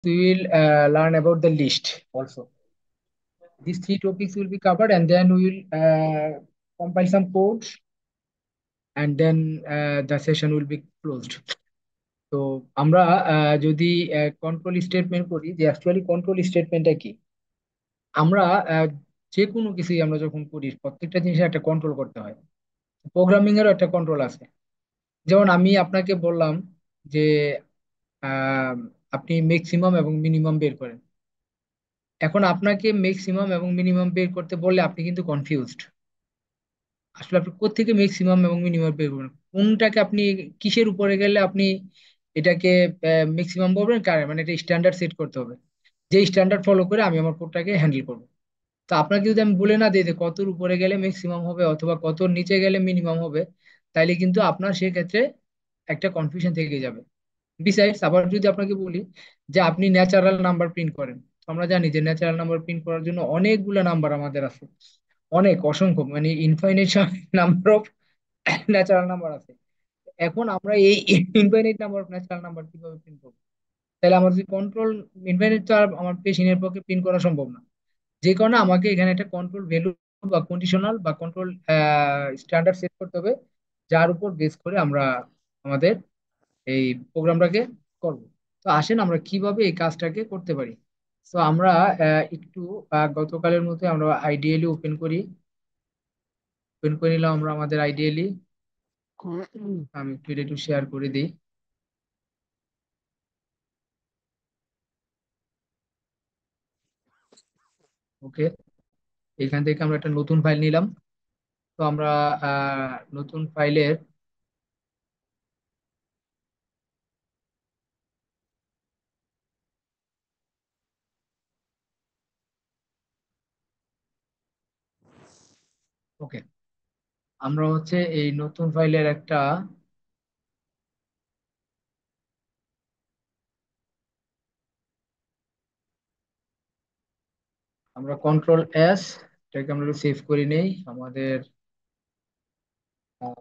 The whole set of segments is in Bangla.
we will learn about the list also. These three topics will be covered, and then we will compile some codes, and then the session will be closed. তো আমরা যদি কন্ট্রোল স্টেটমেন্ট করি, যে অ্যাকচুয়ালি কন্ট্রোল স্টেটমেন্টটা কি। আমরা যে কোনো কিছুই আমরা যখন করি, প্রত্যেকটা জিনিসের একটা কন্ট্রোল করতে হয়। প্রোগ্রামিং এরও একটা কন্ট্রোল আছে। যেমন আমি আপনাকে বললাম যে আহ, আপনি ম্যাক্সিমাম এবং মিনিমাম বের করেন। এখন আপনাকে ম্যাক্সিমাম এবং মিনিমাম বের করতে বললে আপনি কিন্তু কনফিউজড। আসলে আপনি কোত্থেকে ম্যাক্সিমাম এবং মিনিমাম বের করবেন, কোনটাকে আপনি কিসের উপরে গেলে আপনি এটাকে ম্যাক্সিমাম বলবেন, মানে এটা স্ট্যান্ডার্ড সেট করতে হবে, যে স্ট্যান্ডার্ড ফলো করে আমি আমার কোডটাকে হ্যান্ডেল করবো। তো আপনাকে যদি আমি বলে না দিই যে কতর উপরে গেলে ম্যাক্সিমাম হবে অথবা কতর নিচে গেলে মিনিমাম হবে, তাইলে কিন্তু আপনার সেক্ষেত্রে একটা কনফিউশন থেকে যাবে। বিসাইডস আবার যদি আপনাকে বলি যে আপনি ন্যাচারাল নাম্বার প্রিন্ট করেন, তো আমরা জানি যে ন্যাচারাল নাম্বার প্রিন্ট করার জন্য অনেকগুলো নাম্বার আমাদের আছে, অনেক অসংখ্য, মানে infinite number of natural number আছে। এখন আমরা এই infinite number of natural number কিভাবে প্রিন্ট করবো? তাহলে আমার যদি কন্ট্রোল ইনফাইনাইট, তো আর আমার মেশিনের পক্ষে প্রিন্ট করা সম্ভব না। যে কারণে আমাকে এখানে একটা কন্ট্রোল ভ্যালু বা কন্ডিশনাল বা কন্ট্রোল স্ট্যান্ডার্ড সেট করতে হবে, যার উপর বেস করে আমরা আমাদের এই প্রোগ্রামটাকে করব। তো আসেন আমরা কিভাবে এই কাজটাকে করতে পারি। তো আমরা একটু গতকালের মতো আমরা আইডিয়ালি ওপেন করি, ওপেন করে নিলাম আমরা আমাদের আইডিয়ালি। আমি একটু এটা একটু শেয়ার করে দিই। ওকে, এখান থেকে আমরা একটা নতুন ফাইল নিলাম। তো আমরা নতুন ফাইলের, ওকে, আমরা হচ্ছে এই নতুন ফাইলের একটা, আমরা কন্ট্রোল এস, এটাকে আমরা সেভ করে নেই আমাদের। আহ,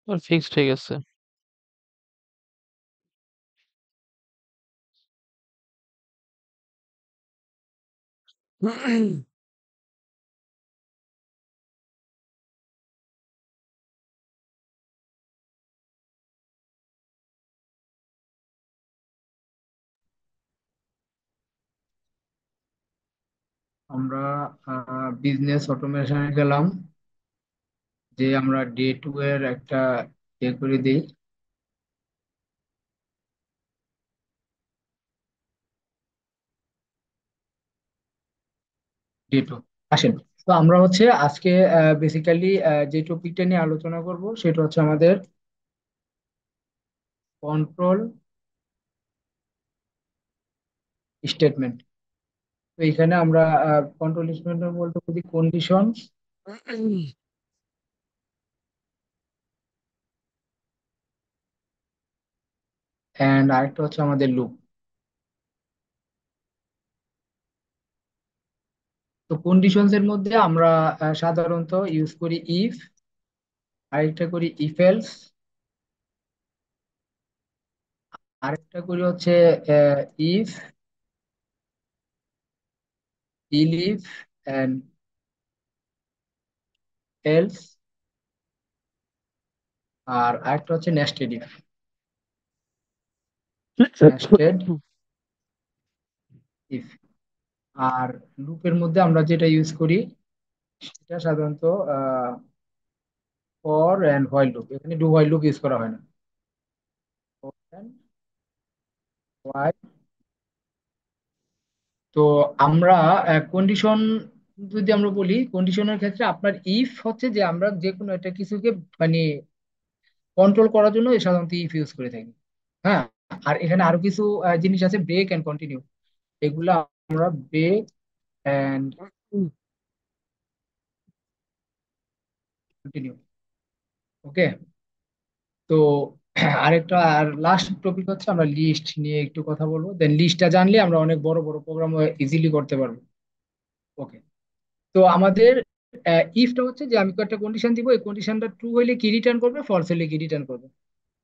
আর ফিক্সড হয়ে গেছে। আমরা বিজনেস অটোমেশনে গেলাম, যে আমরা ডে টু এর একটা ইয়ে করে দিই। ডে টু, আসেন। তো আমরা হচ্ছে আজকে বেসিক্যালি যে টপিকটা নিয়ে আলোচনা করব সেটা হচ্ছে আমাদের কন্ট্রোল স্টেটমেন্ট। তো এখানে আমরা কন্ট্রোল স্টেটমেন্ট বলতে বুঝি কন্ডিশন, এন্ড আরেকটা হচ্ছে আমাদের লুপ। তো কন্ডিশনস এর মধ্যে আমরা সাধারণত ইউজ করি ইফ, আরেকটা করি ইফ এলস, আরেকটা করি হচ্ছে ইফ, ইলিফ এন্ড এলস। আর আরেকটা হচ্ছে নেস্টেড ইফ, নেস্টেড ইফ। আর লুপের মধ্যে আমরা যেটা ইউজ করি সেটা সাধারণত ফর এন্ড হোয়াইল লুপ। এখানে ডু হোয়াইল লুপ ইউজ করা হয় না। For and while। তো আমরা কন্ডিশন, যদি আমরা বলি কন্ডিশনের ক্ষেত্রে আপনার ইফ হচ্ছে যে আমরা যে কোনো একটা কিছুকে মানে কন্ট্রোল করার জন্য সাধারণত ইফ ইউজ করে থাকি। হ্যাঁ। আর এখানে আরো কিছু জিনিস আছে, ব্রেক এন্ড কন্টিনিউ। এগুলা আমরা ব্রেক এন্ড কন্টিনিউ। ওকে। তো আরেকটা আর লাস্ট টপিক হচ্ছে আমরা লিস্ট নিয়ে একটু কথা বলবো। দেন লিস্টটা জানলে আমরা অনেক বড় বড় প্রোগ্রাম ইজিলি করতে পারবো। ওকে। তো আমাদের ইফটা হচ্ছে যে আমি একটা কন্ডিশন দিব, এই কন্ডিশনটা ট্রু হইলে কি রিটার্ন করবে, ফলস হইলে কি রিটার্ন করবে।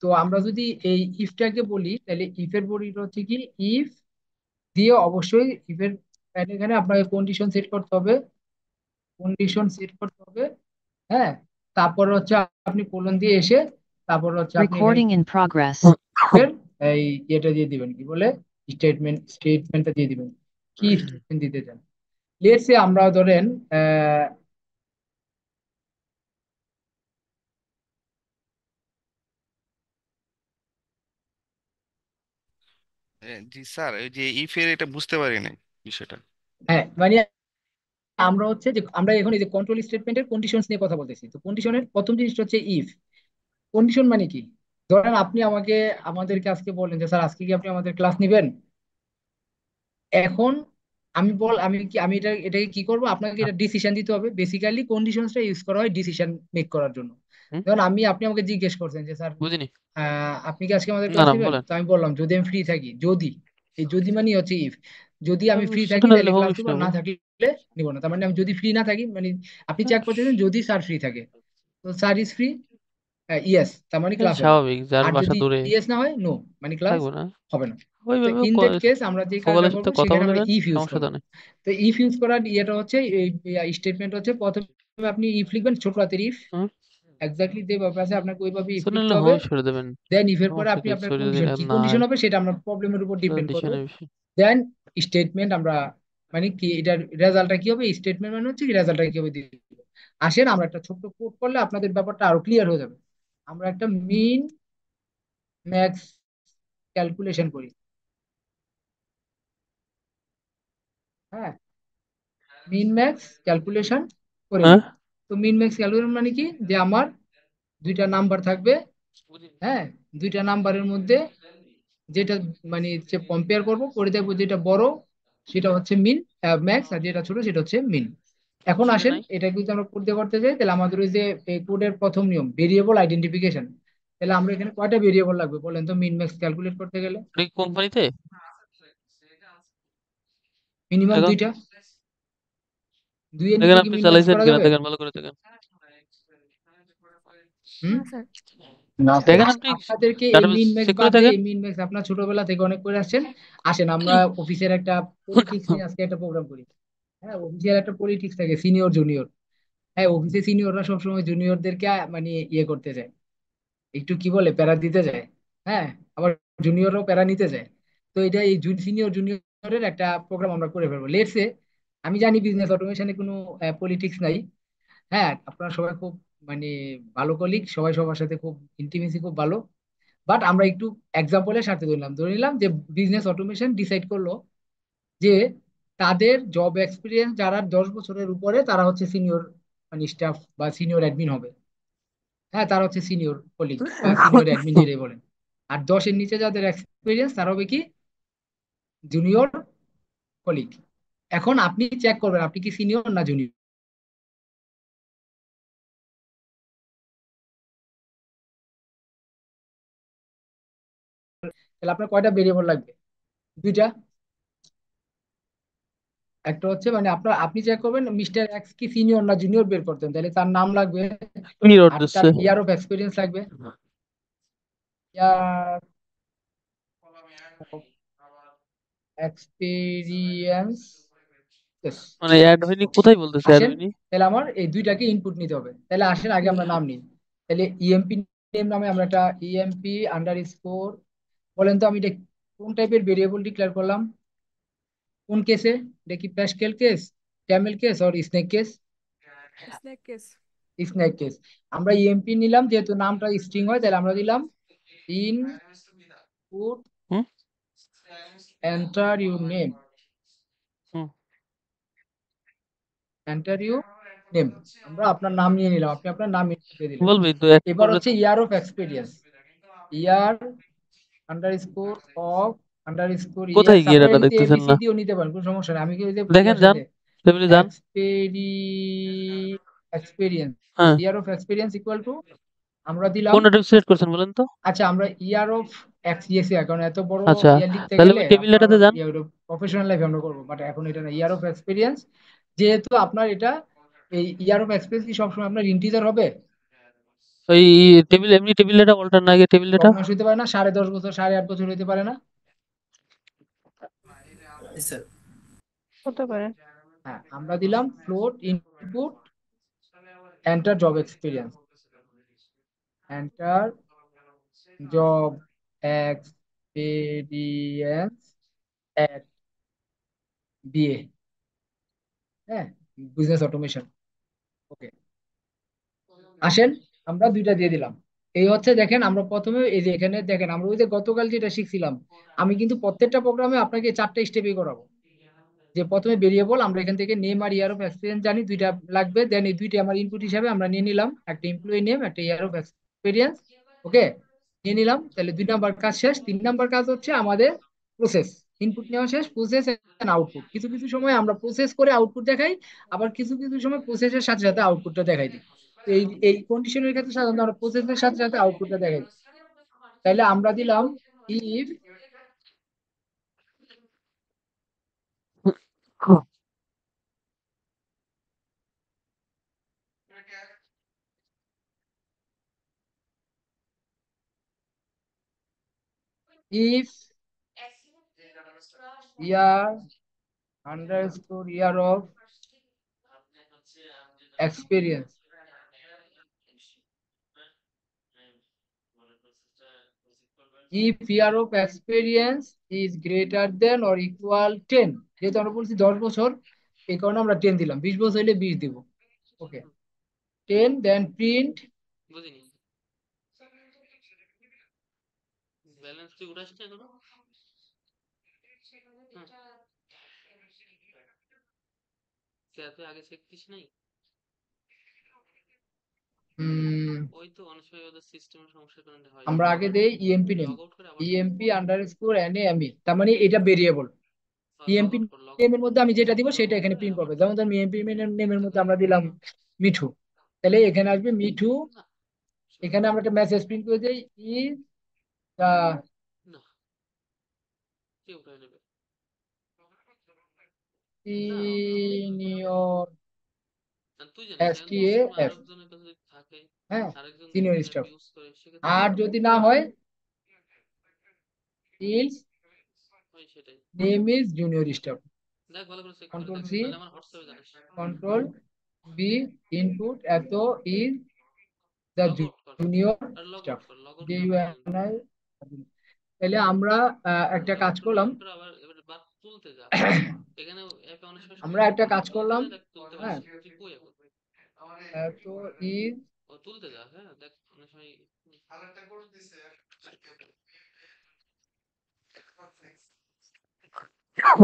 তো আমরা যদি এই ইফটাকে বলি তাহলে ইফের বডিটা হচ্ছে কি, ইফ দিয়ে অবশ্যই ইফের এখানে আপনাকে কন্ডিশন সেট করতে হবে, কন্ডিশন সেট করতে হবে। হ্যাঁ। তারপর হচ্ছে আপনি কোলন দিয়ে এসে তারপর হচ্ছে আপনি এখানে Recording in progress. এর এই এটা দিয়ে দিবেন, কি বলে, স্টেটমেন্টটা দিয়ে দিবেন, কি স্টেটমেন্ট দিতে চান। লেটস সে আমরা ধরেন জি স্যার, ওই যে ইফের এটা বুঝতে পারি নাই বিষয়টা। হ্যাঁ মানে আমরা হচ্ছে যে আমরা এখন এই যে কন্ট্রোল স্টেটমেন্টের কন্ডিশনস নিয়ে কথা বলতেছি। তো কন্ডিশনের প্রথম জিনিসটা হচ্ছে ইফ। কন্ডিশন মানে কি, ধরেন আপনি আমাদেরকে আজকে বলেন যে স্যার আজকে কি আপনি আমাদের ক্লাস নিবেন। এখন আমি এটাকে কি করব, আপনাকে এটা ডিসিশন দিতে হবে। বেসিক্যালি কন্ডিশনসটা ইউজ করা হয় ডিসিশন মেক করার জন্য। হুম, ধরুন আপনি আমাকে জিজ্ঞেস করছেন যে স্যার বুঝিনি। আপনি কি আজকে আমাদের না ক্লাস না নেবেন। বলেন। তো আমি বললাম যদি আমি ফ্রি থাকি, যদি, এই যদি মানে হচ্ছে ইফ, যদি আমি ফ্রি সেটা থাকি না দিলে তাহলে হবে ক্লাস বেশি নিবো, আর নেবো। না থাকলে নিবো না। তার মানে আমি যদি ফ্রি না থাকি মানে আপনি চেক করতেছেন যদি স্যার ফ্রি থাকে, তো স্যার ইজ ফ্রি, ইয়েস, তার মানে হ্যাঁ, ক্লাস হবে। স্বাভাবিক, যার আর বাসা যদি দূরে ইয়েস না হয়, নো, মানে ক্লাস থাকবে না। হবে না। তো ওইভাবে ইন দ্যাট কেস আমরা যে কাজটা সকলের করবো সাথে কথা সেখানে বলে আমরা নেন, ইফ ইউজ সমস্যা তো করবো। নেই। তো ইফ ইউজ করার ইয়েটা হচ্ছে এই স্টেটমেন্ট হচ্ছে প্রথমে আপনি ইফ লিখবেন, ছোট হাতের ইফ, হুম, এক্স্যাক্টলি যেভাবে আছে আপনাকে ওইভাবে ইফ শুনে লিখতে নিলে হবে। হোম সরে দেবেন। দেন ইফের পরে সমস্যা আপনি কি, আপনার সরিয়ে কন্ডিশন, দিলে কি না কন্ডিশন হয়, হবে সেটা আমরা প্রবলেমের উপর ডিপেন্ড করবে। ডিসিশনে বেশি। দেন স্টেটমেন্ট আমরা মানে কি এটার রেজাল্টটা কি হবে, স্টেটমেন্ট মানে হচ্ছে কি রেজাল্টটা কি হবে দিয়ে দিবো। আসেন আমরা একটা ছোট্ট কোড করলে আপনাদের ব্যাপারটা আরো ক্লিয়ার হয়ে যাবে। আমরা একটা মিন ম্যাক্স ক্যালকুলেশন করি। হ্যাঁ, মিন ম্যাক্স ক্যালকুলেশন করে হ্যাঁ, নিই। তো মিন ম্যাক্স ক্যালকুলেশন মানে কি, যে আমার দুইটা নাম্বার থাকবে। হ্যাঁ, দুইটা নাম্বারের মধ্যে যেটা মানে যে কম্পেয়ার করব করে দেখবো যেটা বড় সেটা হচ্ছে মিন ম্যাক্স, আর যেটা ছোট সেটা হচ্ছে মিন। এখন শুনে আসেন নাই। এটা যদি আমরা করতে করতে যাই তাহলে আমাদের ওই যে কোডের প্রথম নিয়ম ভেরিয়েবল আইডেন্টিফিকেশন। তাহলে আমরা এখানে কয়টা ভেরিয়েবল লাগবে বলেন তো মিন ম্যাক্স ক্যালকুলেট করতে গেলে। আপনি কোম্পানিতে মিনিমাম এখন দুইটা, দুইয়ের নিচে দেখেন কি আপনি মিন ম্যাক্স চালাইছেন করা কিনা, যাবে। দেখেন ভালো করে দেখেন। হুম। না স্যার। না স্যার, দেখেন আপনি আপনাদেরকে এই ডাটাবেস মিন ম্যাক্স চেক করে বাদে, দেখেন। এই মিন ম্যাক্স আপনার ছোটবেলা থেকে অনেক করে আসছেন। আসেন আমরা অফিসের একটা পলিটিক্স নিয়ে আজকে একটা প্রোগ্রাম করি। হ্যাঁ, অফিসের একটা পলিটিক্স থাকে, সিনিয়র জুনিয়র। হ্যাঁ, অফিসে সিনিয়ররা সবসময় জুনিয়রদেরকে মানে ইয়ে করতে চায়, একটু কি বলে প্যারা দিতে যায়। হ্যাঁ, আবার জুনিয়ররাও প্যারা নিতে যায়। তো এটা এই সিনিয়র জুনিয়রের একটা প্রোগ্রাম আমরা করে ফেলবো লেটসে। আমি জানি বিজনেস অটোমেশনে কোনো পলিটিক্স নাই। হ্যাঁ, আপনারা সবাই খুব মানে ভালো কলিগ, সবাই সবার সাথে খুব ইন্টিমেসি খুব ভালো। বাট আমরা একটু এক্সাম্পলের সাথে ধরে নিলাম যে বিজনেস অটোমেশন ডিসাইড করলো যে তাদের জব এক্সপিরিয়েন্স যারা 10 বছরের উপরে তারা হচ্ছে সিনিয়র মানে স্টাফ বা সিনিয়র অ্যাডমিন হবে। হ্যাঁ, তারা হচ্ছে সিনিয়র কলিগ বা সিনিয়র অ্যাডমিন যেটাই বলেন। আর 10-এর নিচে যাদের এক্সপিরিয়েন্স তারা হবে কি, জুনিয়র কলিগ। এখন আপনি চেক করবেন আপনি কি সিনিয়র না জুনিয়র। তাহলে আপনার কয়টা ভেরিয়েবল লাগবে, দুইটা। একটা হচ্ছে মানে আপনি চেক করবেন মিস্টার এক্স কি সিনিয়র না জুনিয়র বের করতেন, তাহলে তার নাম লাগবে মিরর আর তার দিচ্ছে। ইয়ার অফ এক্সপিরিয়েন্স লাগবে। ইয়ার of experience. Yes. মানে অ্যাড হয়নি, কোথায় বলতেছে অ্যাড আসেন, হয়নি? তাহলে আমার এই দুইটাকে ইনপুট নিতে হবে। তাহলে আসেন আগে আমরা নাম নিই। তাহলে ইএমপি নেম নামে আমরা একটা ইএমপি আন্ডার স্কোর, বলেন তো আমি এটা কোন টাইপের ভেরিয়েবল ডিক্লেয়ার করলাম, কোন কেসে? এটা কি প্যাসকেল কেস, ক্যামেল কেস আর snake case? Snake case. Snake case. আমরা ইএমপি নিলাম, যেহেতু নামটা স্ট্রিং হয় তাহলে আমরা দিলাম input hmm enter your name, hmm enter your name. আমরা আপনার নাম নিয়ে নিলাম, আপনি আপনার নাম input দিয়ে দিলেন। বলবি তো এক এবার করলে হচ্ছে ইয়ার of experience, year under score of under score কোথায় ইয়ার্স। গিয়ে আপনারা ডাটা কিন্তু দেখতেছেন না? এবিসিডিও নিতে পারেন, কোনো সমস্যা নেই। আমি কি ওই যে দেখেন ইয়ার যান, সাথে টেবিলে যান। এক্সপেরি এক্সপিরিয়েন্স, হ্যাঁ, ইয়ার অফ এক্সপিরিয়েন্স ইকুয়াল টু আমরা দিলাম। কোনটা সিলেক্ট করছেন বলেন তো? আচ্ছা, আমরা ইয়ার অফ এক্স ইয়েসি, কারণ এত বড় আচ্ছা, ইয়ার লিখতে তাহলে গেলে ওই আপনার টেবিলটাতে যান। প্রফেশনাল লাইফে আমরা করবো, বাট এখন এটা না, ইয়ার অফ এক্সপিরিয়েন্স। যেহেতু আপনার এটা এই ইয়ার অফ এক্সপিরিয়েন্স কি সবসময় আপনার ইন্টিজার হবে? ওই টেবিল, এমনি টেবিল ডেটা অল্টার না গিয়ে টেবিল ডেটা। ভগ্নাংশ হতে পারে না, 10.5 বছর 8.5 বছর হতে পারে না? হতে পারে। হ্যাঁ, আমরা দিলাম float input enter job experience, enter job experience at BA. হ্যাঁ, বিজনেস অটোমেশন। ওকে, আসেন আমরা দুইটা দিয়ে দিলাম। এই হচ্ছে দেখেন, আমরা প্রথমে এই যে এখানে দেখেন, আমরা ওই যে গতকাল যেটা শিখছিলাম, আমি কিন্তু প্রত্যেকটা প্রোগ্রামে আপনাকে 4টা স্টেপই করাবো। যে প্রথমে ভেরিয়েবল আমরা এখান থেকে নেম আর ইয়ার অফ এক্সপিরিয়েন্স জানি, দুইটা লাগবে, দেন এই দুইটা আমার ইনপুট হিসাবে আমরা নিয়ে নিলাম, একটা এমপ্লয়ি নেম, একটা ইয়ার অফ এক্সপিরিয়েন্স। ওকে, নিয়ে নিলাম। তাহলে 2 নাম্বার কাজ শেষ। 3 নাম্বার কাজ হচ্ছে আমাদের প্রসেস। ইনপুট নেওয়া শেষ, প্রসেস এন্ড আউটপুট। কিছু কিছু সময় আমরা প্রসেস করে আউটপুট দেখাই, আবার কিছু কিছু সময় প্রসেসের সাথে সাথে আউটপুটটা দেখাই দিই। তো এই এই কন্ডিশনের ক্ষেত্রে সাধারণত আমরা প্রসেসের সাথে সাথে আউটপুটটা দেখাই দিই। তাহলে আমরা দিলাম if if year underscore year of experience if year of experience is greater than or equal 10, যেহেতু আমরা বলছি 10 বছর, এই কারণে আমরা 10 দিলাম। 20 বছর হলে 20 দিব। ওকে, 10 দেন প্রিন্ট বুঝিনি, ব্যালেন্স তুই উঠাস না এখনো? কে তুই আগে শিখতিস নাই? ওই তো অনেক সময় ওদের সিস্টেমের সমস্যার কারণে হয়। আমরা আগে দেই ইএমপি নেম, লগ আউট করে আবার ইএমপি আন্ডারস্কোর এনএমই, তার মানে এটা ভেরিয়েবল। লগ ইএমপি আউট কর, লগ নেমের মধ্যে আমি যেটা দিব লগ সেটা আউট এখানে করে প্রিন্ট আবার করবে। যেমন ধরুন ইএমপি নেমের মধ্যে আমরা দিলাম মিঠু, তাহলে এখানে আসবে মিঠু। না, এখানে আমরা একটা মেসেজ প্রিন্ট করে দেই, ইজ দা না কে উঠায় নেবে? না, সিনিয়র আর তুই জানিস এখন তোর সিস্টেমে এসটিএএফ। আরেকজনের কাছে যদি থাকে, হ্যাঁ, আরেকজন যদি সিনিয়র অ্যাপ স্টাফ। ইউজ করে, সেক্ষেত্রে আর যদি না হয় ইলস হয় সেটাই। Name is junior staff. দেখ ভালো করে চেক করে কন্ট্রোল দেখ, সি, নাহলে আমার হোয়াটসঅ্যাপে জানাস। কন্ট্রোল বি, ইনপুট এত ইজ দ্য লগ আউট কর, জুনিয়র আর লগ স্টাফ, আউট কর, লগ আউট জে করে ইউ আবার জয়েন এন কর। আই। তাহলে আমরা একটা লগ কাজ আউট করে করলাম। জয়েন করে আবার এবার বাদ তুলতে যা। এখানে অ্যাপে অনেক সময় আমরা একটা কাজ সমস্যা হতে করলাম। পারে, দেখ তুলতে হ্যাঁ, পারছিস তুই কই এখন? এত ইজ ও তুলতে যা, হ্যাঁ দেখ অনেক সময়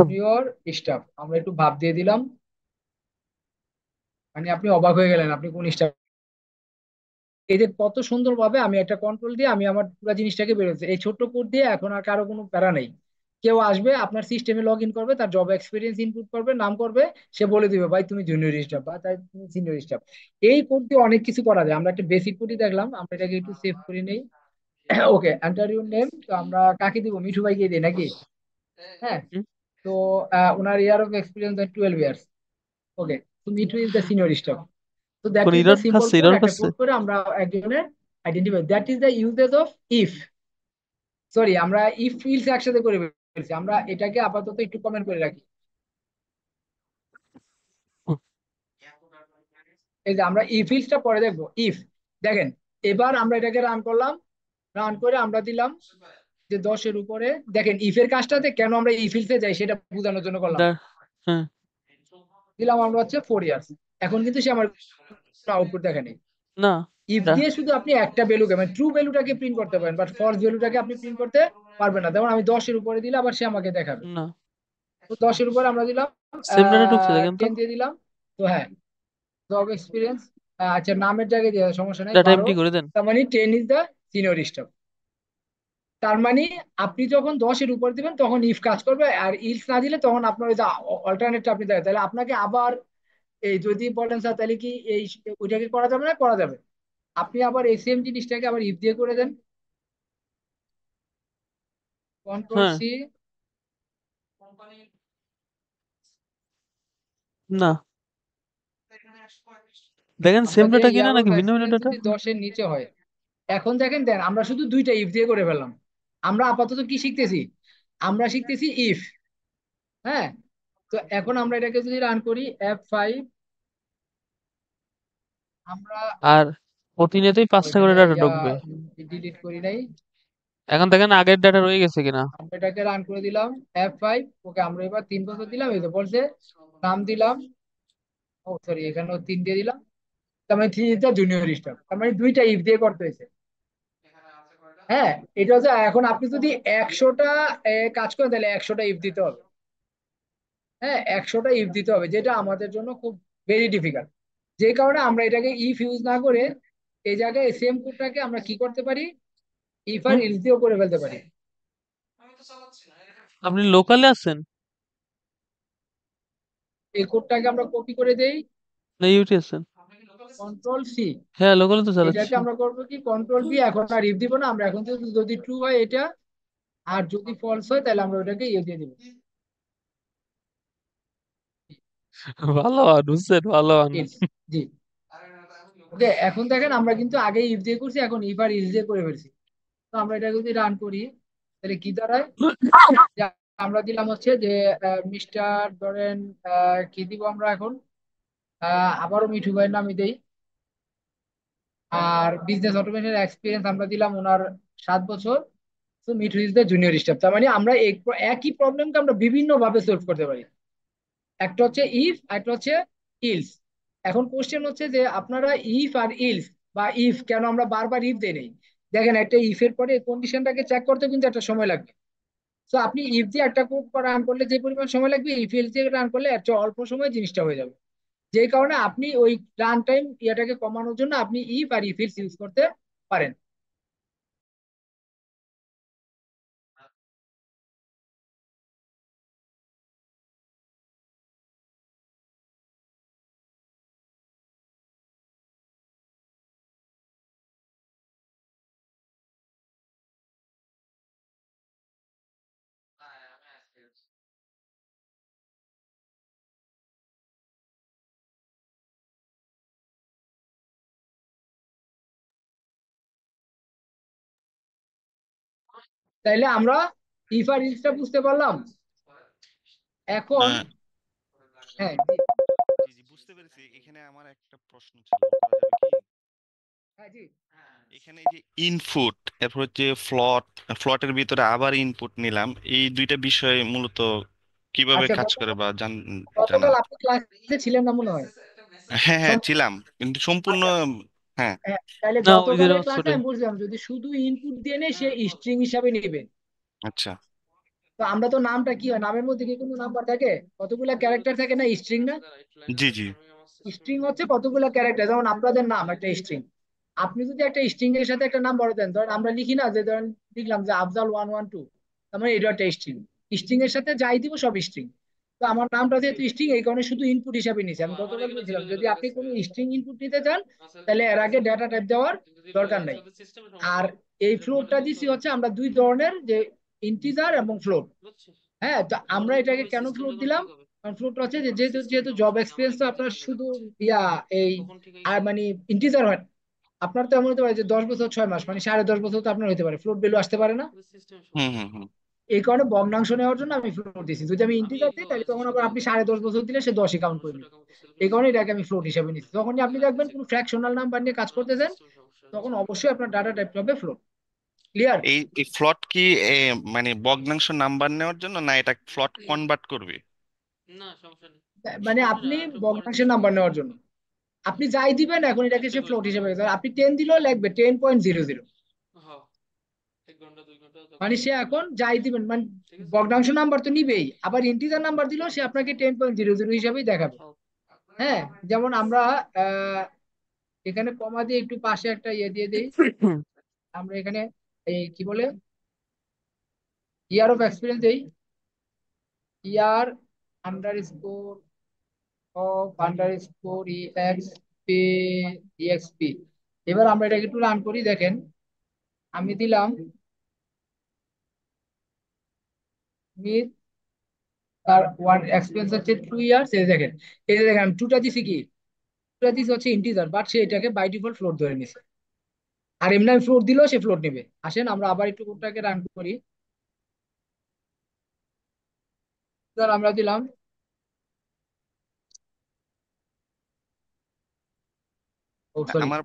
জুনিয়র স্টাফ। আমরা একটু ভাব দিয়ে দিলাম, মানে আপনি অবাক হয়ে গেলেন আপনি কোন স্টাফ। এই যে কত সুন্দরভাবে আমি একটা কন্ট্রোল দিয়ে আমি আমার পুরো জিনিসটাকে বেরোচ্ছে এই ছোট্ট কোড দিয়ে। এখন আর কারো কোনো প্যারা নেই। কেউ আসবে আপনার সিস্টেমে লগ ইন করবে, তার জব এক্সপিরিয়েন্স ইনপুট করবে, নাম করবে, সে বলে দিবে ভাই তুমি জুনিয়র স্টাফ বা তাই তুমি সিনিয়র স্টাফ। এই কোড দিয়ে অনেক কিছু করা যায়। আমরা একটা বেসিক কোডই দেখলাম, আমরা এটাকে একটু সেভ করে নেই। ওকে, এন্টার ইউর নেম। তো আমরা কাকে দিব, মিঠু ভাইকে দিই নাকি? হ্যাঁ, তো ওনার ইয়ার অফ এক্সপিরিয়েন্স 12 ইয়ার্স। ওকে, তো Mithu is the senior staff. So that কোন is the এরর simple খাচ্ছে, code, এরর একটা খাচ্ছে। কোড করে আমরা একজনের identify, that is the uses of if. Sorry, আমরা ইফ ইলস একসাথে করে ফেলছি। আমরা এটাকে আপাতত একটু কমেন্ট করে রাখি। এই যে আমরা ইফ ইলসটা পরে দেখবো। ইফ, দেখেন, এবার আমরা এটাকে রান করলাম। রান করে আমরা দিলাম যে 10-এর উপরে। দেখেন ইফের কাজটাতে কেন আমরা ইফ ইলসে যাই সেটা বোঝানোর জন্য করলাম। দা- হ্যাঁ দিলাম আমরা হচ্ছে 4 ইয়ার্স। এখন কিন্তু সে আমার আউটপুট দেখেনি। না ইফ দা- দিয়ে শুধু আপনি একটা ভ্যালুকে মানে ট্রু ভ্যালুটাকে প্রিন্ট করতে পারেন, বাট ফলস ভ্যালুটাকে আপনি প্রিন্ট করতে পারবেন না। যেমন আমি 10-এর উপরে দিলে আবার সে আমাকে দেখাবে। না তো 10-এর উপরে আমরা দিলাম সেম ডাটা ঢুকছে দেখেন তো 10 দিয়ে দিলাম। তো হ্যাঁ, জব এক্সপিরিয়েন্স, আচ্ছা নামের জায়গায় দিয়ে দাও, সমস্যা নাই, ডাটা 12। এমটি করে দেন। তার মানে 10 ইজ দ্য সিনিয়র স্টাফ। তার মানে আপনি যখন 10-এর উপর দিবেন তখন ইফ কাজ করবে, আর ইলস না দিলে তখন আপনার ওই যে অল্টারনেটটা আপনি দেবেন। তাহলে আপনাকে আবার এই যদি বলেন স্যার তাহলে কি এই ওইটাকে করা যাবে না, করা যাবে। আপনি আবার এই সেম জিনিসটাকে আবার ইফ দিয়ে করে দেন। কন্ট্রোল হ্যাঁ সি। না দেখেন সেম আপনাদের ডাটা কিনা ইয়ার অফ নাকি ভিন্ন ভিন্ন এক্সপিরিয়েন্স ডাটা। যদি 10-এর নিচে হয়, এখন দেখেন দেন আমরা শুধু দুইটা ইফ দিয়ে করে ফেললাম। আমরা আপাতত কি শিখতেছি? আমরা শিখতেছি ইফ। হ্যাঁ, তো এখন আমরা এটাকে যদি রান করি F5, আমরা আর প্রতিনিয়তই 5টা করে ওইখানে ডাটা ইয়া ঢুকবে। ডিলিট করি নাই। এখন দেখেন আগের ডাটা রয়ে গেছে কিনা। আমরা এটাকে রান করে দিলাম F5। ওকে, আমরা এবার 3 বছর দিলাম, এই তো বলছে। নাম দিলাম, ও সরি, এখানেও 3 দিয়ে দিলাম। তার মানে 3 ইজ দ্য জুনিয়র স্টাফ। তার মানে দুইটা ইফ দিয়ে করতে হয়েছে। হ্যাঁ, এটা হচ্ছে এখন আপনি যদি 100টা কাজ করেন তাহলে 100টা ইফ দিতে হবে। হ্যাঁ, 100টা ইফ দিতে হবে, যেটা আমাদের জন্য খুব ভেরি ডিফিকাল্ট। যে কারণে আমরা এটাকে ইফ ইউজ না করে এই জায়গায় সেম কোডটাকে আমরা কি করতে পারি, ইফ আর হুম ইলস দিয়েও করে ফেলতে পারি। আপনি লোকালে আছেন এই কোডটাকে আমরা কপি করে দেই, না ইউটি আছেন? Control C. হ্যাঁ লোকালে তো এটাকে চালাচ্ছি। আমরা করবো কি, কন্ট্রোল বি। এখন আর ইফ দিব না আমরা, এখন যদি ট্রু হয় এটা, আর যদি ফলস হয় তাহলে আমরা ওটাকে ইয়ে দিয়ে দিব, ভালো হন বুঝছেন, ভালো হন। ইলস। জি, ওকে। এখন দেখেন আমরা কিন্তু আগে ইফ দিয়ে করছি, এখন ইফ আর ইলস দিয়ে করে ফেলছি। তো আমরা এটা যদি রান করি তাহলে কি দাঁড়ায়, যে আমরা দিলাম হচ্ছে যে মিস্টার ধরেন কি দিব আমরা এখন, আবারও মিঠু ভাইয়ের নামই দেই। আর বিজনেস অটোমেশন এক্সপিরিয়েন্স আমরা দিলাম ওনার 7 বছর। তো Mithu is the junior staff. তার মানে আমরা একই প্রবলেমকে আমরা বিভিন্ন ভাবে সলভ করতে পারি। একটা হচ্ছে ইফ, একটা হচ্ছে ইলস। এখন কোশ্চেন হচ্ছে যে আপনারা ইফ আর ইলস বা ইফ কেন আমরা বারবার ইফ দেই নেই। দেখেন একটা ইফের পরে কন্ডিশনটাকে চেক করতে কিন্তু একটা সময় লাগবে। তো আপনি ইফ দিয়ে একটা কোড রান করলে যে পরিমাণ সময় লাগবে, ইফ এলস দিয়ে রান করলে এর চেয়ে অল্প সময় জিনিসটা হয়ে যাবে। যেই কারণে আপনি ওই রান টাইম ইয়াটাকে কমানোর জন্য আপনি ইফ আর ইফ এলস ইউজ করতে পারেন। তাইলে আমরা ইফ আর ইলসটা বুঝতে পারলাম। এখন আহ, হ্যাঁ, জি জি বুঝতে পেরেছি। এখানে আমার একটা প্রশ্ন ছিল, করা যাবে কি? হ্যাঁ, জি। এখানে এই যে ইনপুট, এরপর হচ্ছে ফ্লটের ভিতরে আবার ইনপুট নিলাম, এই দুইটা বিষয় মূলত কিভাবে আচ্ছা, কাজ করে গতকাল বা জানা। গতকাল আপনি ক্লাসে ছিলেন না মনে হয়। হ্যাঁ হ্যাঁ সম- ছিলাম, কিন্তু সম্পূর্ণ। আচ্ছা, হ্যাঁ। হ্যাঁ, তাহলে না ওই যে গতকালের ক্লাসে অবস্থাটাই। আমি বুঝলাম যদি শুধু ইনপুট দিয়ে নেই সে স্ট্রিং হিসাবে নেবে। আচ্ছা। তো আমরা তো নামটা কি হয়, নামের মধ্যে কি কোনো নাম্বার থাকে, কতগুলা ক্যারেক্টার থাকে না, স্ট্রিং না? জি জি। স্ট্রিং হচ্ছে কতগুলো ক্যারেক্টার, যেমন আপনাদের নাম একটা স্ট্রিং। আপনি যদি একটা স্ট্রিং এর সাথে একটা নাম্বার দেন, ধরেন আমরা লিখি না যে ধরেন লিখলাম যে আফজাল 112, তার মানে এটা একটা স্ট্রিং। স্ট্রিং এর সাথে যাই দিব সব স্ট্রিং। তো আমার নামটা যেহেতু স্ট্রিং, এই কারণে শুধু ইনপুট হিসাবে নিয়েছি। আমি গতকাল বলছিলাম যদি আপনি কোনো স্ট্রিং ইনপুট নিতে চান তাহলে এর আগে ডেটা টাইপ দেওয়ার দরকার নাই। আর এই ফ্লোটটা দিছি হচ্ছে আমরা দুই ধরনের, যে ইন্টিজার এবং ফ্লোট। হ্যাঁ, তো আমরা এটাকে কেন ফ্লোট দিলাম, কারণ ফ্লোট হচ্ছে যে যেহেতু যেহেতু জব এক্সপিরিয়েন্স তো আপনার শুধু ইয়া এই আর মানে ইন্টিজার হয় না। আপনার তো এমন হতে পারে যে 10 বছর 6 মাস, মানে 10.5 বছর তো আপনার হতে পারে, ফ্লোট ভ্যালু আসতে পারে না। হুম হুম হুম। এই কারণে ভগ্নাংশ নেওয়ার জন্য আমি ফ্লোট দিছি। যদি আমি ইন্টিজার দিই তাহলে তখন আবার আপনি 10.5 বছর দিলে সে 10ই কাউন্ট করে নিবে। এই কারণে এটাকে আমি ফ্লোট হিসাবে নিচ্ছি। যখনই আপনি দেখবেন কোনো ফ্র্যাকশনাল নাম্বার নিয়ে কাজ করতেছেন, তখন অবশ্যই আপনার ডাটা টাইপটা হবে ফ্লোট। ক্লিয়ার? এই এই ফ্লট কি মানে ভগ্নাংশ নাম্বার নেওয়ার জন্য, না এটা ফ্লট কনভার্ট করবে? মানে আপনি ভগ্নাংশের নাম্বার নেওয়ার জন্য আপনি যাই দিবেন, এখন এটাকে সে ফ্লোট হিসেবে আপনি 10 দিলেও লাগবে 10.00, মানে সে এখন যাই দিবেন মানে ভগ্নাংশ নাম্বার তো নিবেই, আবার ইন্টিজার নাম্বার দিলেও সে আপনাকে 10.00 হিসাবেই দেখাবে। হ্যাঁ, যেমন আমরা এখানে কমা দিয়ে একটু পাশে একটা ইয়ে দিয়ে দিই। আমরা এখানে এই কি বলে ইয়ার অফ এক্সপিরিয়েন্স দেই, ইয়ার under score of under score EXP EXP. এবার আমরা এটাকে একটু রান করি, দেখেন আমি দিলাম মিথ, তার ওয়ান এক্সপিরিয়েন্স হচ্ছে 2 ইয়ার্স। এই দেখেন, এই যে দেখেন আমি টুটা দিছি, কি টুটা দিছি হচ্ছে ইন্টিজার, বাট সে এটাকে বাই ডিফল্ট ফ্লোট ধরে নিছে। আর এমনি আমি ফ্লোট দিলেও সে ফ্লোট নেবে। আসেন আমরা আবার একটু কোডটাকে রান করি। ধর আমরা দিলাম, ও সরি, আমার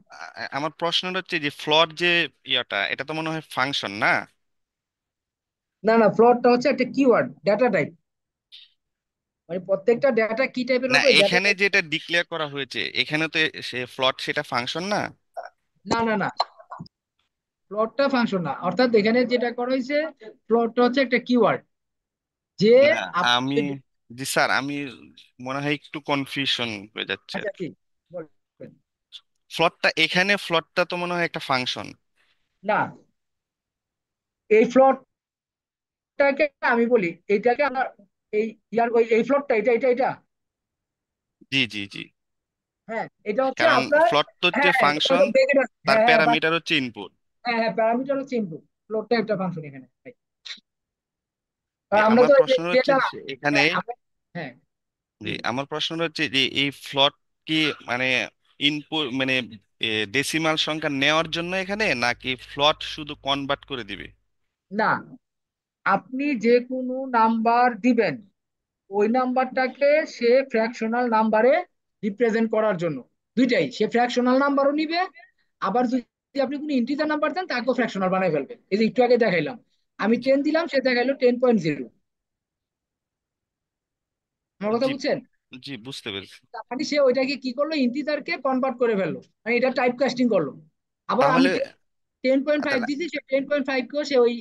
আমার প্রশ্নটা হচ্ছে যে ফ্লট যে ইয়াটা, এটা তো মনে হয় ফাংশন না? না না, ফ্লোটটা হচ্ছে একটা কিওয়ার্ড ডেটা টাইপ, মানে প্রত্যেকটা ডেটা কি টাইপের না, হবে ডেটা এখানে টাইপ। যেটা ডিক্লেয়ার করা হয়েছে এখানে তো সে ফ্লট, সেটা ফাংশন না? না না না, ফ্লোটটা ফাংশন না, অর্থাৎ এখানে যেটা করা হয়েছে, ফ্লোটটা হচ্ছে একটা কিওয়ার্ড যে না, আমি, আপনি। জি স্যার, আমি মনে হয় একটু কনফিউশন হয়ে যাচ্ছে আর আচ্ছা কি। ঠিক বলবেন। ফ্লটটা এখানে, ফ্লটটা তো মনে হয় একটা ফাংশন। না, এই ফ্লোটটাকে আমি বলি, এইটাকে আমরা এই ইয়ার ওই এই ফ্লোটটা এটা এটা এটা। জি জি জি। হ্যাঁ, এটা হচ্ছে কারণ আপনার। ফ্লট তো হচ্ছে হ্যাঁ হ্যাঁ, ফাংশন, তার হ্যাঁ হ্যাঁ প্যারামিটার হচ্ছে ইনপুট। হ্যাঁ হ্যাঁ, প্যারামিটার হচ্ছে ইনপুট। ফ্লোটটা একটা ফাংশন এখানে ভাই। আর আমরা আমার তো প্রশ্ন হচ্ছে যেটা যে এখানে, হ্যাঁ জি আমার প্রশ্ন হচ্ছে যে এই ফ্লট কি মানে ইনপুট মানে ডেসিমাল সংখ্যা নেওয়ার জন্য এখানে, নাকি ফ্লট শুধু কনভার্ট করে দিবে? না, আপনি যে কোনো নাম্বার দিবেন, ওই নাম্বারটাকে সে ফ্র্যাকশনাল নাম্বারে রিপ্রেজেন্ট করার জন্য, দুইটাই, সে ফ্র্যাকশনাল নাম্বারও নিবে, আবার যদি আপনি কোনো ইন্টিজার নাম্বার দেন তাকেও ফ্র্যাকশনাল বানাই ফেলবে। এই যে একটু আগে দেখাইলাম, আমি জি 10 দিলাম, সে দেখাইলো 10.0। আমার কথা জি বুঝছেন? জি, বুঝতে পেরেছি। তার মানে সে ওইটাকে কি করলো, ইন্টিজারকে কনভার্ট করে ফেললো, মানে এটা টাইপ কাস্টিং করলো। আবার আমি তাহলে 10.5 তাহলে দিছি, সে 10.5 কেও সে ওই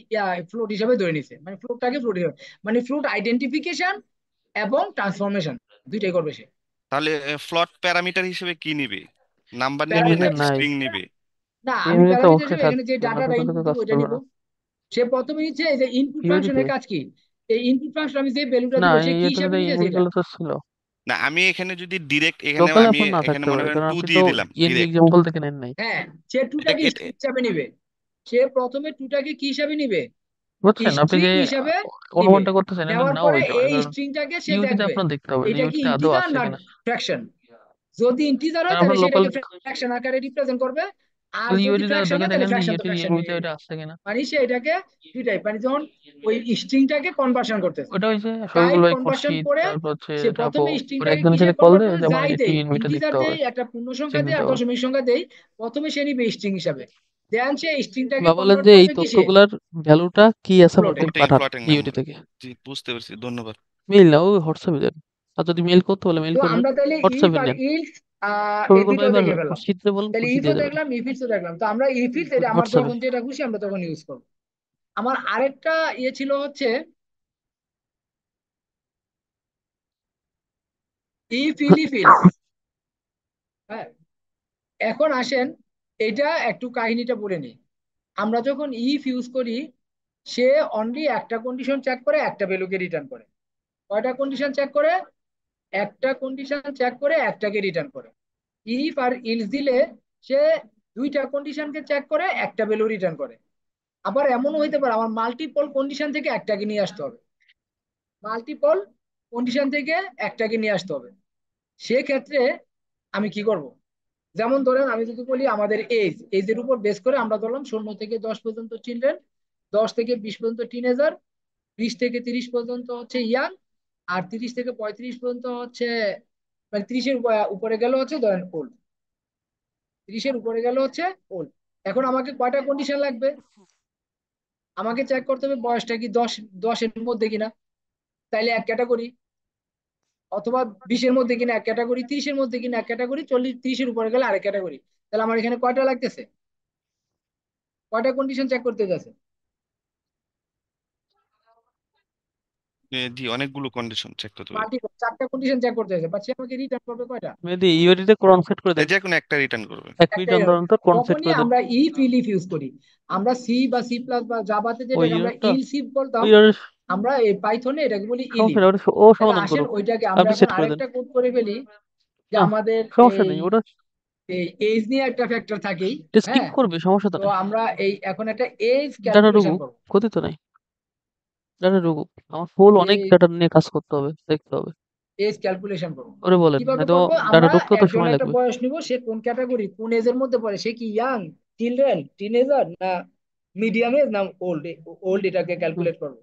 ফ্লোট হিসাবে ধরে নিছে, মানে ফ্লোটটাকে ফ্লোট হিসাবে, মানে ফ্লোট আইডেন্টিফিকেশন এবং ট্রান্সফরমেশন দুইটাই করবে সে। তাহলে ফ্লট প্যারামিটার হিসেবে কি নিবে? নাম্বার নিবে এমনিতে প্যারামিটার নাকি নাই, স্ট্রিং নিবে? না, আমি এমনিতে প্যারামিটার অবশ্যই হিসেবে এখানে যে থাকবে না, ডাটাটা তো ইনপুট কাজ দিব ওইটা করবে নিব। না। সে প্রথমে নিচ্ছে এই যে ইনপুট থিওরিতে ফাংশনের কাজ কি, এই ইনপুট ফাংশন আমি যে ভ্যালুটা না, দিব সে কি ইয়েতে হিসাবে নিছে ইনপুট সেটা। গুলো তো ছিল না, আমি এখানে যদি ডিরেক্ট, এখানে লোকাল আমি এখন না এখানে থাকতে মনে পারে, করেন কারণ টু আপনি তো দিয়ে দিলাম ইএনভি ডিরেক্ট। এক্সাম্পল থেকে নেন নাই। হ্যাঁ, সে এটা টুটাকে এটা স্ট্রিং হিসাবে নিবে, সে প্রথমে টুটাকে কি হিসাবে নিবে, বুঝছেন আপনি স্ট্রিং যে হিসাবে নিবে। অনুমানটা করতেছেন, এটা নেওয়ার নাও পরে হইতে পারে, এই কারণ স্ট্রিংটাকে সে ইউটিতে দেখবে আপনার দেখতে হবে যে এটা কি ইউটিতে আদৌ ইন্টিজার আছে না কিনা। ফ্র্যাকশন। যদি ইন্টিজার হয় কারণ তাহলে আপনার লোকাল সেটাকে ফ্র্যাকশন আকারে রিপ্রেজেন্ট করবে, আর যদি ইউটিতে ফ্র্যাকশন দেখে হয় তাহলে দেখেন যে ফ্র্যাকশন তো ইউটির ফ্র্যাকশন ইনভিতে নিয়ে ওইটা নিবে। আছে কিনা। মানে সে এটাকে দুই টাইপ, মানে যখন ওই স্ট্রিংটাকে কনভার্সন করতেছে, ওটা হচ্ছে টাইপ শহীদুল ভাই, কনভার্সন খুরশিদ, করে তারপর হচ্ছে সে টাপু, প্রথমে ওরা স্ট্রিংটাকে একজনের কিসে সাথে কল কনভার্ট দেয় করবে, যে আমার যাই এটি দেই, ইনভিটা ইন্টিজার দেখতে হবে, দেই একটা পূর্ণ চেক সংখ্যা দেই দিতে আর হবে। দশমিক সংখ্যা দেই, প্রথমে সে নিবে স্ট্রিং হিসাবে, দেন সে স্ট্রিংটাকে বা বলেন কনভার্ট যে এই করবে কিসে, তথ্যগুলার ভ্যালুটা কি আছে আমাকে ফ্লোটে। পাঠান ফ্লটিং ইউটি নাম্বার। থেকে। জি, বুঝতে পেরেছি, ধন্যবাদ। মেইল না, ওই হোয়াটসঅ্যাপে দেন। আর যদি মেইল করতে বলে মেইল তো করবেন, আমরা তাহলে ইফ হোয়াটসঅ্যাপে আর নেন। ইলস এই শফিকুল ভাই দুইটাও এবার দেখে ফেলাম। খুরশিদরে বলেন, তাহলে খুরশিদ ইফও দিয়ে দেবেন দেখলাম ইফিলসও দেখলাম, তো আমরা ইফিলস এটা আমার হোয়াটসঅ্যাপে। যখন যেটা খুশি আমরা তখন ইউজ করবো। আমার আরেকটা ইয়ে ছিল হচ্ছে ইফ ইলি ফিলস। হ্যাঁ, এখন আসেন এটা একটু কাহিনীটা বলে নিই। আমরা যখন ইফ ইউজ করি, সে অনলি একটা কন্ডিশন চেক করে একটা ভ্যালুকে রিটার্ন করে। কয়টা কন্ডিশন চেক করে? একটা কন্ডিশন চেক করে একটাকে রিটার্ন করে। ইফ আর ইলস দিলে সে দুইটা কন্ডিশনকে চেক করে একটা ভ্যালু রিটার্ন করে। আবার এমনও হইতে পারে আমার মাল্টিপল কন্ডিশন থেকে একটাকে নিয়ে আসতে হবে, মাল্টিপল কন্ডিশন থেকে একটাকে নিয়ে আসতে হবে। সেক্ষেত্রে আমি কি করব, যেমন ধরেন আমি যদি বলি আমাদের এজের উপর বেস করে আমরা ধরলাম 0 থেকে 10 পর্যন্ত চিলড্রেন, 10 থেকে 20 পর্যন্ত টিনেজার, 20 থেকে 30 পর্যন্ত হচ্ছে ইয়াং, আর 30 থেকে 35 পর্যন্ত হচ্ছে মানে 30-এর উপরে গেল হচ্ছে ধরেন ওল্ড, 30-এর উপরে গেল হচ্ছে ওল্ড। এখন আমাকে কয়টা কন্ডিশন লাগবে? আমাকে চেক করতে হবে বয়সটা কি 10-এর মধ্যে কিনা, তাইলে এক ক্যাটাগরি, অথবা 20-এর মধ্যে কিনা এক ক্যাটাগরি, 30-এর মধ্যে কিনা এক ক্যাটাগরি, 40-30-এর উপরে গেলে আরেক ক্যাটাগরি। তাহলে আমার এখানে কয়টা লাগতেছে, কয়টা কন্ডিশন চেক করতে যাচ্ছে? জি, অনেকগুলো কন্ডিশন চেক করতে হবে। মাল্টিপল 4টা কন্ডিশন চেক করতে যাচ্ছে, বাট সে আমাকে রিটার্ন করবে কয়টা? মেহেদি ইউআইডিতে ক্রম সেট করে দেন, যে কোনো একটা রিটার্ন করবে। এক মিনিট একটাই অন্তর হবে। অন্তর ক্রম সেট যখনই করে দেন। আমরা ইফ ইউজ করি, আমরা সি বা সি প্লাস বা জাভাতে ওই যেটাকে আমরা ইউনিটটা ইলস ইফ বলতাম, ওই ইউনিট আমরা এই পাইথনে এটাকে বলি সমস্যা ইলিফ। নেই, ওটা ও তাহলে সমাধান আসেন করুক, ওইটাকে আমরা আপনি এখন সেট করে দেন। আরেকটা কোড করে ফেলি, যে না আমাদের সমস্যা এই নেই, ওটা এই এজ নিয়ে একটা ফ্যাক্টর থাকেই। স্কিপ হ্যাঁ, করবে, সমস্যা তো তো নেই। আমরা এই এখন একটা এজ ডাটা ক্যালকুলেশন ঢুকুক, করব। ক্ষতি তো নাই, ডাটা ঢুকুক। আমার ফুল অনেক এই ডাটা নিয়ে কাজ করতে হবে, দেখতে হবে। এজ ক্যালকুলেশন করব ওরে বলেন, কিভাবে নয়তো করব? ডাটা আমরা ঢুকতে তো একজন সময় একটা লাগবে। বয়স নিব, সে কোন ক্যাটাগরি কোন এজের মধ্যে পড়ে, সে কি ইয়াং, চিলড্রেন, টিনেজার, না মিডিয়াম এজ, না ওল্ড। ওল্ড এটাকে হুম। ক্যালকুলেট করব।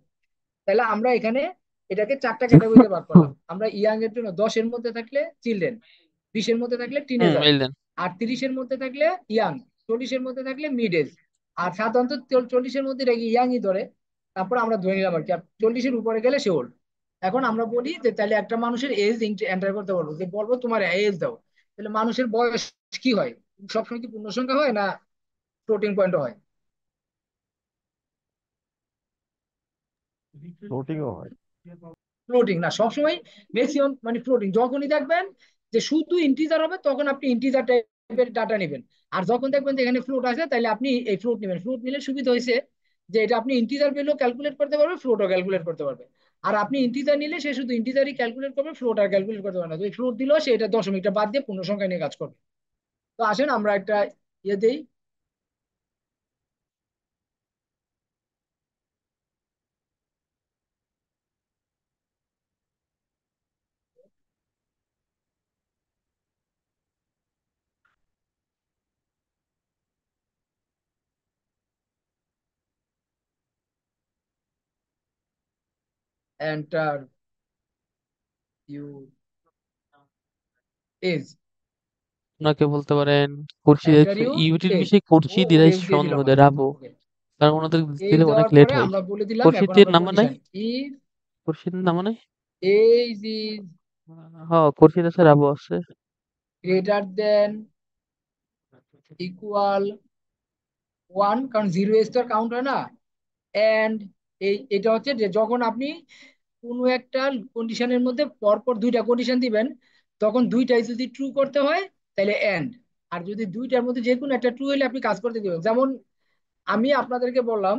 তাহলে আমরা এখানে এটাকে 4টা ক্যাটাগরিতে ভাগ করলাম। আমরা ইয়াং এর জন্য 10-এর মধ্যে থাকলে চিলড্রেন, 20-এর মধ্যে থাকলে হুম, টিনেজার, মেল দেন। আর 30-এর মধ্যে থাকলে ইয়াং, 40-এর মধ্যে থাকলে মিড এজ। আর সাধারণত 40-এর মধ্যে এটা ইয়াংই ধরে। তারপর আমরা ধরে নিলাম আর কি, আর 40-এর উপরে গেলে সে ওল্ড। এখন আমরা বলি যে তাহলে একটা মানুষের এজ এন্টার করতে পারবো, যে বলবো তোমার এজ দাও। তাহলে মানুষের বয়স কি হয়, সবসময় কি পূর্ণ সংখ্যা হয় না ফ্লোটিং পয়েন্ট হয়? ফ্লোটিংও হয়। ফ্লোটিং না, সবসময় ম্যাক্সিমাম মানে ফ্লোটিং। যখনই দেখবেন যে শুধু ইন্টিজার হবে তখন আপনি ইন্টিজার টাইপের ডাটা নেবেন। আর যখন দেখবেন যে এখানে ফ্লোট আছে তাহলে আপনি এই ফ্লোট নেবেন। ফ্লোট নিলে সুবিধা হয়েছে যে এটা আপনি ইন্টিজার ভ্যালু ক্যালকুলেট করতে পারবে, ফ্লোটও ক্যালকুলেট করতে পারবে। আর আপনি ইন্টিজার নিলে সে শুধু ইন্টিজারই ক্যালকুলেট করবে, ফ্লোট আর ক্যালকুলেট করতে পারবে না। তো এই ফ্লোট দিলেও সে এটা দশমিকটা বাদ দিয়ে পূর্ণ সংখ্যা নিয়ে কাজ করবে। তো আসেন আমরা একটা ইয়ে দেই, এন্টার ইউ এজ, ওনাকে বলতে পারেন খুরশিদ, এন্টার ইউ ইউটির এজ। বিষয়ে ও খুরশিদ ইরাইস এজ দিয়ে দিল সম্বন্ধে আমাকে। রাবো, ওকে, কারণ ওনাদের এজ দিলে অনেক দেওয়ার লেট পরে হয়। আমরা বলে দিলাম এখন খুরশিদের আমরা নাম্বার নাই, কন্ডিশন ইফ খুরশিদের নাম্বার নাই। এজ ইজ হ্যাঁ, খুরশিদ আছে, রাবো আছে। গ্রেটার দেন ইকুয়াল 1, কারণ 0 এজ তো আর কাউন্ট হয় না। এন্ড এটা হচ্ছে যে যখন আপনি কোনো একটা কন্ডিশনের মধ্যে পরপর দুইটা কন্ডিশন দিবেন, তখন দুইটাই যদি ট্রু করতে হয় তাহলে এন্ড। আর যদি দুইটার মধ্যে যে কোনো একটা ট্রু হলে আপনি কাজ করতে দিবেন। যেমন আমি আপনাদেরকে বললাম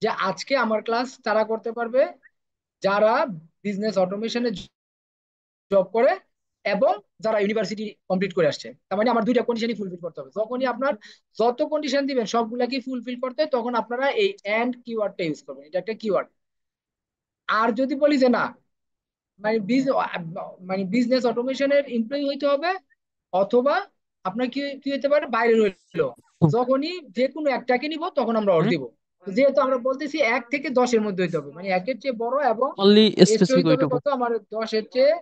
যে আজকে আমার ক্লাস তারা করতে পারবে যারা বিজনেস অটোমেশনে জব করে এবং যারা ইউনিভার্সিটি কমপ্লিট করে আসছে। তার মানে আমার দুইটা কন্ডিশনই ফুলফিল করতে হবে। যখনই আপনার যত কন্ডিশন দিবেন সবগুলাকে ফুলফিল করতে হয়, তখন আপনারা এই এন্ড কিওয়ার্ডটা ইউজ করবেন, এটা একটা কিওয়ার্ড। আর যদি বলি যে না, মানে মানে বিজনেস অটোমেশনের এমপ্লয়ি হইতে হবে, অথবা আপনার কি কি হতে পারে বাইরের হইলো, যখনই যে কোনো একটাকে নিব তখন আমরা অর দিব। তো যেহেতু আমরা বলতেছি 1 থেকে 10-এর মধ্যে হইতে হবে, মানে 1-এর চেয়ে বড়, এবং অনলি এজটা স্পেসিফিক হইতে হবে ওইটুকু। কত আমার 10-এর চেয়ে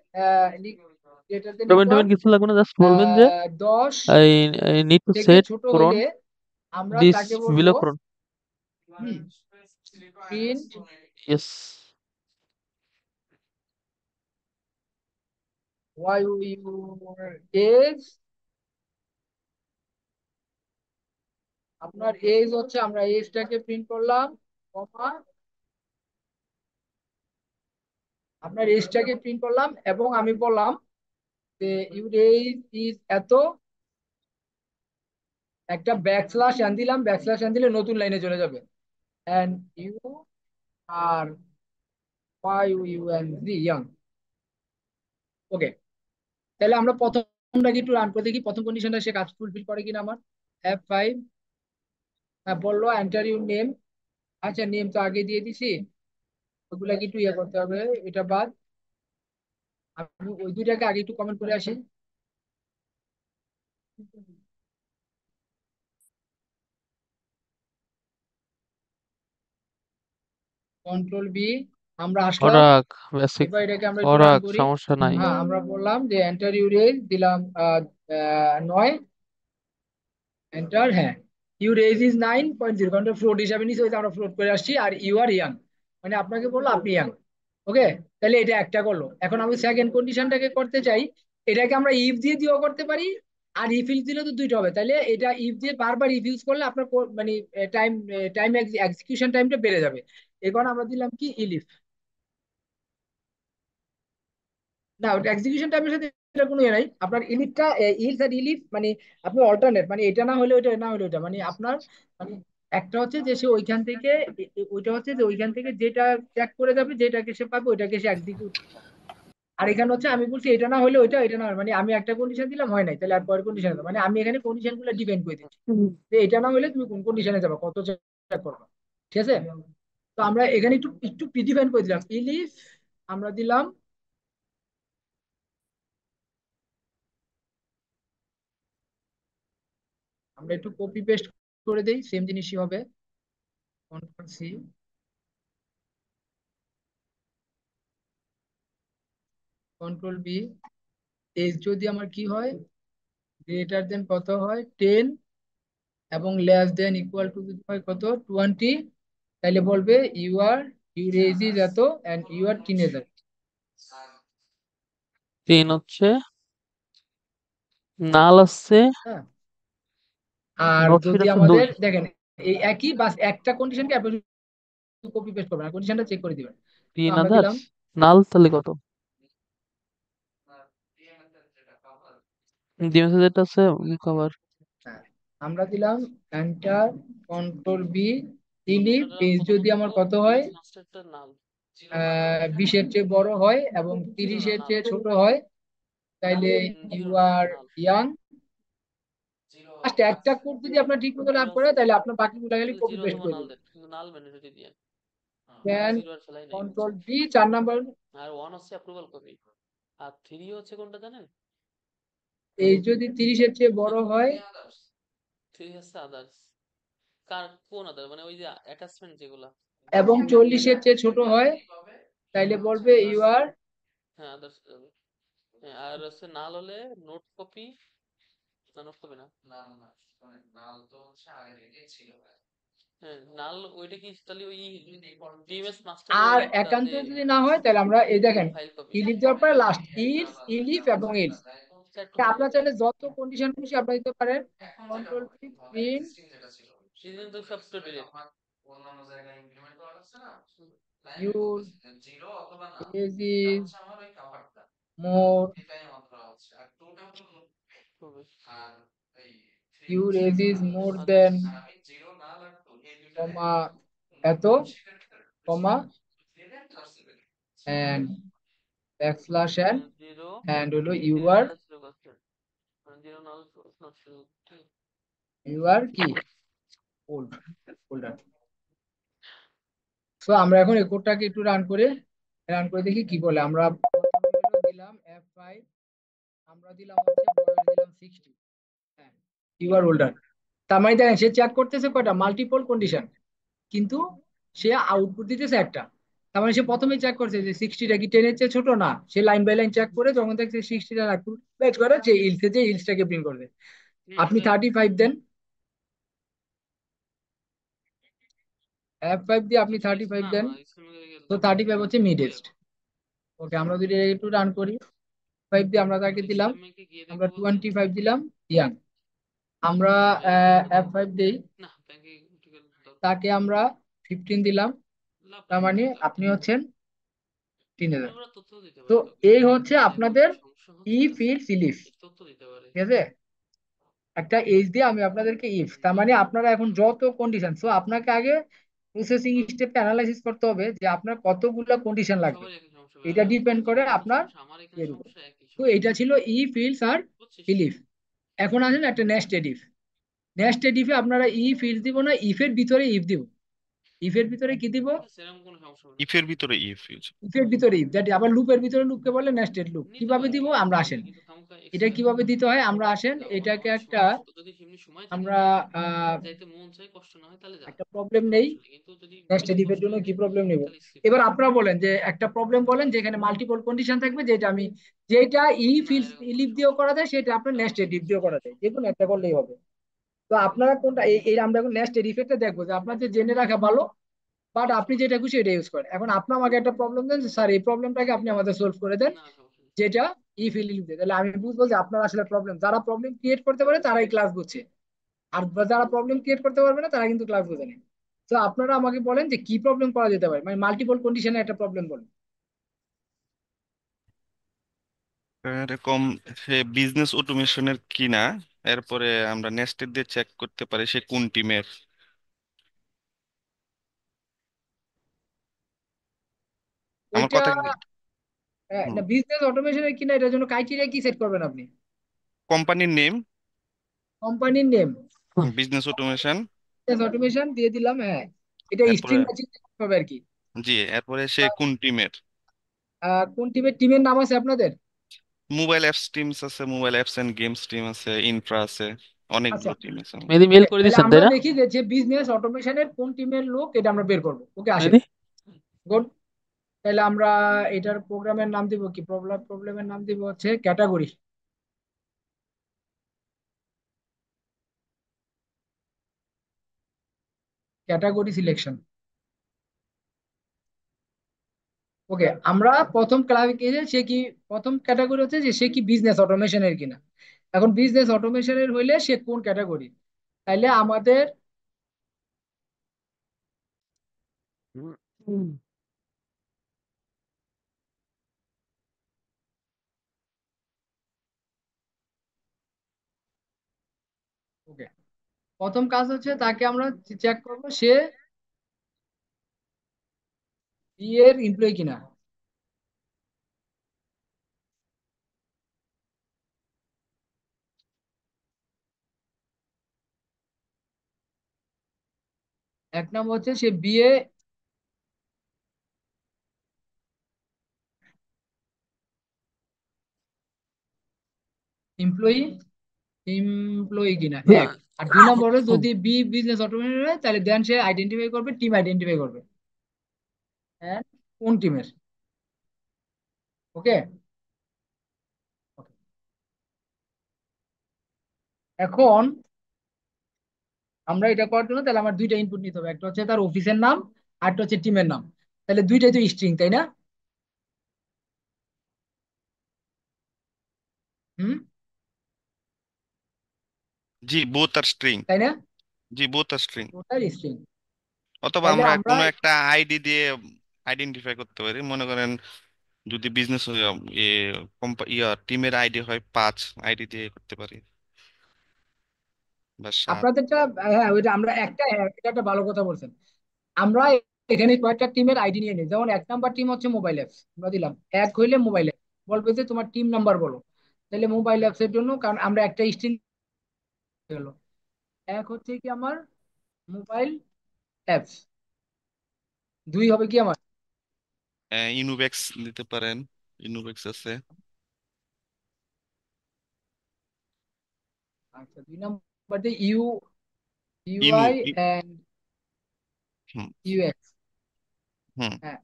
গ্রেটার দেন পেমেন্ট ইকুয়াল টেমেন্ট কিছু লাগবে না, জাস্ট বলবেন যে 10 আই নিড টু থেকে সেট ছোট করুন হইলে আমরা দিস তাকে বলবো বিলো করুন। Print yes. your age। আপনার এজ হচ্ছে, আমরা এজটাকে প্রিন্ট করলাম, কমা, আপনার এজটাকে প্রিন্ট করলাম, এবং আমি বললাম যে ইউর এজ ইজ এত, একটা ব্যাকস্ল্যাশ আন দিলাম, ব্যাকস্ল্যাশ আন দিলে নতুন লাইনে চলে যাবে। And you are YOUNG young. Okay, তাহলে আমরা প্রথমটাকে একটু রান করে দেখি, প্রথম কন্ডিশনটা সে কাজ ফুলফিল করে কিনা আমার। F5 বললো এন্টার ইউর নেম। আচ্ছা, নেম তো আগে দিয়ে দিছি, ওগুলা কি একটু ইয়ে করতে হবে, এটা বাদ। আমি ওই দুইটাকে আগে একটু কমেন্ট করে আসি। কন্ট্রোল বি, আমরা আসলাম, পরাগ বেসিক এবার এটাকে আমরা একটু রান পরাগ করি। সমস্যা নাই। হ্যাঁ, আমরা বললাম যে এন্টার ইউরেজ দিলাম 9, এন্টার, হ্যাঁ, ইউর এজ ইজ 9.0, কারণ ফ্লোট হিসাবে নিচে আমরা ফ্লোট করে আসছি, আর ইউ আর ইয়াং, মানে আপনাকে বললো আপনি ইয়াং। ওকে, তাহলে এটা একটা করলো। এখন আমি সেকেন্ড কন্ডিশনটাকে করতে চাই, এটাকে আমরা ইফ দিয়ে দিয়েও করতে পারি, আর ইফ ইউজ দিলে তো দুইটা হবে। তাহলে এটা ইফ দিয়ে বারবার ইফ ইউজ করলে আপনার মানে টাইম টাইম এক্সিকিউশন টাইমটা বেড়ে যাবে। এখন আমরা দিলাম কি ইলিফ, না ওটা এক্সিকিউশন টাইমের সাথে এটা কোনো ইয়ে নাই। আপনার ইলিফটা ইলস আর ইলিফ মানে আপনি অল্টারনেট, মানে এটা না হলে ওইটা, না হলে ওইটা, মানে আপনার মানে একটা হচ্ছে যে সে ওইখান থেকে ওইটা হচ্ছে যে ওইখান থেকে যেটা চেক করে যাবে, যেটাকে সে পাবে ওইটাকে সে এক্সিকিউট। আর এখানে হচ্ছে আমি বলছি এটা না হলে ওইটা, এটা না হলে, মানে আমি একটা কন্ডিশন দিলাম হয় নাই, তাহলে আর পরের কন্ডিশন, মানে আমি এখানে কন্ডিশন গুলো ডিপেন্ড করে দিচ্ছি যে এটা না হলে তুমি কোন কন্ডিশনে যাবে, কত চেক করবে। ঠিক আছে, তো আমরা এখানে একটু একটু প্রিডিফাইন করে দিলাম ইলিফ, আমরা দিলাম, আমরা একটু কপি পেস্ট করে দেই, সেম জিনিসই হবে। Control C, control B, as যদি আমার কি হয়, গ্রেটার দেন কত হয় 10, এবং লেস দেন ইকুয়াল টু যদি হয় কত 20, তাহলে বলবে ইউর এজ ইজ এত এন্ড ইউ আর টিনেজার। 3 হচ্ছে নাল আসছে, হ্যাঁ, আর নোটফিট যদি আছে 2। আমাদের দেখেন এই একই বাস একটা কন্ডিশনকে আপনি কপি পেস্ট করবেন, কন্ডিশনটা চেক করে দিবেন। তো 3 আমরা দিলাম, আদার্স নাল তাহলে কত? ডিএমএস যেটা আছে কভার। হ্যাঁ, আমরা দিলাম এন্টার, কন্ট্রোল বি, ইলিফ, এজ যদি আমার কত হয় মাস্টারটা নাল 20-এর চেয়ে বড় হয় এবং 0 না 30-এর নাল চেয়ে ছোট হয়, তাইলে 0 ইউ না আর নাল ইয়াং। লাস্ট একটা কোড যদি আপনার ঠিক মতো না 0 করে, আছে তাহলে আপনার বাকিগুলো খালি তাহলে কপি 0 পেস্ট অথবা করে নাল দেবেন। দেন, কিন্তু নাল ম্যান্ডেটরি দিয়ে দেন 0 আর ফেলাই নাই। কন্ট্রোল ডি 4 নাম্বার, আর 1 হচ্ছে অ্যাপ্রুভাল কপি, আর 3 হচ্ছে কোনটা জানেন? এই যদি 30-এর চেয়ে বড় হয় 3 হচ্ছে আদার্স। কার কোন আদার মানে ওই যে অ্যাটাচমেন্ট যেগুলা। এবং 40-এর চেয়ে ছোট হয়, তাইলে বলবে ইউ আর, হ্যাঁ আদার্স যাবে। হ্যাঁ, আর হচ্ছে নাল হলে নোট কপি, না নোট কপি না, হ্যাঁ নাল ওইটা কি তাহলে ওই ডিএমএস মাস্টারের ওই আর একটা একান্ত যে যদি না হয়, তাহলে আমরা এই দেখেন ফাইল কপি। ইলিফ দেওয়ার পরে লাস্ট ইলস, ইলিফ এবং এলস। আপনার চাইলে যত কন্ডিশন খুশি আপনার দিতে পারেন। কন্ট্রোল পি, প্রিন্ট সেদিন তো সব তো delete. Your age is more, your age is more then comma এত comma and backslash zero and হলো ইউ জিরো আর, নাল শুরু করছে, জিরো নাল নট শুরু। ইউ আর কি ওল্ড, ওল্ডার। সো আমরা এখন এই কোডটাকে একটু রান করে দেখি কি বলে। আমরা প্রথমে হলো দিলাম F5, আমরা দিলাম হচ্ছে বয়স দিলাম 60, হ্যাঁ, ইউ আর ওল্ডার। তার মানে দেখেন সে চেক করতেছে কয়টা মাল্টিপল কন্ডিশন, কিন্তু সে আউটপুট দিতেছে একটা। তার মানে সে প্রথমে চেক করছে যে 60টা কি 10-এর চেয়ে ছোট, না সে লাইন বাই লাইন চেক করে যখন দেখছে 60টা ম্যাচ করে, যে ইলসে যে ইলসটাকে প্রিন্ট করবে। আপনি 35 দেন, F5 দিয়ে আপনি 35 না দেন, না স্কুলে তো গেলাম 35 হচ্ছে মিডেস্ট। ওকে, আমরা যদি একটু রান করি, 5 দিয়ে আমরা তাকে দিলাম, ইসলাম ব্যাংকে গিয়ে আমরা দেখবো বলতে 25 দিলাম ইয়াং। আমরা F5 দেই, না ব্যাংকে উঠে গেলে তাকে আমরা 15 দিলাম, লাভ তার নাই মানে লাভ আপনি নাই। হচ্ছেন মানে 3000। ওরা তথ্য দিতে তো পারে কাউকে, এই হচ্ছে এটাই তো আপনাদের সমস্যা হচ্ছে ইফ ইলস ইলিফ। তথ্য দিতে পারে। ঠিক আছে, একটা এজ দিয়ে আমি আপনাদেরকে ইফ, তার মানে আপনারা এখন যত কন্ডিশন, সো আপনাকে আগে প্রসেসিং স্টেপে অ্যানালাইসিস করতে হবে যে আপনার কতগুলো কন্ডিশন লাগবে। সবারই একই সমস্যা এটা ভাইয়া, ডিপেন্ড করে সবার একই আপনার সমস্যা, আমার এখানে ইয়ের উপর। সমস্যা একই তো সব। এটা ছিল ইফ ইলস আর বুঝছিস? ইলিফ। এখন আসেন একটা নেস্টেড ইফ। নেস্টেড ইফে আপনারা ইফ ইলস দিব না, ইফের ভিতরে ইফ দিব। ইফের ভিতরে কি দিব? সেরকম কোনো সমস্যা হবে না। ইফের ভিতরে ইফ ইউজ। ইফের ভিতরে ইফ, দ্যাট আবার লুপের ভিতরে লুপকে বলে নেস্টেড লুপ। নিতে কিভাবে পারে দিব সমস্যা আমরা নেই, আসেন, কিন্তু খামোখা এটা এক্সট্রা কিভাবে দিতে হয় আমরা আসেন, এটাকে অনেক একটা যদি এমনি সময় থাকে আমরা যাইতে মন চায় কষ্ট না হয় তাহলে যা, একটা প্রবলেম নেই। সমস্যা নেই। কিন্তু যদি নেস্টেড বেশি ইফের কষ্ট জন্য হয়ে কি যায় প্রবলেম নেব? তাহলে স্কিপ এবার করা। আপনারা বলেন যে একটা প্রবলেম বলেন যেখানে মাল্টিপল কন্ডিশন থাকবে, যেটা আমি যেটা ইফ না এরকম কোনো ইলিফ দিয়েও সমস্যা করা নেই। যায়, সেটা আপনার তারপর নেস্টেড ইফ বুঝতে দিয়েও করা যায়, যে কোনো একটা করলেই হবে। তো আপনারা কোনটা এই আমরা এখন নেস্টেড ইফেক্টটা দেখবো, যে আপনার যে জেনে রাখা ভালো, বাট আপনি যেটা খুশি এটা ইউজ করেন। এখন আপনি আমাকে একটা প্রবলেম দেন যে স্যার এই প্রবলেমটাকে আপনি আমাদের সলভ করে দেন, না সমস্যা নেই। যেটা ইফ ইলিফ দিয়ে, তাহলে আমি বুঝবো যে আপনার আসলে প্রবলেম, যারা প্রবলেম ক্রিয়েট করতে পারে তারাই ক্লাস বুঝছে, আর যারা প্রবলেম ক্রিয়েট করতে পারবে না তারা কিন্তু ক্লাস বোঝে না। তো আপনারা আমাকে বলেন যে কি প্রবলেম করা যেতে পারে, মানে মাল্টিপল কন্ডিশনে একটা প্রবলেম বলেন। এরকম সে বিজনেস অটোমেশনের কিনা, এরপরে আমরা নেস্টেড দিয়ে চেক করতে পারি সে কোন টিমের। আমার এটা কথা না, বিজনেস অটোমেশনের কিনা, এটার জন্য ক্রাইটেরিয়া কি সেট করবেন আপনি? কোম্পানির নেম, কোম্পানির name, business automation. Business automation দিয়ে দিলাম, হ্যাঁ। এটা এরপরে স্ট্রিং ম্যাচিং হবে আর কি। জি, এরপরে সে কোন টিমের। কোন টিমের নাম আছে আপনাদের? মোবাইল অ্যাপস টিমস আছে, mobile apps and games team আছে, ইনফ্রা আছে, আচ্ছা, অনেকগুলো টিম আছে। মেহেদি মেল ওকে, করে তাহলে দিচ্ছেন আমরা তাই না দেখি যে যে বিজনেস অটোমেশনের কোন টিমের লোক, এটা আমরা বের করবো। ওকে, আসেন। মেহেদি? গুড। তাহলে আমরা এটার প্রোগ্রামের নাম দিব কি, প্রবলেমের নাম দিব হচ্ছে ক্যাটাগরি। Category selection. ওকে, আমরা প্রথম ক্লাসিফিকেশন সে কি, প্রথম ক্যাটাগরি হচ্ছে যে সে কি বিজনেস অটোমেশনের কিনা। এখন বিজনেস অটোমেশনের হইলে সে কোন ক্যাটাগরি, তাইলে আমাদের হুম। ওকে, প্রথম কাজ হচ্ছে তাকে আমরা চেক করব সে বি এর এমপ্লয়ি কিনা। এক নম্বর হচ্ছে সে বিএ এমপ্লয়ি এমপ্লয়ি কিনা, এক। আর দুই নম্বরে যদি বি বিজনেস অটোমেশন হয়, তাহলে দেন সে আইডেন্টিফাই করবে, টিম আইডেন্টিফাই করবে, হ্যাঁ, কোন টিমের। ওকে, এখন আমরা এটা করার জন্য তাহলে আমার দুইটা ইনপুট নিতে হবে, একটা হচ্ছে তার অফিসের নাম, আর একটা হচ্ছে টিমের নাম। তাহলে দুইটাই তো স্ট্রিং, তাই না? হুম, জি, বোথ আর স্ট্রিং। তাই না? জি, বোথ আর স্ট্রিং। ওটাই স্ট্রিং। অথবা তাহলে আমরা আমরা কোনো একটা আইডি দিয়ে আইডেন্টিফাই করতে পারি, মনে করেন যদি বিজনেস টিমের আইডি হয় 5, আইডি দিয়ে করতে পারি, বা 7। আপনাদেরটা, হ্যাঁ ওইটা আমরা একটা, হ্যাঁ, এটা একটা ভালো কথা বলছেন। আমরা এখানে কয়েকটা টিমের আইডি নিয়ে নিই, যেমন এক নাম্বার টিম হচ্ছে মোবাইল অ্যাপস, আমরা দিলাম এক হইলে মোবাইল অ্যাপস, বলবে যে তোমার টিম নাম্বার বলো। তাহলে মোবাইল অ্যাপস এর জন্য, কারণ আমরা একটা স্ট্রিং গেল, এক হচ্ছে কি আমার মোবাইল অ্যাপস, দুই হবে কি আমার, ইনুবেক্স দিতে পারেন, ইনুবেক্স আছে। আচ্ছা, দুই নাম্বার দিয়ে ইউ, ইনু ইউআই ই- এন্ড হুম ইউএক্স, হুম। হ্যাঁ।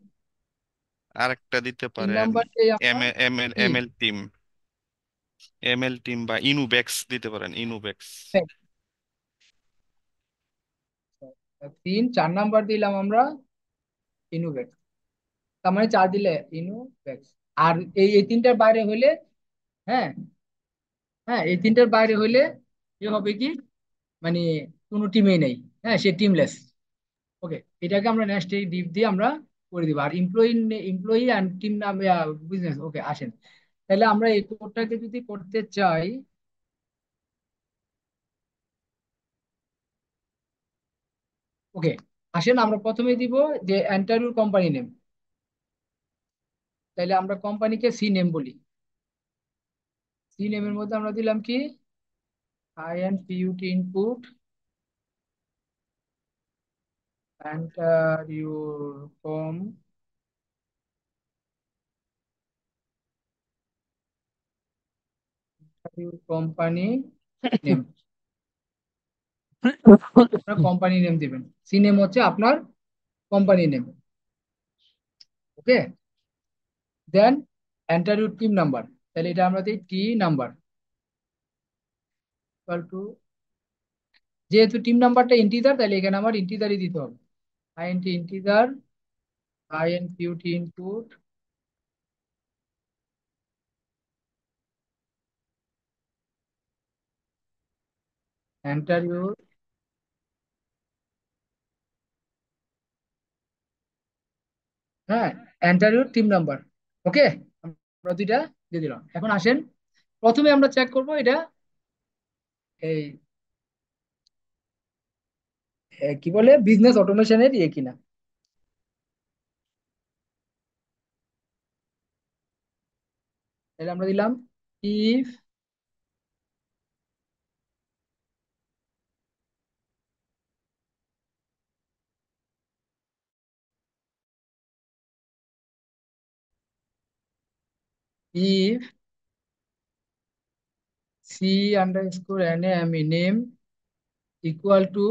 আরেকটা দিতে তিন পারেন নাম্বার দিয়ে আমরা এম এম এল কি, M L team, M L team বা ইনুবেক্স দিতে পারেন, ইনুবেক্স। তিন, চার নাম্বার দিলাম আমরা ইনুভেক্স, তার মানে চার দিলে ইনুভেক্স। আর এই তিনটার বাইরে হইলে, হ্যাঁ, হ্যাঁ, এই তিনটার বাইরে হইলে এ হবে কি, মানে কোনো টিমেই নেই, হ্যাঁ, সে টিমলেস। ওকে, এটাকে আমরা নেক্সট এই ডিপ দিয়ে আমরা করে দিব। আর এমপ্লয়ি অ্যান্ড টিম নাম বিজনেস। ওকে, আসেন। তাহলে আমরা এই কোডটাকে যদি করতে চাই, ওকে, আসেন আমরা প্রথমে দিব যে এন্টার ইউর কোম্পানি নেম। তাহলে আমরা কোম্পানিকে সি নেম বলি। সি নেমের মধ্যে আমরা দিলাম কি, I N P U T input, enter your company name. আপনার কোম্পানি নেম দিবেন, সি নেম হচ্ছে আপনার company name. Okay, then enter your team number, তাহলে এটা আমরা দিই টি নাম্বার ইকুয়াল টু, যেহেতু টিম নাম্বারটা ইন্টিজার তাহলে এখানে আমার ইন্টিজারই দিতে হবে, INT integer INPUT input enter your, হ্যাঁ, enter your team number. Okay, আমরা দুইটা দিয়ে দিলাম। এখন আসেন, প্রথমে আমরা চেক করব এটা এই কি বলে বিজনেস অটোমেশনের ইয়ে কিনা। তাহলে আমরা দিলাম if if c underscore name name equal to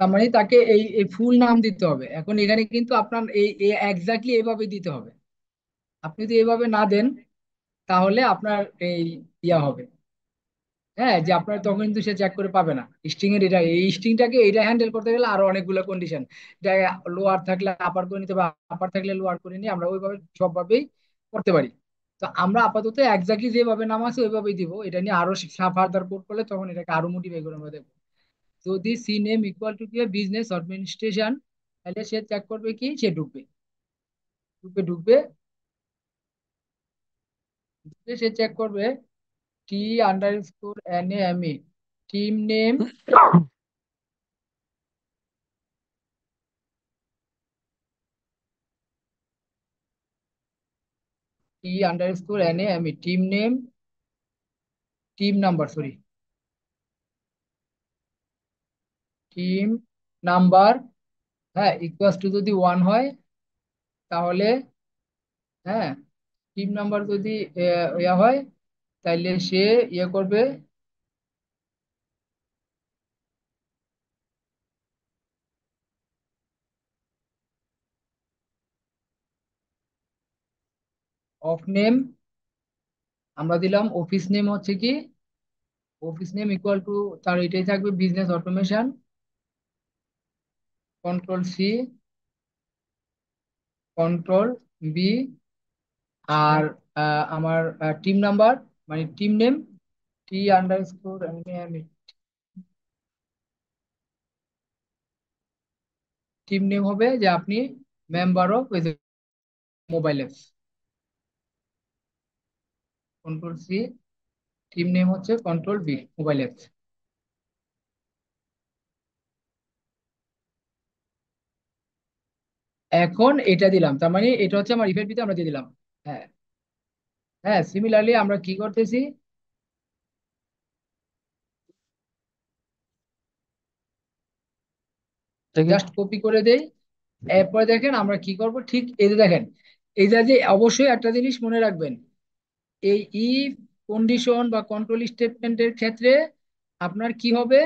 তার মানে তাকে এই ফুল নাম দিতে হবে। এখন এখানে কিন্তু আপনার এই এক্স্যাক্টলি এইভাবে দিতে হবে। আপনি যদি এইভাবে না দেন তাহলে আপনার এই ইয়া হবে, হ্যাঁ, যে আপনার তখন কিন্তু সে চেক করে পাবে না। স্ট্রিং এর এটা, এই স্ট্রিংটাকে এটা হ্যান্ডেল করতে গেলে আরো অনেকগুলো কন্ডিশন, এটা লোয়ার থাকলে আপার করে নিতে হবে, আপার থাকলে লোয়ার করে নিয়ে আমরা ওইভাবে সবভাবেই করতে পারি। তো আমরা আপাতত এক্স্যাক্টলি যেভাবে নাম আছে ওইভাবেই দিব। এটা নিয়ে আরো ফার্দার কোড করলে তখন এটাকে আরো মোটিফাই করে আমরা দেখবো। যদি সি নেম ইকুয়াল টু কি বিজনেস অ্যাডমিনিস্ট্রেশন, তাহলে সে চেক করবে কি, সে ঢুকবে ঢুকবে ঢুকবে ঢুকবে, সে চেক করবে T under score N M E team name, T under score N M E team name, team number, sorry, team number, হ্যাঁ, ইকুয়াল টু যদি 1 হয় তাহলে, হ্যাঁ, টিম নাম্বার যদি ইয়া হয় তাহলে সে ইয়ে করবে অফ নেম, আমরা দিলাম অফিস নেম হচ্ছে কি, অফিস নেম ইকুয়াল টু, তার এটাই থাকবে business automation, control C, control B, আর আমার টিম নাম্বার মানে টিম নেম টি আন্ডার স্কোর টিম নেম হবে যে আপনি member of mobile apps, control C, team name হচ্ছে কন্ট্রোল বি মোবাইল অ্যাপস। এখন এটা দিলাম, তার মানে এটা হচ্ছে আমার ইফেক্ট ভিতরে আমরা দিয়ে দিলাম। হ্যাঁ, হ্যাঁ, সিমিলারলি আমরা কি করতেছি, দেখেন জাস্ট কপি করে দেই। এরপরে দেখেন আমরা কি করব, ঠিক এই যে দেখেন, এইটা যে অবশ্যই একটা জিনিস মনে রাখবেন, এই ইফ কন্ডিশন বা কন্ট্রোল স্টেটমেন্টের ক্ষেত্রে আপনার কি হবে,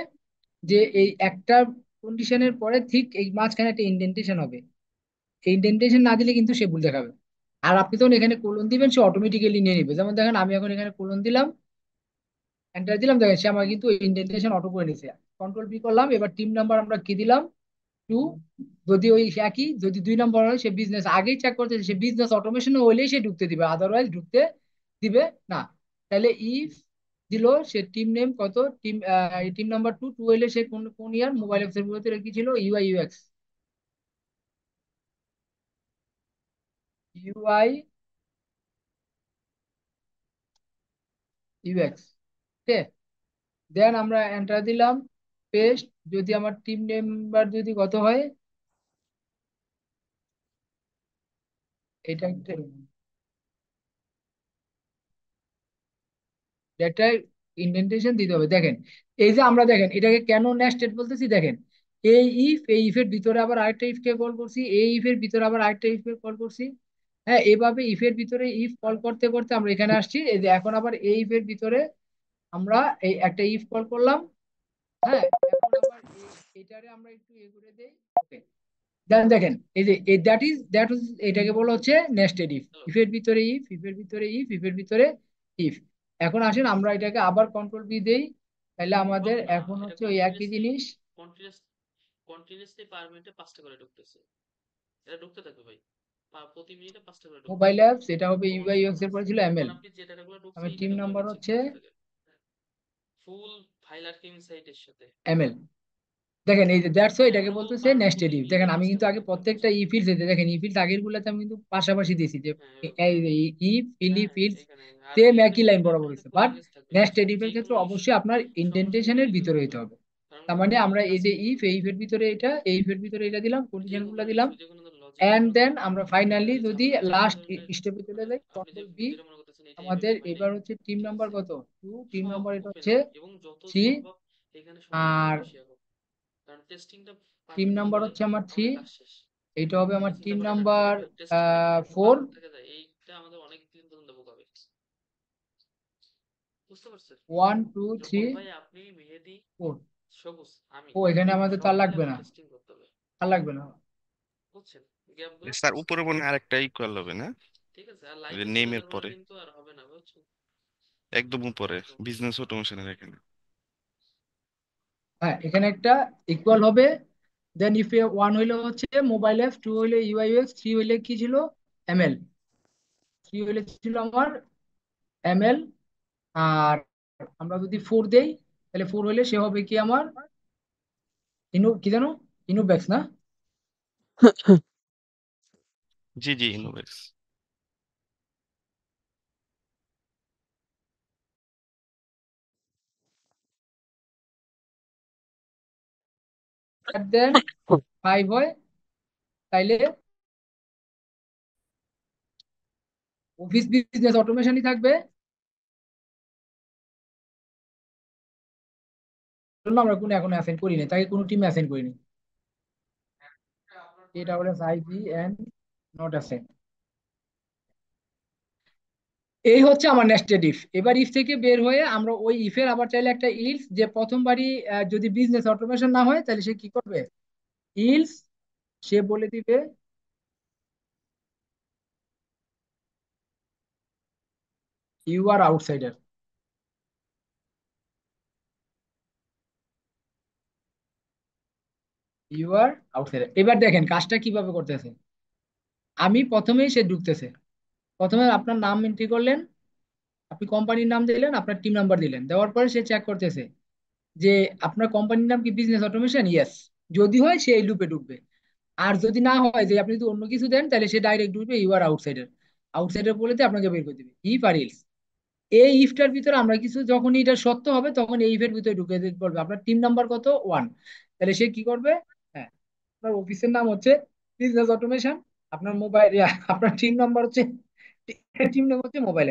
যে এই একটা কন্ডিশনের পরে ঠিক এই মাঝখানে একটা ইনডেন্টেশন হবে। এই ইনডেন্টেশন না দিলে কিন্তু সে ভুল দেখাবে। আর আপনি তখন এখানে কোলন দিবেন, সে অটোমেটিক্যালি নিয়ে নিবে। যেমন দেখেন আমি এখন এখানে কোলন দিলাম, এন্টার দিলাম, দেখেন সে আমার কিন্তু ইনডেন্টেশন অটো করে নিছে। কন্ট্রোল বি করলাম, এবার টিম নাম্বার আমরা কি দিলাম, 2। যদি ওই একই, যদি 2 নম্বর হয় সে বিজনেস আগেই চেক করতেছে, সে বিজনেস অটোমেশন হইলেই সে ঢুকতে দিবে, আদারওয়াইজ ঢুকতে দিবে না। তাহলে ইফ দিল সে টিম নেম কত, টিম টিম নাম্বার 2, 2 হইলে সে কোন কোন ইয়ার মোবাইল অ্যাপস এর ভিতরে কি ছিল, ইউআই ইউএক্স, ইউআই ইউএক্স। ওকে, দেন আমরা এন্টার দিলাম, পেস্ট। যদি আমার টিম মেম্বার যদি কত হয়, এটা একটা ইন্ডেন্টেশন দিতে হবে। দেখেন এই যে আমরা দেখেন এটাকে কেন নেস্টেড বলতেছি, দেখেন এই ইফের ভিতরে আবার আরেকটা ইফ কে কল করছি, এই ইফের ভিতরে আবার আরেকটা ইফ কে কল করছি। হ্যাঁ, এভাবে ইফের ভিতরে ইফ কল করতে করতে আমরা এখানে আসছি। এই যে এখন আবার এই ইফের ভিতরে আমরা এই একটা ইফ কল করলাম। হ্যাঁ, এখন আবার এটারে আমরা একটু এ করে দেই। ওকে, দেন দেখেন এই যে দ্যাট ইজ এটাকে বলা হচ্ছে নেস্টেড ইফ। হ্যালো। ইফের ভিতরে ইফ, ইফের ভিতরে ইফ, ইফের ভিতরে ইফ। এখন আসেন আমরা এটাকে আবার কন্ট্রোল বি দেই, তাহলে আমাদের না, এখন এটা হচ্ছে ওই একই জিনিস। কন্টিনিউয়াস কন্টিনিউয়াসলি পার মিনিটে 5টা করে ঢুকতেছে। এটা ঢুকতে থাকবে ভাই, প্রতি মিনিটে 5টা করে ঢুকবে। মোবাইল অ্যাপস এটা হবে কমানো ইউআই যাবে ইউএক্স না। এর পরে ছিল এখন এমএল। আপনি যে ডাটাগুলো ঢুকছে আমার এই টিম ডাটাগুলো নাম্বার একটু চেক হচ্ছে করতে থাকেন। ফুল ফাইল আর্কাইভিং সাইটের সাথে এমএল। দেখেন এই যে দ্যাটস এটাকে এমনও বলতেছে পারো নেস্টেড প্রতি ইফ। মিনিটে দেখেন আমি 5টা কিন্তু করে আগে ঢুকবে, প্রত্যেকটা বুঝছেন? ইফিলস দেখেন ইফিলস আগের গুলাতে আমি কিন্তু পাশাপাশি দিয়েছি যে হ্যাঁ, এবার ইফ ইলি হ্যাঁ ফিলস এখানে আর সেম এখানে একই লাইন কিন্তু বরাবর আপনার সাথে হয়েছে, বাট কন্টিনিউয়াস থাকবে, ঠিক আছে? নেস্টেড ইফের যে ক্ষেত্রে কোনো অবশ্যই আপনার সমস্যা হলে ইন্ডেন্টেশনের দ্রুত ভিতরে হইতে করবে। হবে। কারণ তার কোনো মানে আমরা লজিক এই আছে যে কিন্তু এই ইফের ভিতরে এটা, এই ইফের ভিতরে এটা দিলাম, যে কন্ডিশন কোনো গুলো দিলাম। যে কোনো লজিক এন্ড প্রবলেম দেন আমরা ফাইনালি এই যে যদি আমাদের চারটা লাস্ট ধরনের স্টেপে চলে মানে যাই, আপনি যে কন্ট্রোল বি। যেটা মনে করতেছেন এটা এইভাবে আমাদের হয় নাই, এবার হচ্ছে টিম ঠিক নাম্বার আছে? কত, টিম সব নাম্বার এটা ওপেন হচ্ছে আপ এবং যত 3। সম্ভব এখানে সবচেয়ে আর বেশি আগুন, কারণ টেস্টিংটা টিম পারফেক্ট নাম্বার হলে হচ্ছে আমার 3। আমাদের কাজ শেষ। এইটা হবে এটা আমার চিন্তা টিম করে রাখেন, নাম্বার বুঝবেন? টেস্টিং যদি একটু 4। পারফেক্ট থাকে যায় এইটা আমাদের অনেক দিন পর্যন্ত ভোগাবে, বুঝতে পারছেন? 1 2 যখন 3 ভাই আপনি মেহেদি 4। সবুজ আমি ও এখানে আমাদের সব তার মিলে লাগবে আবার না, টেস্টিং করতে হবে, আর লাগবে না। বুঝছেন? গ্যাপগুলো স্যার ক্লোজ উপরে করতে মনে হবে, হয় আরেকটা ইকুয়াল হবে না? ঠিক আছে? আর ওই যে লাইভে চলে নেমের যাওয়ার পরে পরে কিন্তু আর হবে না, বুঝছেন? একদম উপরে একদম বিজনেস অটোমেশনের এখানে। হ্যাঁ, এখানে একটা ইকুয়াল হবে। দেন ইফ এ 1 হইলে হচ্ছে মোবাইল অ্যাপস, 2 হইলে ইউআই ইউএক্স, 3 হইলে কি ছিল, এমএল। 3 হইলে ছিল আমার এমএল। আর আমরা যদি 4 দেই, তাহলে 4 হইলে সে হবে কি আমার ইনু কি জানো, ইনুবেক্স না? জি জি, ইনোভেক্স। দেন 5 হয়, তাইলে অফিস বিজনেস অটোমেশনই থাকবে। জন্য আমরা কোনো এখন অ্যাসাইন করিনি, তাকে কোনো টিম অ্যাসাইন করিনি। এটা হলো আইপি এন্ড নট অ্যাসাইন। এই হচ্ছে আমার নেস্টেড ইফ। এবার ইফ থেকে বের হয়ে আমরা ওই ইফের আবার চাইলে একটা ইলস, যে প্রথমবারই যদি বিজনেস অটোমেশন না হয় তাহলে সে কি করবে, ইলস সে বলে দিবে you are outsider. You are outsider. এবার দেখেন কাজটা কিভাবে করতেছে। আমি প্রথমেই সে ঢুকতেছে, প্রথমে আপনার নাম এন্ট্রি করলেন, আপনি কোম্পানির নাম দিলেন, আপনার টিম নাম্বার দিলেন, দেওয়ার পরে সে চেক করতেছে যে আপনার কোম্পানির নাম কি বিজনেস অটোমেশন, ইয়েস। যদি হয় সে এই লুপে ঢুকবে। আর যদি না হয়, যে আপনি যদি অন্য কিছু দেন, তাহলে সে ডাইরেক্ট ঢুকবে ইউ আর আউটসাইডার। আউটসাইডার বলেতে আপনাকে বের করে দিবে ইফ আর ইলস। এই ইফটার ভিতরে আমরা কিছু যখন এটা সত্য হবে তখন এই ইফের ভিতরে ঢুকে দিতে বলবে আপনার টিম নাম্বার কত, 1। তাহলে সে কি করবে, হ্যাঁ, আপনার অফিসের নাম হচ্ছে বিজনেস অটোমেশন, আপনার মোবাইল আপনার টিম নাম্বার হচ্ছে মোবাইল।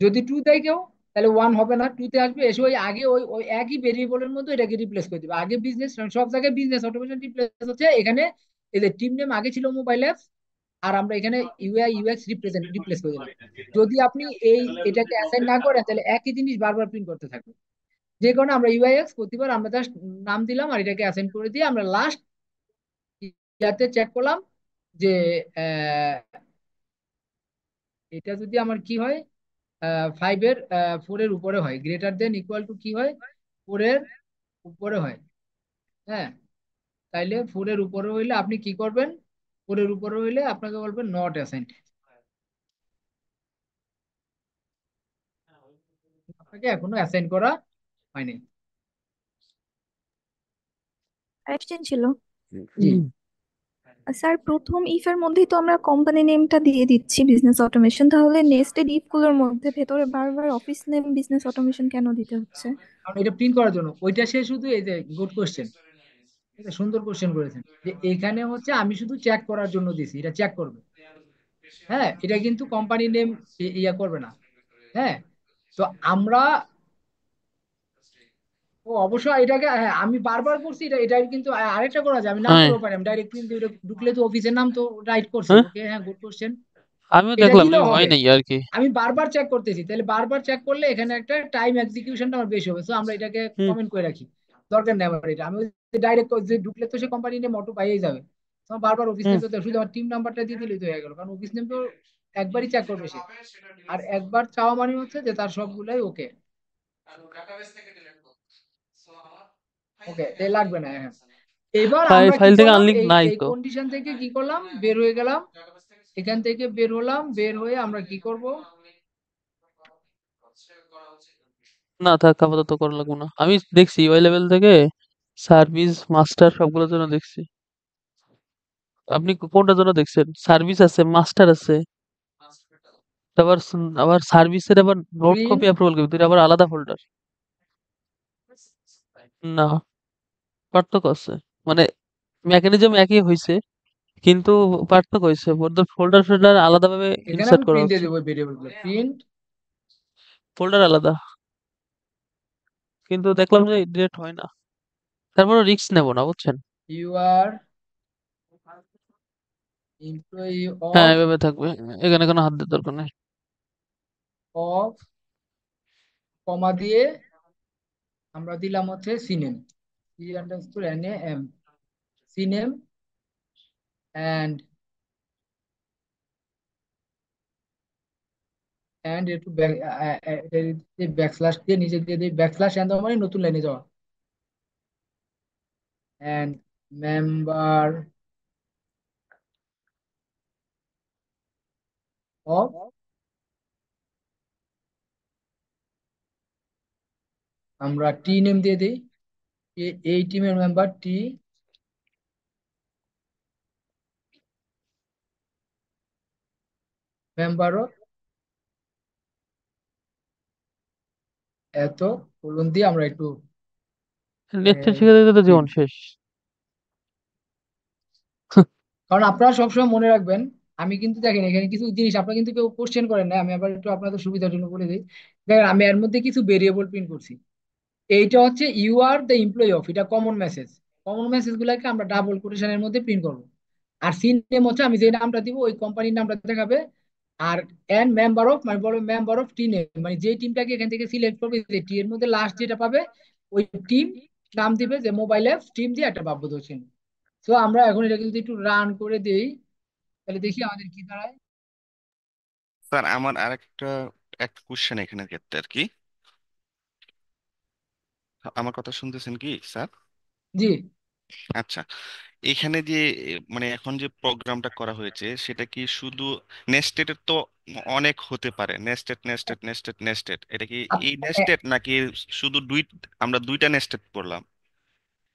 যদি টু দেয় কেউ, তাহলে 1 হবে না, 2 তে আসবে, এসে ওই আগে ওই ওই একই ভেরিয়েবলের মধ্যে এটাকে রিপ্লেস করে দিবে। আগে বিজনেস, সব জায়গায় বিজনেস অটোমেশন রিপ্লেস হচ্ছে, এখানে এই যে টিম নেম আগে ছিল মোবাইল অ্যাপস, আর আমরা এখানে ইউআই ইউএক্স রিপ্লেস করে দিলাম। যদি আপনি এটাকে অ্যাসাইন না করেন, তাহলে একই জিনিস বারবার প্রিন্ট করতে থাকবে। যে কারণে আমরা ইউআইএক্স প্রতিবার আমরা জাস্ট নাম দিলাম আর এটাকে অ্যাসাইন করে দিয়ে আমরা লাস্ট ইয়াতে চেক করলাম যে আহ, এটা যদি আমার কি হয়, 5 এর 4 এর উপরে হয়, গ্রেটার দেন ইকুয়াল টু কি হয়, 4 এর উপরে হয়। হ্যাঁ, তাইলে 4 এর উপরে হইলে আপনি কি করবেন, 4 এর উপরে হইলে আপনাকে বলবেন নট অ্যাসাইন্ড, আপনাকে এখনো অ্যাসাইন করা হয়নি। কোয়েশ্চেন ছিল। জি, স্যার, প্রথম ইফের মধ্যেই তো আমরা কোম্পানি নেমটা দিয়ে দিচ্ছি বিজনেস অটোমেশন, তাহলে নেক্সটেড ইফ গুলোর মধ্যে ভেতরে বারবার অফিস নেম বিজনেস অটোমেশন কেন দিতে হচ্ছে? কারণ এটা প্রিন্ট করার জন্য। ওইটা সে শুধু এই যে গুড কোশ্চেন, এটা সুন্দর কোশ্চেন করেছেন, যে এখানে হচ্ছে আমি শুধু চেক করার জন্য দিছি, এটা চেক করবে। হ্যাঁ, এটা কিন্তু কোম্পানি নেম ইয়া করবে না। হ্যাঁ, তো আমরা ও অবশ্যই এটাকে, হ্যাঁ আমি বারবার করছি এটা, এটা কিন্তু আরেকটা করা যায়, আমি না হ্যাঁ করেও পারি, আমি ডাইরেক্ট কিন্তু এটা ঢুকলে তো অফিসের নাম তো রাইট করছে, হ্যাঁ, ওকে হ্যাঁ গুড কোশ্চেন। আমিও এটা দেখলাম দিলেও হয় হবে, নাই আর কি। আমি বারবার চেক করতেছি, তাহলে বারবার চেক করলে এখানে একটা টাইম এক্সিকিউশনটা আমার বেশি হবে, তো আমরা এটাকে হুম কমেন্ট করে রাখি, দরকার নেই আমার এটা, আমি ডাইরেক্ট যে ঢুকলে তো সে কোম্পানি নেম অটো পাইয়েই যাবে, তো আমার বারবার অফিস হুম। নেম তো শুধু আমার টিম নাম্বারটা দিয়ে দিলেই তো হয়ে গেল, কারণ অফিস নেম তো একবারই চেক করবে সে, আর একবার চাওয়া মানে হচ্ছে যে তার সবগুলাই ওকে, ওকে তাই লাগবে না, হ্যাঁ। এবার ফাইল আমরা কি ফাইল থেকে করলাম, আনলিঙ্ক এই নাই এই তো। কন্ডিশন থেকে কি করলাম, বের হয়ে গেলাম, এখান থেকে বের হলাম, বের হয়ে আমরা কি করব, না থাক, আপাতত করা লাগবে না, আমি দেখছি ওই লেভেল থেকে সার্ভিস মাস্টার সবগুলোর জন্য দেখছি। আপনি কোনটার জন্য দেখছেন? সার্ভিস আছে, মাস্টার আছে, তারপর আবার সার্ভিসের আবার note print, copy approval copy দুটো আবার আলাদা ফোল্ডার। না, পার্থক্য আছে, মানে মেকানিজম একই হয়েছে কিন্তু পার্থক্য হয়েছে, ওদের ফোল্ডার ফোল্ডার আলাদাভাবে এখানে ইনসার্ট আমি করা প্রিন্ট দিয়ে হচ্ছে। দেবো ভেরিয়েবল গুলো, প্রিন্ট ফোল্ডার আলাদা, কিন্তু দেখলাম যে ডিরেক্ট হয় না। তারপরে রিস্ক নেব না, বুঝছেন? ইউ আর এমপ্লয়ি হ্যাঁ অফ, এভাবে থাকবে, এখানে কোনো হাত দেওয়ার দরকার নেই। অফ কমা দিয়ে আমরা দিলাম হচ্ছে c name, C underscore N A M, c name, and and একটু ব্যাকস্ল্যাশ দিয়ে নিচে দিয়ে দিই, ব্যাকস্ল্যাশ এন্ড মানে নতুন লাইনে যাওয়া, এন্ড মেম্বার অফ, আমরা টি নেম দিয়ে দিই, এই টিমের মেম্বার টি, মেম্বার অফ এত, কোলন দিয়ে আমরা একটু নেক্সট শিখে দিতে তো জীবন প্রিন্ট, শেষ। কারণ আপনারা সবসময় মনে রাখবেন, আমি কিন্তু দেখেন এখানে কিছু জিনিস আপনারা কিন্তু কেউ কোশ্চেন করেন না, আমি আবার একটু আপনাদের সুবিধার জন্য বলে দিই, দেখেন আমি এর মধ্যে কিছু ভেরিয়েবল প্রিন্ট করছি, এইটা হচ্ছে you are the employee of, এটা কমন মেসেজ, কমন মেসেজ গুলাকে আমরা ডাবল কোটেশনের মধ্যে প্রিন্ট করবো, আর সিন নেম হচ্ছে আমি যে নামটা দিব ওই কোম্পানির নামটা দেখাবে, আর এন মেম্বার অফ মানে বলবো মেম্বার অফ টি নেম, মানে যে টিমটাকে এখান থেকে সিলেক্ট করবে, যে টি এর মধ্যে লাস্ট যেটা পাবে ওই টিম নাম দিবে, যে মোবাইল অ্যাপ টিম দিয়ে একটা বাব্য চিহ্ন। তো আমরা এখন এটা যদি একটু রান করে দেই, তাহলে দেখি আমাদের কি দাঁড়ায়। স্যার আমার আরেকটা একটা কোশ্চেন এখানে ক্ষেত্রে আর কি, আমার কথা শুনতেছেন কি স্যার? জি, আচ্ছা, এখানে যে মানে এখন যে প্রোগ্রামটা করা হয়েছে সেটা কি শুধু নেস্টেড তো অনেক হতে পারে, নেস্টেড নেস্টেড নেস্টেড নেস্টেড, এটা কি আপ- এই এ- নেস্টেড নাকি শুধু আমরা দুইটা নেস্টেড পড়লাম?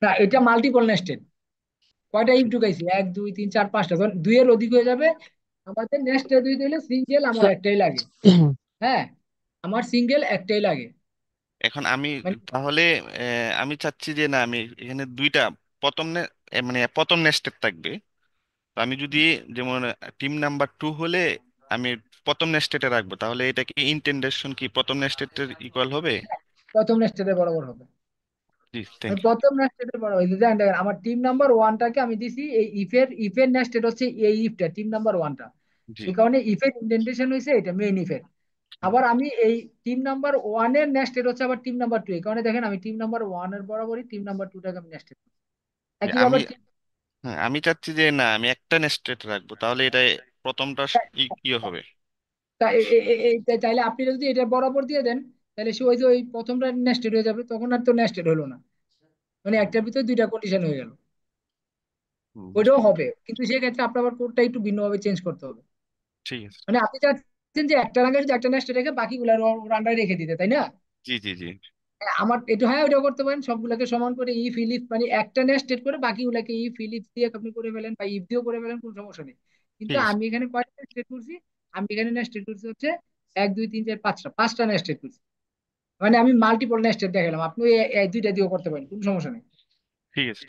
না এটা মাল্টিপল নেস্টেড, কয়টা ইফ ঢুকাইছি, এক দুই তিন চার পাঁচটা, যখন দুইয়ের অধিক হয়ে যাবে আমাদের নেক্সট দুই দিলে সিঙ্গেল আমার আচ্ছা, একটাই লাগে, হ্যাঁ আমার সিঙ্গেল একটাই লাগে, এখন আমি মানে তাহলে আমি চাচ্ছি যে না আমি এখানে দুইটা প্রথম মানে প্রথম নেস্টেড থাকবে, তো আমি যদি যেমন টিম নাম্বার 2 হলে আমি প্রথম নেস্টেডে রাখবো, তাহলে এটা কি ইন্টেন্ডেশন কি প্রথম নেস্টেডের ইকুয়াল হবে? প্রথম নেস্টেডের বরাবর হবে, জি মানে থ্যাংক ইউ। প্রথম নেস্টেডের বরাবর, এই যে দেখেন আমার টিম নাম্বার ওয়ানটাকে আমি দিছি এই ইফের নেস্টেড হচ্ছে এই ইফটা টিম নাম্বার ওয়ানটা, জি। এই কারণে ইফের ইন্ডেন্টেশন হয়েছে এটা মেইন ইফের, আবার আমি এই টিম নাম্বার ওয়ানের নেস্টেড হচ্ছে আবার টিম নাম্বার টু, এই কারণে দেখেন আমি টিম নাম্বার ওয়ানের বরাবরই টিম নাম্বার টুটাকে আমি নেস্টেড, যে আমি একইভাবে হ্যাঁ আমি চাচ্ছি যে না আমি একটা নেস্টেড রাখবো, তাহলে এটা প্রথমটা কি হবে? চাইলে আপনি যদি এটা বরাবর দিয়ে দেন, তাহলে সে ওই যে ওই প্রথমটা নেস্টেড হয়ে যাবে, তখন আর তো নেস্টেড হলো না, মানে একটার ভিতরে দুইটা কন্ডিশন হয়ে গেল, ওইটাও বুঝতে হবে, কিন্তু সেক্ষেত্রে আপনার আবার কোডটা একটু ভিন্নভাবে চেঞ্জ করতে হবে, ঠিক আছে। মানে আপনি চাচ্ছেন যে একটা আগে যদি একটা নেস্টেড রেখে বাকিগুলো রান্ডায় রেখে দিতে, তাই না? জি জি জি। হ্যাঁ, আমার এটা হ্যাঁ ওইটাও করতে পারেন, সবগুলোকে সমান করে ইফ ইলিফ মানে একটা নেস্টেড করে বাকিগুলোকে ইফ ইলিফ দিয়ে আপনি করে ফেলেন বা ইফ দিয়েও করে ফেলেন, কোনো সমস্যা নেই, কিন্তু ঠিক আছে। আমি এখানে কয়টা নেস্টেড করছি, আমি এখানে নেস্টেড করছি হচ্ছে এক দুই তিন চার পাঁচটা, পাঁচটা নেস্টেড করছি, মানে আমি মাল্টিপল নেস্টেড দেখালাম, আপনি এই দুইটা দিয়েও করতে পারেন, কোনো সমস্যা নেই। ঠিক আছে।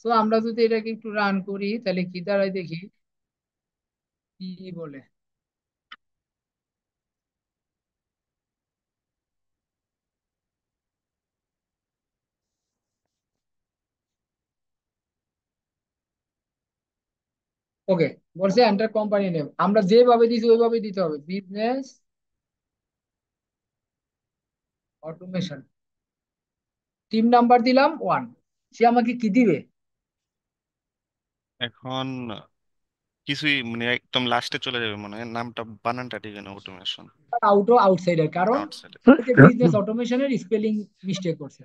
তো আমরা যদি এটাকে একটু রান করি তাহলে কি দাঁড়ায় দেখি, কি বলে, ওকে, বলছে এন্টার কোম্পানি নেম, আমরা যেভাবে দিছি ওইভাবে দিতে হবে, বিজনেস অটোমেশন, টিম নাম্বার দিলাম 1। সে আমাকে কি দিবে? এখন কিছুই মানে একদম লাস্টে চলে যাবে মনে হয়, নামটা বানানটা ঠিক না, অটোমেশন আউটসাইডার, কারণ আউটসাইড। ওই যে বিজনেস অটোমেশনের স্পেলিং মিস্টেক করছে।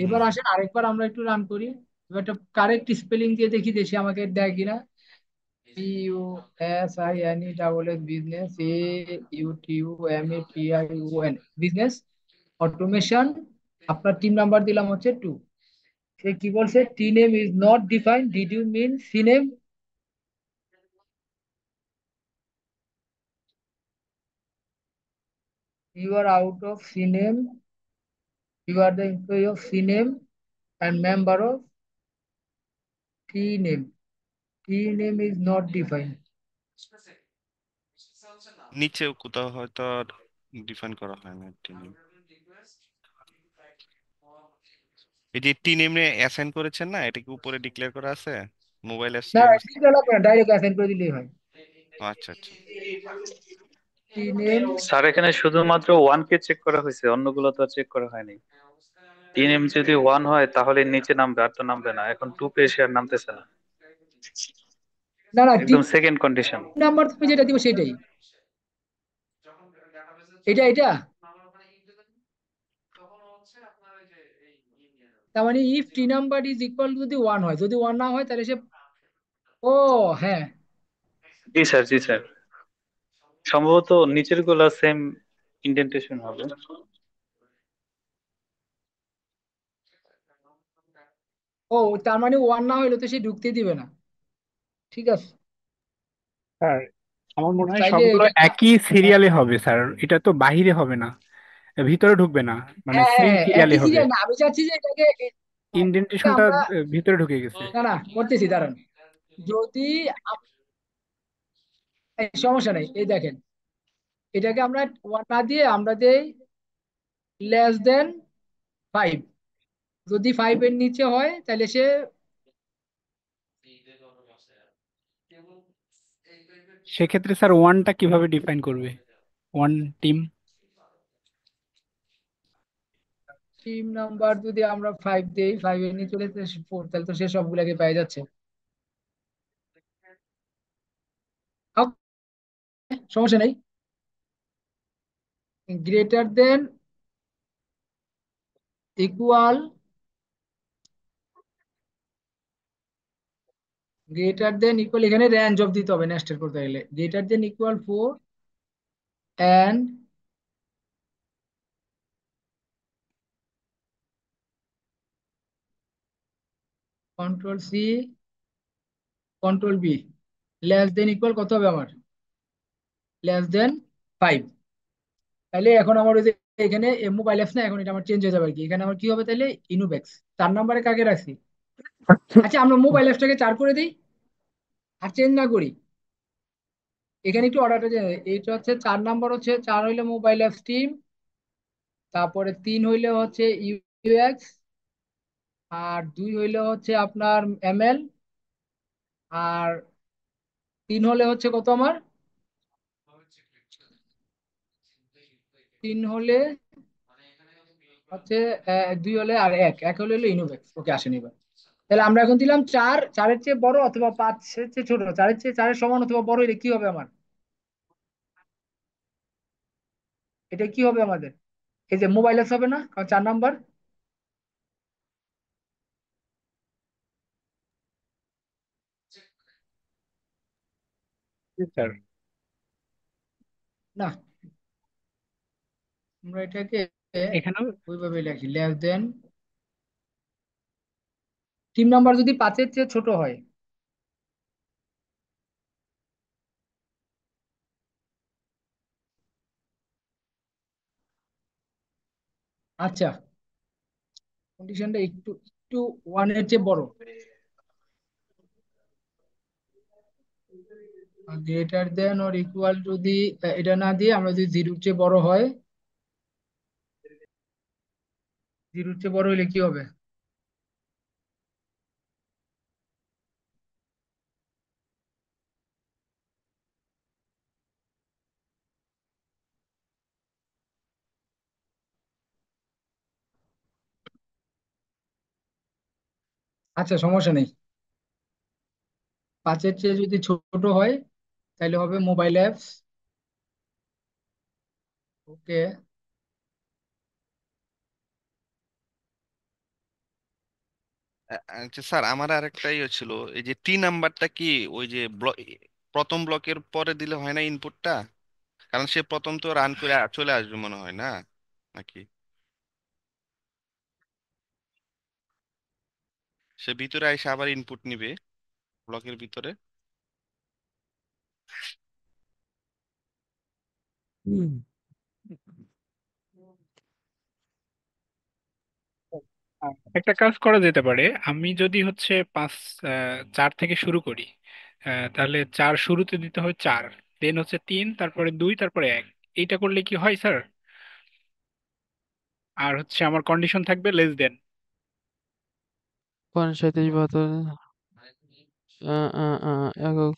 এবার হুম। আসেন আরেকবার আমরা একটু রান করি, এবার একটা কারেক্ট স্পেলিং দিয়ে দেখি দেশে আমাকে দেয় কিনা। BUSINESS, business, AUTUMATION, business automation. আপনার টিম নাম্বার দিলাম হচ্ছে 2। সে কি বলছে? T name is not defined, did you mean C name? You are out of C name, you are the employee of C name and member of T name. T name is not defined. নিচেও কোথাও হয়তো ডিফাইন করা হয় না টিম। এই যে টি নেমে অ্যাসাইন করেছেন না, এটা কি উপরে ডিক্লেয়ার করা আছে? মোবাইল অ্যাপস না, টিম। এটা লাগবে না, ডাইরেক্ট অ্যাসাইন করে দিলেই হয়। আচ্ছা আচ্ছা। T name, স্যার এখানে শুধুমাত্র ওয়ান কে চেক করা হয়েছে, অন্যগুলো তো চেক করা হয়নি। তিন এম যদি ওয়ান হয় তাহলে নিচে নামবে, আর তো নামবে না। এখন টু পে শেয়ার নামতেছে না, না না, টিম একদম সেকেন্ড কন্ডিশন। নাম্বার তুমি যেটা দিব সেটাই। এটা তার মানে if T number is equal যদি 1 হয়, যদি 1 না হয় তাহলে সে, ও হ্যাঁ, জি স্যার, জি স্যার, সম্ভবত নিচের গুলা সেম ইন্ডেন্টেশন হবে। ও তার মানে 1 না হইলে তো সে ঢুকতে দিবে না। ঠিক আছে, স্যার আমার মনে হয় চাইলে সবগুলো এটা, একই সিরিয়ালে হবে স্যার, এটা তো বাহিরে হবে না, ভিতরে ঢুকবে না, মানে হ্যাঁ হ্যাঁ সেম হ্যাঁ, সিরিয়ালে একই হবে। সিরিয়াল না, আমি চাচ্ছি যে এটাকে ইন্ডেন্টেশনটা আমরা, ভিতরে ঢুকে গেছে। না না করতেছি দাঁড়ান, যদি এই সমস্যা নেই, এই দেখেন, এটাকে আমরা 1 না দিয়ে আমরা দেই less than 5। যদি 5 এর নিচে হয় তাহলে সে, সেক্ষেত্রে স্যার ওয়ানটা কিভাবে ডিফাইন করবে? One team. টিম নাম্বার যদি আমরা 5 দেই, 5 এর নিচে চলে 4, তাহলে তো সে সবগুলাকে পেয়ে যাচ্ছে। Okay, সমস্যা নেই। গ্রেটার দেন ইকুয়াল, এখানে রেঞ্জ অফ দিতে হবে নেস্টেড করতে গেলে, greater than equal 4 and control C, control B, less than equal কত হবে আমার? less than 5। তাহলে এখন আমার ওই যে এখানে মোবাইল অ্যাপস না, এখন এটা আমার চেঞ্জ হয়ে যাবে আর কি। এখানে আমার কি হবে তাহলে? ইনুবেক্স 4 নম্বরে কাকে রাখছি? আচ্ছা, আমরা মোবাইল অ্যাপসটাকে 4 করে দিই আর চেঞ্জ না করি। এখানে একটু অর্ডারটা যে, এইটা হচ্ছে 4 নম্বর, হচ্ছে 4 হইলে মোবাইল অ্যাপস টিম, তারপরে 3 হইলে হচ্ছে ইউএক্স, আর 2 হইলে হচ্ছে আপনার এমএল, আর 3 হলে হচ্ছে কত আমার? 3 হলে হচ্ছে 2 হলে, আর এক হলে হলো ইনোভেক্স। ওকে, আসেন এবার। তাহলে আমরা এখন দিলাম 4, 4-এর চেয়ে বড় অথবা 5-এর চেয়ে ছোট, 4-এর চেয়ে 4-এর সমান অথবা বড় হইলে কি হবে আমার? এটা কি হবে আমাদের? এই যে মোবাইল অ্যাপস হবে না, কারণ 4 নাম্বার। জি, স্যার। না, আমরা এটাকে এখানেও ওইভাবে লিখি, লেস দেন, টিম নাম্বার যদি 5-এর চেয়ে ছোট হয়, আচ্ছা, কন্ডিশনটা একটু একটু 1-এর চেয়ে বড়, গ্রেটার দেন অর ইকুয়াল, যদি এটা না দিয়ে আমরা যদি 0-এর চেয়ে বড় হয়, 0-এর চেয়ে বড় হইলে কি হবে? আচ্ছা, সমস্যা নেই। 5-এর চেয়ে যদি ছোট হয় তাহলে হবে মোবাইল অ্যাপস। ওকে। আচ্ছা স্যার, আমার আরেকটা ইয়ে ছিল, এই যে টি নাম্বারটা কি ওই যে প্রথম ব্লকের পরে দিলে হয় না ইনপুটটা? কারণ সে প্রথম তো রান করে চলে আসবে মনে হয় না, নাকি সে ভিতরে এসে আবার ইনপুট নিবে ব্লকের ভিতরে? হুম। একটা কাজ করা যেতে পারে, আমি যদি হচ্ছে 4 থেকে শুরু করি, তাহলে 4 শুরুতে দিতে হয় 4, দেন হচ্ছে 3, তারপরে 2, তারপরে 1। এইটা করলে কি হয় স্যার? আর হচ্ছে আমার কন্ডিশন থাকবে লেস দেন। 37 72 একক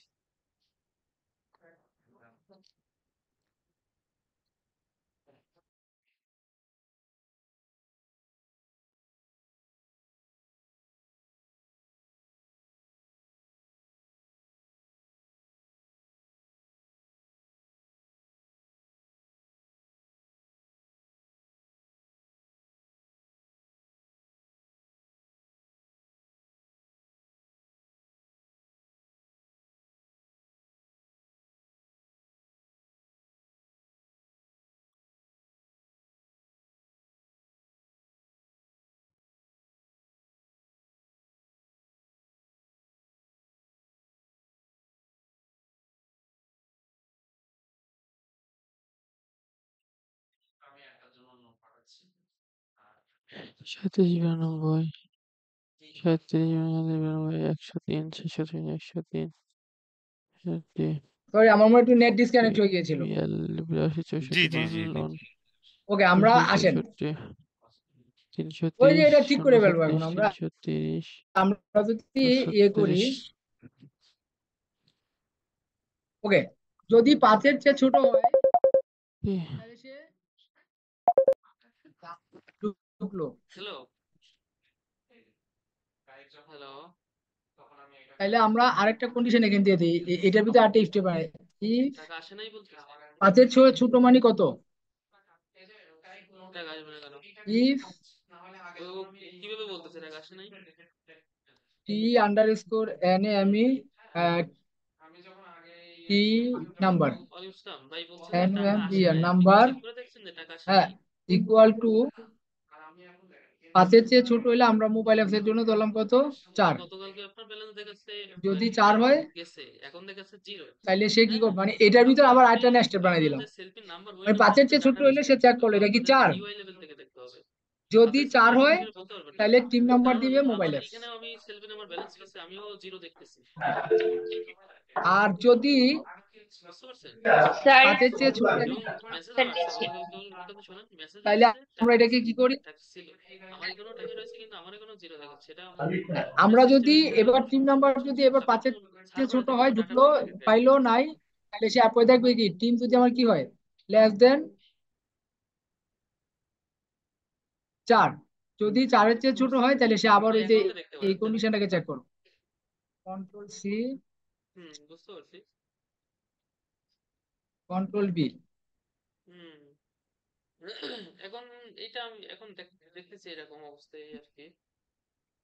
সাঁইত্রিশ 92 37 92 103 603 103 সরি, আমার মনে হয় একটু নেট ডিসকানেক্ট হয়ে গিয়েছিল। 82 জি 64 জি জি জি। 52 ওকে, আমরা আসেন 264 ওই যে 330 এটা ঠিক করে ফেলবো 036 এখন আমরা। 330 আমরা যদি ইয়ে করি, 236 ওকে, যদি 5-এর চেয়ে ছোট হয় তাহলে সে ঢুকলো। হ্যালো হ্যালো তাহলে আমরা আরেকটা কন্ডিশন এখান দিয়ে দিই, এটার ভিতরে আরেকটা স্টেপ আছে। ইফ টাকা আসে নাই বলতেছে। 5-এর চেয়ে ছোট মানে কত? টাকা আসবে না কেন? ইফ ও কিভাবে বলতেছে টাকা আসে নাই? T underscore N A M E T number ওয়ালাইকুম আসসালাম ভাই, বলছে যে এন টাকা এম আসে নাই, আপনি কি নাম্বার, চেক করে দেখছেন যে টাকা আসে হ্যাঁ, নাই? ইকুয়াল টু 5-এর চেয়ে ছোট হলে আমরা মোবাইল অ্যাপস এর জন্য ধরলাম কত? ভাই 4। গতকালকে আপনার ব্যালেন্স দেখাচ্ছে যদি 4 হয় গেছে, এখন দেখাচ্ছে জিরো। তাহলে সে কি হ্যাঁ, করবে, মানে এটার ভিতরে আবার আরেকটা নেস্টেড বানিয়ে আপনার দিলাম। যে সেলফি নাম্বার ওই মানে 5-এর নাম্বারটাতে চেয়ে ছোট টাকা হলে ঢুকছে, সে চেক করলো কিন্তু এটা কি আপনাদেরকে 4। ইউআই লেভেল থেকে দেখতে হবে। যদি আপনি 4 সেলফি হয় নাম্বার বলতে পারবেন না, তাহলে টিম নাম্বার কারণ দিবে হলো মোবাইল আমার অ্যাপস। এখানে আমি সেলফি নাম্বার ব্যালেন্স গেছে, আমিও জিরো দেখতেছি। আর যদি বুঝতে পারছেন? স্যার 5-এর চেয়ে ছোট হয় এবং মেসেজও স্যার আসছে, দিচ্ছি। কথা শুনেন, মেসেজও তাহলে আসছে, আমরা টাকা এটাকে কি করি? টাকা ছিল। আমার এখানেও টাকা রয়েছে, কিন্তু আমার এখানেও জিরো দেখাচ্ছে। এটা আমরা সিস্টেমে যদি ঢুকলে এবার কোনো টিম সমস্যা নাম্বার নেই, যদি এবার আপনি 5-এর চেয়ে সার্ভারে ছোট দেখবেন হয়, তো ঢুকলো, ডাটাটা থাকে থাকে। পাইলো নাই, তাহলে সে অ্যাপে দেখবে কি টিম যদি আমার কি হয় লেস দেন 4। যদি 4-এর চেয়ে ছোট হয় তাহলে সে আবার আপনি ওই যে অ্যাকাউন্টে দেখতে এই পারেন তাই না? কন্ডিশনটাকে চেক করো। কন্ট্রোল সি, বুঝতে পারছি। Control B. হুম এখন এটা আমি এখন দেখতেছি এরকম অবস্থায় আর কি।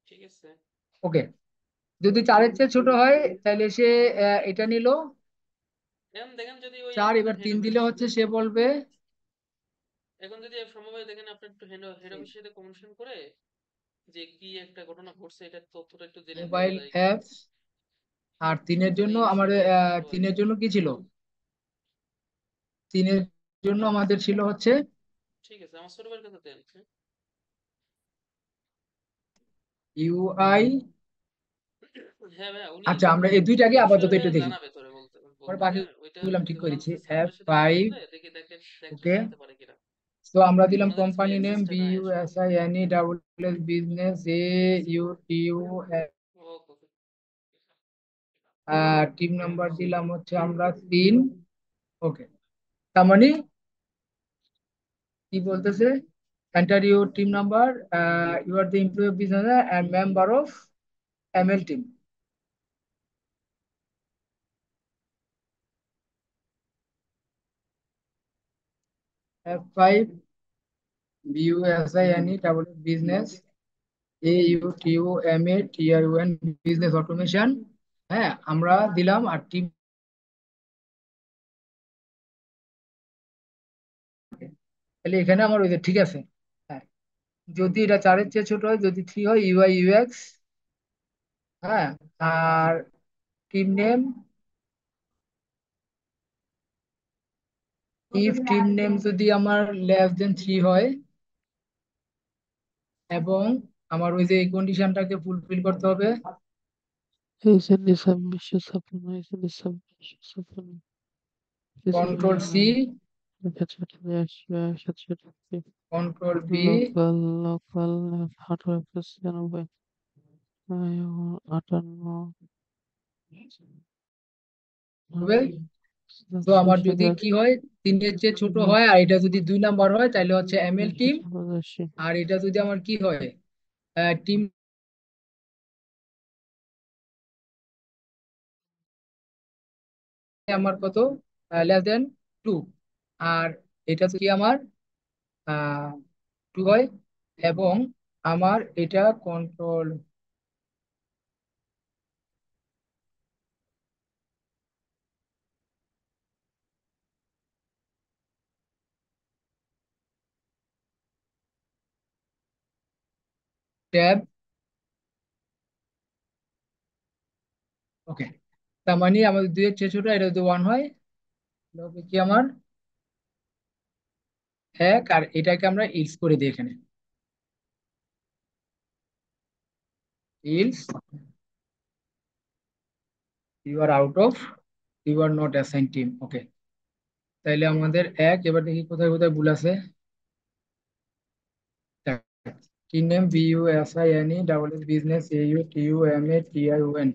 ঠিক আছে। ওকে, যদি 4-এর চেয়ে ছোট হয় তাহলে সে এটা নিল এখন দেখেন যদি ওই 4, আপনাদের এবার হেড 3 অফিস, দিলে হচ্ছে সে বলবে এখন যদি সম্ভব হয় দেখেন আপনি একটু হেড অফিসের সাথে কমিউনিকেশন করে যে কি একটা ঘটনা ঘটছে, এটা তথ্যটা একটু জেনে নেওয়া মোবাইল যায় কিনা। অ্যাপস। আর 3-এর মানে জন্য এই বিষয়টা আমাদের একটু ভালো হয়। 3-এর জন্য কি ছিল? 3-এর জন্য আমাদের ছিল হচ্ছে ঠিক আছে, আমার ছোট ভাইয়ের কথা দেন। হ্যাঁ? ইউআই। হ্যাঁ ভাইয়া, উনি আচ্ছা, আমরা ওই এই দুইটাকে ওই বিষয়ে আপাতত একটু দেখি, জানাবে তোরে বলতে পরে বলতেছে ওইটা বাকিগুলো ঠিক যদি করে ওরা দিচ্ছি। সার্ভারের সাথে কথা F5, বলে দেখে দেখে দেখে ওকে। জানতে পারে কিনা। তো আমরা দিলাম ওনাদের কাছে কোম্পানি নেম অ্যাক্সেসটা নাই আসলে। BUSINE double S business AUTU। Okay. Team number দিলাম হচ্ছে আমরা 3। ওকে, তার মানে কি বলতেছে, enter your team number, you are the employee of business and member of ML team. F5 BUSINE double business AUTOMATION business automation। হ্যাঁ আমরা দিলাম আর টিম, তাহলে এখানে আমার ওই যে ঠিক আছে। হ্যাঁ যদি এটা 4-এর চেয়ে ছোট হয়, যদি 3 হয় UI UX। হ্যাঁ আর team name, if team name যদি আমার <3 হয় এবং আমার ওই যে এই কন্ডিশনটাকে ফুলফিল করতে হবে, Recently submission supplement, recently submission supplement. Control C, control B local local hardware plus 96 58 হবে। তো আমার যদি কি হয়, 3-এর চেয়ে ছোট হয় আর এটা যদি 2 নাম্বার হয় তাহলে হচ্ছে ML টিম। আর এটা যদি আমার কি হয়, টিম আমার কত <2। আর এটা কি আমার 2 হয় এবং আমার এটা কন্ট্রোল ট্যাব। ওকে, তার মানে আমাদের 2-এর চেয়ে ছোট, এটা যদি 1 হয় তাহলে হবে কি আমার 1, আর এটাকে আমরা ইলস করে দিই এখানে, else you are out of, you are not assign team. Okay, তাইলে আমাদের 1, এবার দেখি কোথায় কোথায় ভুল আছে। Team name BUSINE double S business AUTUMATION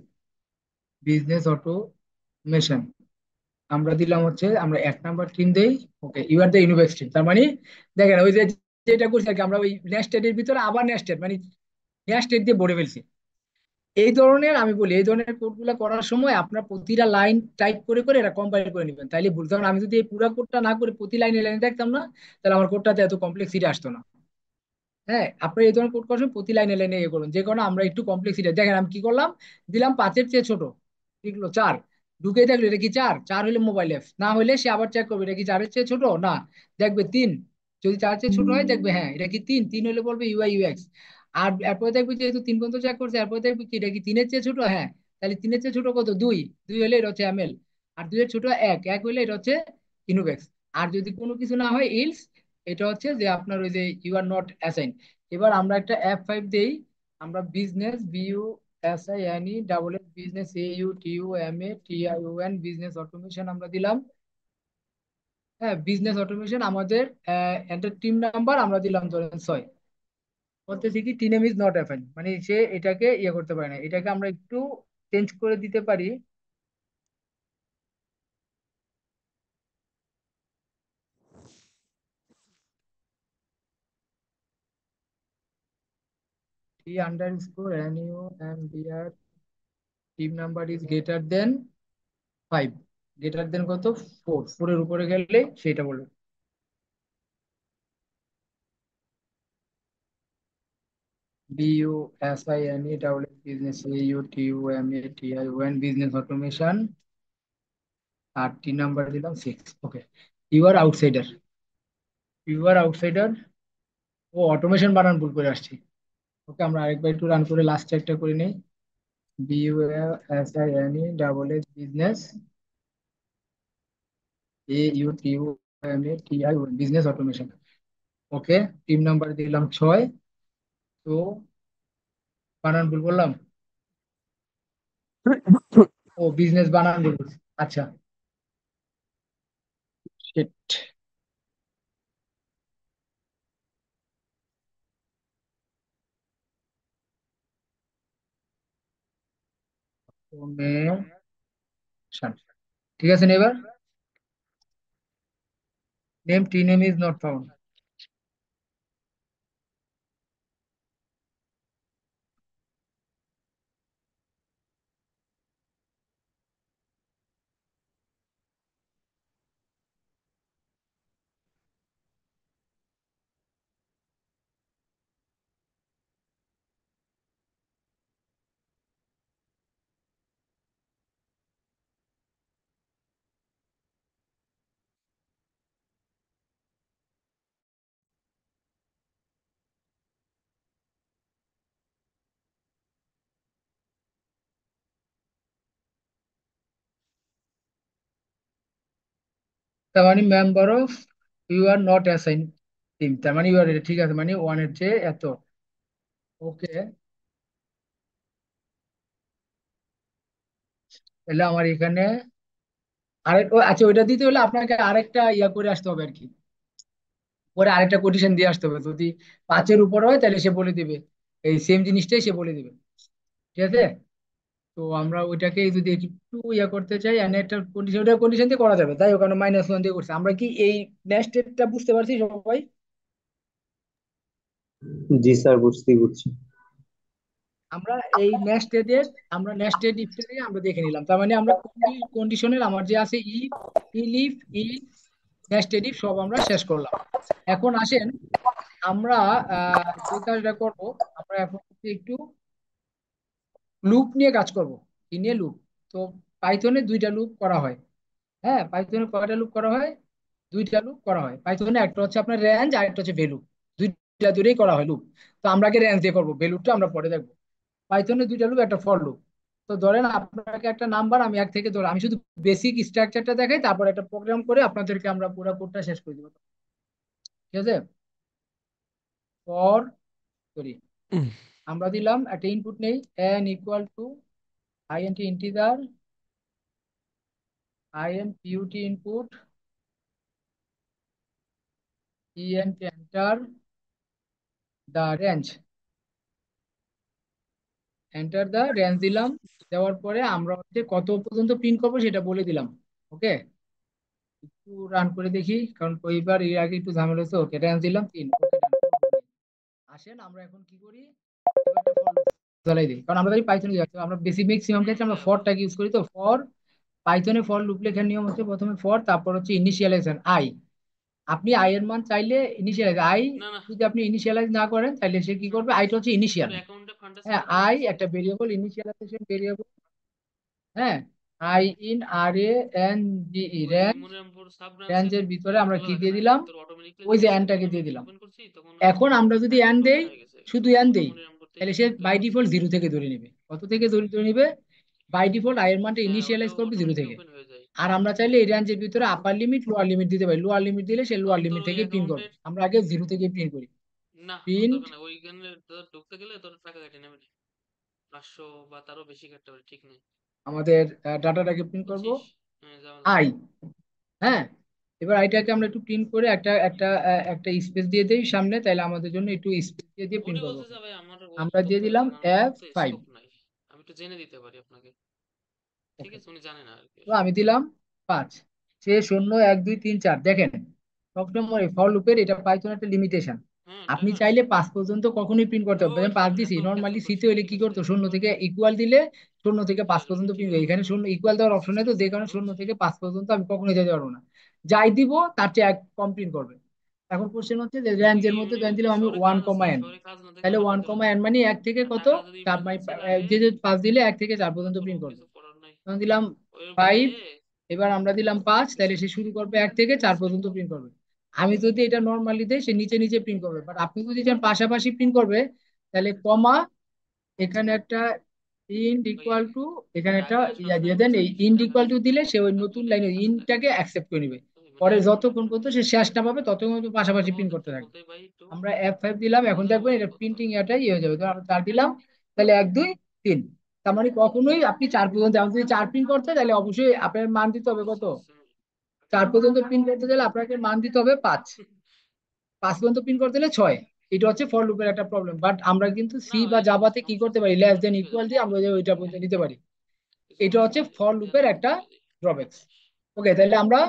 business automation. আমরা দিলাম হচ্ছে আমরা 1 নাম্বার টিম দেই। Okay, you are the universe team. তার মানে দেখেন ওই যে যেটা করছি আর কি, আমরা ওই নেস্টেড এর ভিতরে আবার নেস্টেড মানে নেস্টেড দিয়ে ভরে ফেলছি। এই ধরনের আমি বলি, এই ধরনের কোডগুলো করার সময় আপনার প্রতিটা লাইন টাইপ করে করে এটা কম্পাইল করে নেবেন, তাইলে ভুল। কারণ আমি যদি এই পুরো কোডটা না করে প্রতি লাইনে লাইনে দেখতাম না, তাহলে আমার কোডটাতে এত কমপ্লেক্সিটি আসতো না। হ্যাঁ আপনি এই ধরনের কোড করার সময় প্রতি লাইনে লাইনে ইয়ে করুন, যে কারণে আমরা একটু কমপ্লেক্সিটি দেখেন আমি কি করলাম, দিলাম 5-এর চেয়ে ছোট, ঠিক হলো 4, ঢুকে দেখলো এটা কি 4, 4 হলে মোবাইল অ্যাপ, না হলে সে আবার চেক করবে এটা কি 4-এর চেয়ে ছোট, না দেখবে 3, যদি 4-এর চেয়ে ছোট হয় দেখবে হ্যাঁ এটা কি 3, 3 হলে বলবে UI UX। আর এরপরে দেখবে যেহেতু 3 পর্যন্ত চেক করছে, এরপরে দেখবে কি এটা কি 3-এর চেয়ে ছোট, হ্যাঁ তাহলে 3-এর চেয়ে ছোট কত, 2, 2 হলে এটা হচ্ছে ML। আর 2-এর ছোট 1, 1 হলে এটা হচ্ছে ইনোভেক্স। আর যদি কোনো কিছু না হয় ইলস, এটা হচ্ছে যে আপনার ওই যে ইউ আর নট অ্যাসাইন। এবার আমরা একটা F5 দেই, আমরা business BUSINE business AUTUMATION business automation আমরা দিলাম। হ্যাঁ বিজনেস অটোমেশন আমাদের এন্টার টিম নাম্বার আমরা দিলাম ধরেন 6। বলতেছি কি team name is not assign, মানে সে এটাকে ইয়ে করতে পারে না, এটাকে আমরা একটু চেঞ্জ করে দিতে পারি। T_NUMBR team number is greater than 5, greater than কত, 4, 4-এর উপরে গেলে সেটা বলবে। BUSINE business AUTUMATION business automation. আর টি নাম্বার দিলাম 6। Okay, you are outsider, you are outsider. ও অটোমেশন বানান ভুল করে আসছি। ওকে, আমরা আরেকবার একটু রান করে লাস্ট একটা করে নেই। BUSINE business AUTUMATION business automation. Okay, team number দিলাম 6। তো বানান ভুল বললাম, ও বিজনেস বানান ভুল বলছি। আচ্ছা, শিট। ঠিক আছে না এবার, name T name is not found. তার মানে member of you are not assign team, তার মানে ইউ আর, ঠিক আছে, মানে ওয়ানের চেয়ে এত। ওকে, তাহলে আমার এখানে আরেক আচ্ছা, ওইটা দিতে হলে আপনাকে আরেকটা ইয়া করে আসতে হবে আর কি, পরে আরেকটা কোটেশন দিয়ে আসতে হবে। যদি 5-এর উপর হয় তাহলে সে বলে দিবে, এই সেম জিনিসটাই সে বলে দিবে। ঠিক আছে, তো আমরা ওইটাকে যদি একটু ইয়া করতে চাই, এন্ড একটা কন্ডিশন, ওটা কন্ডিশন দিয়ে করা যাবে, তাই ওখানে -1 দিয়ে করছে। আমরা কি এই নেস্টেডটা বুঝতে পারছি সবাই? জি স্যার, বুঝছি। আমরা এই নেস্টেডের, আমরা নেস্টেড ইফটারে আমরা দেখে নিলাম, তার মানে আমরা কন্ডিশনের আমার যে আছে ইফ, ইলিফ, ইন, নেস্টেড ইফ সব আমরা শেষ করলাম। এখন আসেন আমরা যে কাজটা করব, আমরা এখন একটু লুপ নিয়ে কাজ করব। কি নিয়ে? লুপ। তো পাইথনে 2টা লুপ করা হয়। হ্যাঁ, পাইথনে কয়টা লুপ করা হয়? 2টা লুপ করা হয় পাইথনে। একটা হচ্ছে আপনার রেঞ্জ, আর একটা হচ্ছে ভ্যালু। দুইটা দূরেই করা হয় লুপ। তো আমরা আগে রেঞ্জ দিয়ে করবো, ভ্যালুটা আমরা পরে দেখবো। পাইথনে 2টা লুপ, একটা ফর লুপ। তো ধরেন আপনাকে একটা নাম্বার, আমি 1 থেকে ধরে, আমি শুধু বেসিক স্ট্রাকচারটা দেখাই, তারপর একটা প্রোগ্রাম করে আপনাদেরকে আমরা পুরো কোডটা শেষ করে দিব। ঠিক আছে, ফর, সরি, আমরা দিলাম একটা ইনপুট নেই, n equal to int integer, input input, ent enter the range, enter the range দিলাম। দেওয়ার পরে আমরা হচ্ছে কত পর্যন্ত প্রিন্ট করবো সেটা বলে দিলাম। ওকে, একটু রান করে দেখি, কারণ কইবার এর আগে একটু ঝামেলা হচ্ছে। ওকে, রেঞ্জ দিলাম 3। ওকে, আসেন আমরা এখন কি করি, এবার একটা ফর চালাই দিই, কারণ আমরা জানি পাইথনে যাচ্ছি, আমরা বেশি ম্যাক্সিমাম ক্ষেত্রে আমরা ফরটাকে ইউজ করি। তো ফর, পাইথনে ফর লুপ লেখার নিয়ম হচ্ছে প্রথমে ফর, তারপর হচ্ছে ইনিশিয়ালাইজেশন আই। আপনি আই এর মান চাইলে ইনিশিয়ালাইজ আই, না না, যদি আপনি ইনিশিয়ালাইজ না করেন তাহলে সে কি করবে, আইটা হচ্ছে তোর ইনিশিয়াল। অ্যাকাউন্টে ফান্ড আছে হ্যাঁ, না তোর? আই একটা ভেরিয়েবল, ইনিশিয়ালাইজেশন ভেরিয়েবল। হ্যাঁ, i in R A N G E, ওই রেঞ্জ, মনিরামপুর সাব ব্রাঞ্চের রেঞ্জের ভিতরে ইয়ে আমরা খোলা কি থাকে দিয়ে না, দিলাম, তোর অটোমেটিকলি ওই যে রিফ্রেশ করে এনটাকে যখন দিয়ে আমি দিলাম। ওপেন করছি তখন এখন আমরা যদি হ্যাঁ এন ওটা দেই, ওপেন হয়ে গেছে, শুধু তখন এন তোর দেই, মনিরামপুর থেকে তাহলে সে ক্লেম বাই করছে। ডিফল্ট 0 থেকে ধরে নিবে। কত থেকে ধরে নিবে? বাই ডিফল্ট আই এর মানটা হ্যাঁ ওটা ইনিশিয়ালাইজ করবে 0 অটোমেটিকলি থেকে। ওপেন হয়ে যায়। আর আমরা চাইলে এই রেঞ্জের ভিতরে আপার লিমিট, লোয়ার লিমিট দিতে পারি। লোয়ার লিমিট দিলে সে লোয়ার তখন তোর লিমিট ওই থেকে প্রিন্ট করবে। অ্যাকাউন্টের, আমরা আগে 0 থেকে প্রিন্ট করি। না ওর প্রিন্ট দরকার নেই, ওইখানে তোর ঢুকতে গেলে তোর টাকা কেটে নেবে না, 500 বা তারও বেশি কাটতে পারে, ঠিক নেই, আমাদের ডাটাটাকে প্রিন্ট করব বুঝছিস? হ্যাঁ ঝামেলা আই। নেই। হ্যাঁ, এবার আইটাকে আমরা একটু প্রিন্ট করে একটা একটা একটা স্পেস দিয়ে দেই সামনে, তাহলে আমাদের জন্য একটু স্পেস দিয়ে দিয়ে উনি প্রিন্ট করবো। বলছে যে ভাই আমার অত আমরা দিয়ে তথ্য দিলাম লাগবে না, আমার তথ্য F5। স্কোপ নাই, আমি একটু জেনে দিতে পারি আপনাকে। ঠিক ওকে, আছে, উনি জানে না আর কি তো আসলে। আমি দিলাম 5। সে 0, 1, 2, 3, 4, দেখেন সবসময় ফর লুপের এটা পাইথন একটা লিমিটেশন। হ্যাঁ আপনি টাকা চাইলে 5 পর্যন্ত কখনোই প্রিন্ট করতে ও পারবেন। 5 দিছি, এখন নর্মালি এখন সিতে করছে, হইলে ঠিক কি আছে করতো, 0 এখন থেকে ইকুয়াল দিলে 0 থেকে বুঝতে 5 পারছি, পর্যন্ত ঠিক প্রিন্ট করে। আছে এখানে 0 ইকুয়াল দেওয়ার অপশন নেই, তো যে কারণে 0 বুঝছি। থেকে 5 পর্যন্ত আমি কখনোই যেতে পারবো না। যাই দিব তার চেয়ে এক কম প্রিন্ট করবে। এখন কোশ্চেন হচ্ছে যে উনি কি রেঞ্জের মধ্যে উনি দেন কি দিলাম আমি শহরে 1, কাজ আছে, n। শহরে কাজ না দেখলে তাহলে পাঠাই 1, দেবেন। n মানে 1 থেকে আর কত, টাকা যদি 4, ইমার্জেন্সি লাগে, যে 5 দিলে 1 থেকে 4 পর্যন্ত তোর প্রিন্ট করবে। কিছু করার নাই, তখন দিলাম ওইরকম 5। হয়ে এবার আমরা দিলাম 5, তাহলে সে শুরু করবে 1 থেকে 4 পর্যন্ত প্রিন্ট করবে। আমি যদি এটা নর্মালি দেই, সে নিচে নিচে প্রিন্ট করবে। বাট আপনি যদি চান পাশাপাশি প্রিন্ট করবে, তাহলে কমা, এখানে একটা ইন্ট ওই ইকুয়াল টু, এখানে একটা টাকা ইয়া সবসময় দিয়ে দেন। বলছে এই বেশি ইন্ট টাকা ইকুয়াল টু নিতে দিলে চায়, সে ওই টাকা নতুন তুলে লাইনে কাজ দেয়। ইন্টটাকে অ্যাকসেপ্ট করে নেবে। তো এগুলো পরে এখন যতক্ষণ পর্যন্ত সে শেষ না পাবে ততক্ষণ পর্যন্ত পাশাপাশি প্রিন্ট তোমাকে করতে একটু থাকবে। বলতে ভাই একটু আমরা F5 দিলাম, এখন বুঝার দেখবেন মতো এটা কথা। প্রিন্টিং এটাই হয়ে যাবে। ধর আমরা 4 দিলাম, তাহলে 1, 2, 3। তার মানে কখনোই আপনি 4 পর্যন্ত, আপনি যদি 4 প্রিন্ট করতে, তাহলে অবশ্যই আপনার মান দিতে হবে কত, বুঝছিস? 4 পর্যন্ত প্রিন্ট করতে গেলে আপনাকে মান দিতে হবে 5। 5 পর্যন্ত প্রিন্ট করতে গেলে 6। এটা হচ্ছে ফর লুপের একটা প্রবলেম। বাট আমরা কিন্তু না সি বা এটা কোনো জাভাতে কি সমস্যা করতে আছে না, পারি, এটা লেস এটা দেন ঠিক হয়ে ইকুয়াল যাবে, দিয়ে আমরা ওইটা পর্যন্ত নিতে পারি। কিছু এটা সমস্যা হচ্ছে নেই, ফর এটা লুপের আমি একটা করে দিই। ড্রব্যাকস। ওকে, তাহলে আমরা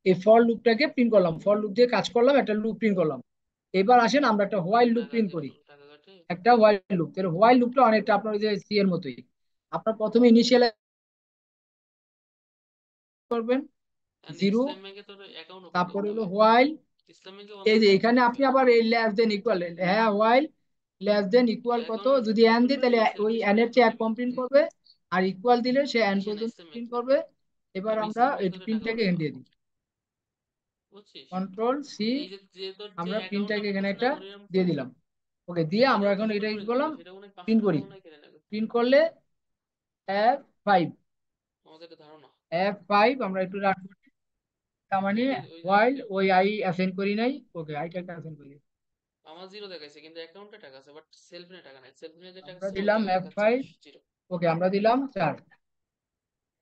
এই ফর লুপটাকে প্রিন্ট করলাম, ফর লুপ দিয়ে কাজ করলাম, একটা লুপ প্রিন্ট করলাম। এবার আসেন আমরা একটা হোয়াইল লুপ টাকা প্রিন্ট দিয়ে করি। টাকা কাটে। একটা হোয়াইল লুপ, তাহলে হোয়াইল লুপটা অনেকটা আপনার ওই যে সি এর মতোই। আপনার প্রথমে ইনিশিয়ালাইজ করবেন And 0, ইসলাম ব্যাংকে তোর অ্যাকাউন্ট ওপেন তারপরে করতে হলো হবে, হোয়াইল। ইসলাম ব্যাংকে এই যে অনলাইন করতে এখানে হবে। আপনি আবার এই লেস দেন ইকুয়াল, হ্যাঁ হোয়াইল লেস দেন ইকুয়াল কত, অ্যাকাউন্ট যদি এন ওপেন দিই করে তাহলে লেসের ওই এন হিস্ট্রি এর এখন চেয়ে এক দিবে, কম প্রিন্ট করবে। আর ইকুয়াল দিলে সে এন ইসে না পর্যন্ত ইসলাম প্রিন্ট ব্যাংকে। করবে। এবার আমি আমরা ইসলাম এই ব্যাংকে তোর টাকা প্রিন্টটাকে পাঠাবো, এখানে দিয়ে দিই, বুঝছিস? Control C. এই যে যে তোর যে আমরা অ্যাকাউন্টটা প্রিন্টটাকে আমি এখানে বলছি না একটা দিয়ে মনিরামপুরে, দিলাম। ওকে, দিয়ে আমরা এটা তুই এখন ওপেন এটা কি করে দিতে করলাম, হবে, সেটা মনে হয় 500 প্রিন্ট টাকা করি। মনে হয় কেটে নেবে, প্রিন্ট করলে F5, আমাদের একটা ধারণা। F5 আমরা একটু রান করি। তার মানে ওই যে while ওই আই অ্যাসাইন করি নাই, ওকে আইটাকে অ্যাসাইন করি। আমার জিরো দেখাইছে কিন্তু অ্যাকাউন্টে টাকা আছে বাট সেলফ নিয়ে টাকা নাই, সেলফ নিয়ে যে টাকা আমরা আছে দিলাম ওইটা দেখাচ্ছে F5, জিরো। ওকে আমরা দিলাম 4,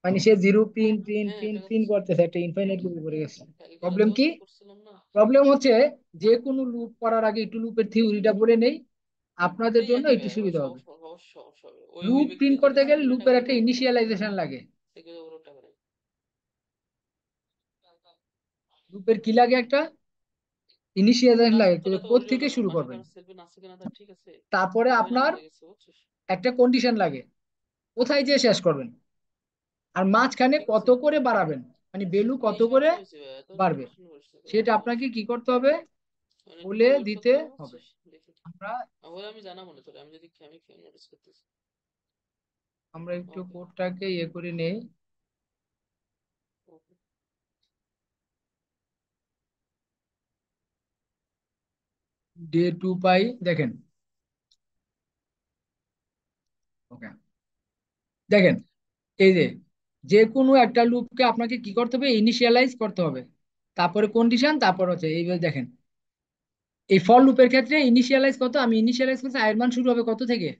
মানে সে জিরো প্রিন্ট প্রিন্ট হ্যাঁ প্রিন্ট টাকা প্রিন্ট দিচ্ছে। করতেছে, একটা ইনফাইনাইট লুপে পড়ে গেছে। কালকে প্রবলেম রাতে কি? অনেক করছিলাম না। প্রবলেম হচ্ছে যে কোনো লুপ করার আগে একটু লুপের থিওরিটা বলে নেই, আপনাদের এই জন্য একই একটু ভাই, সুবিধা হবে। সমস্যা অবশ্য সমস্যা হবে। ওই লুপ ব্যক্তি প্রিন্ট যদি করতে গেলে সেলফ নিয়ে টাকা লুপের দিত একটা ইনিশিয়ালাইজেশন লাগে। সেগুলো ওর টাকা নেই। লুপের কি লাগে? একটা ইনিশিয়ালাইজেশন লাগে, নাচতো না তো কোথ ওর থেকে জন্য না, শুরু মাসে করবেন। কারো সেলফে নাচছে কিনা তার ঠিক আছে, তারপরে ময়না আপনার হয়ে গেছে বুঝছিস। একটা কন্ডিশন লাগে, কোথায় যে শেষ করবেন, আর মাঝখানে ঠিক কত আছে, করে বাড়াবেন, মানে ভ্যালু এই কত করে সমস্যা হয়েছে ভাই, এত বাড়বে, টেনশন করিস না, কোনো সেটা আপনাকে সমস্যা কি করতে হবে, মানে একটু বলে ওয়েট দিতে করতে হবে। বুঝছিস। দেখি আমরা আমার আমি জানা মনে তোর, আমি যদি আমি নোটিস করতেছি। আমরা একটু ওকে কোডটাকে ইয়ে করে নেই। ওকে ডে 2 পাই, দেখেন, ওকে দেখেন, এই যে যে কোনো একটা লুপকে আপনাকে কি করতে হবে, ইনিশিয়ালাইজ করতে হবে, তারপরে কন্ডিশন, তারপর হচ্ছে এইভাবে দেখেন। এই ফর লুপের ক্ষেত্রে ইনিশিয়ালাইজ কত, আমি ইনিশিয়ালাইজ করছি আয়ের মান শুরু হবে কত থেকে,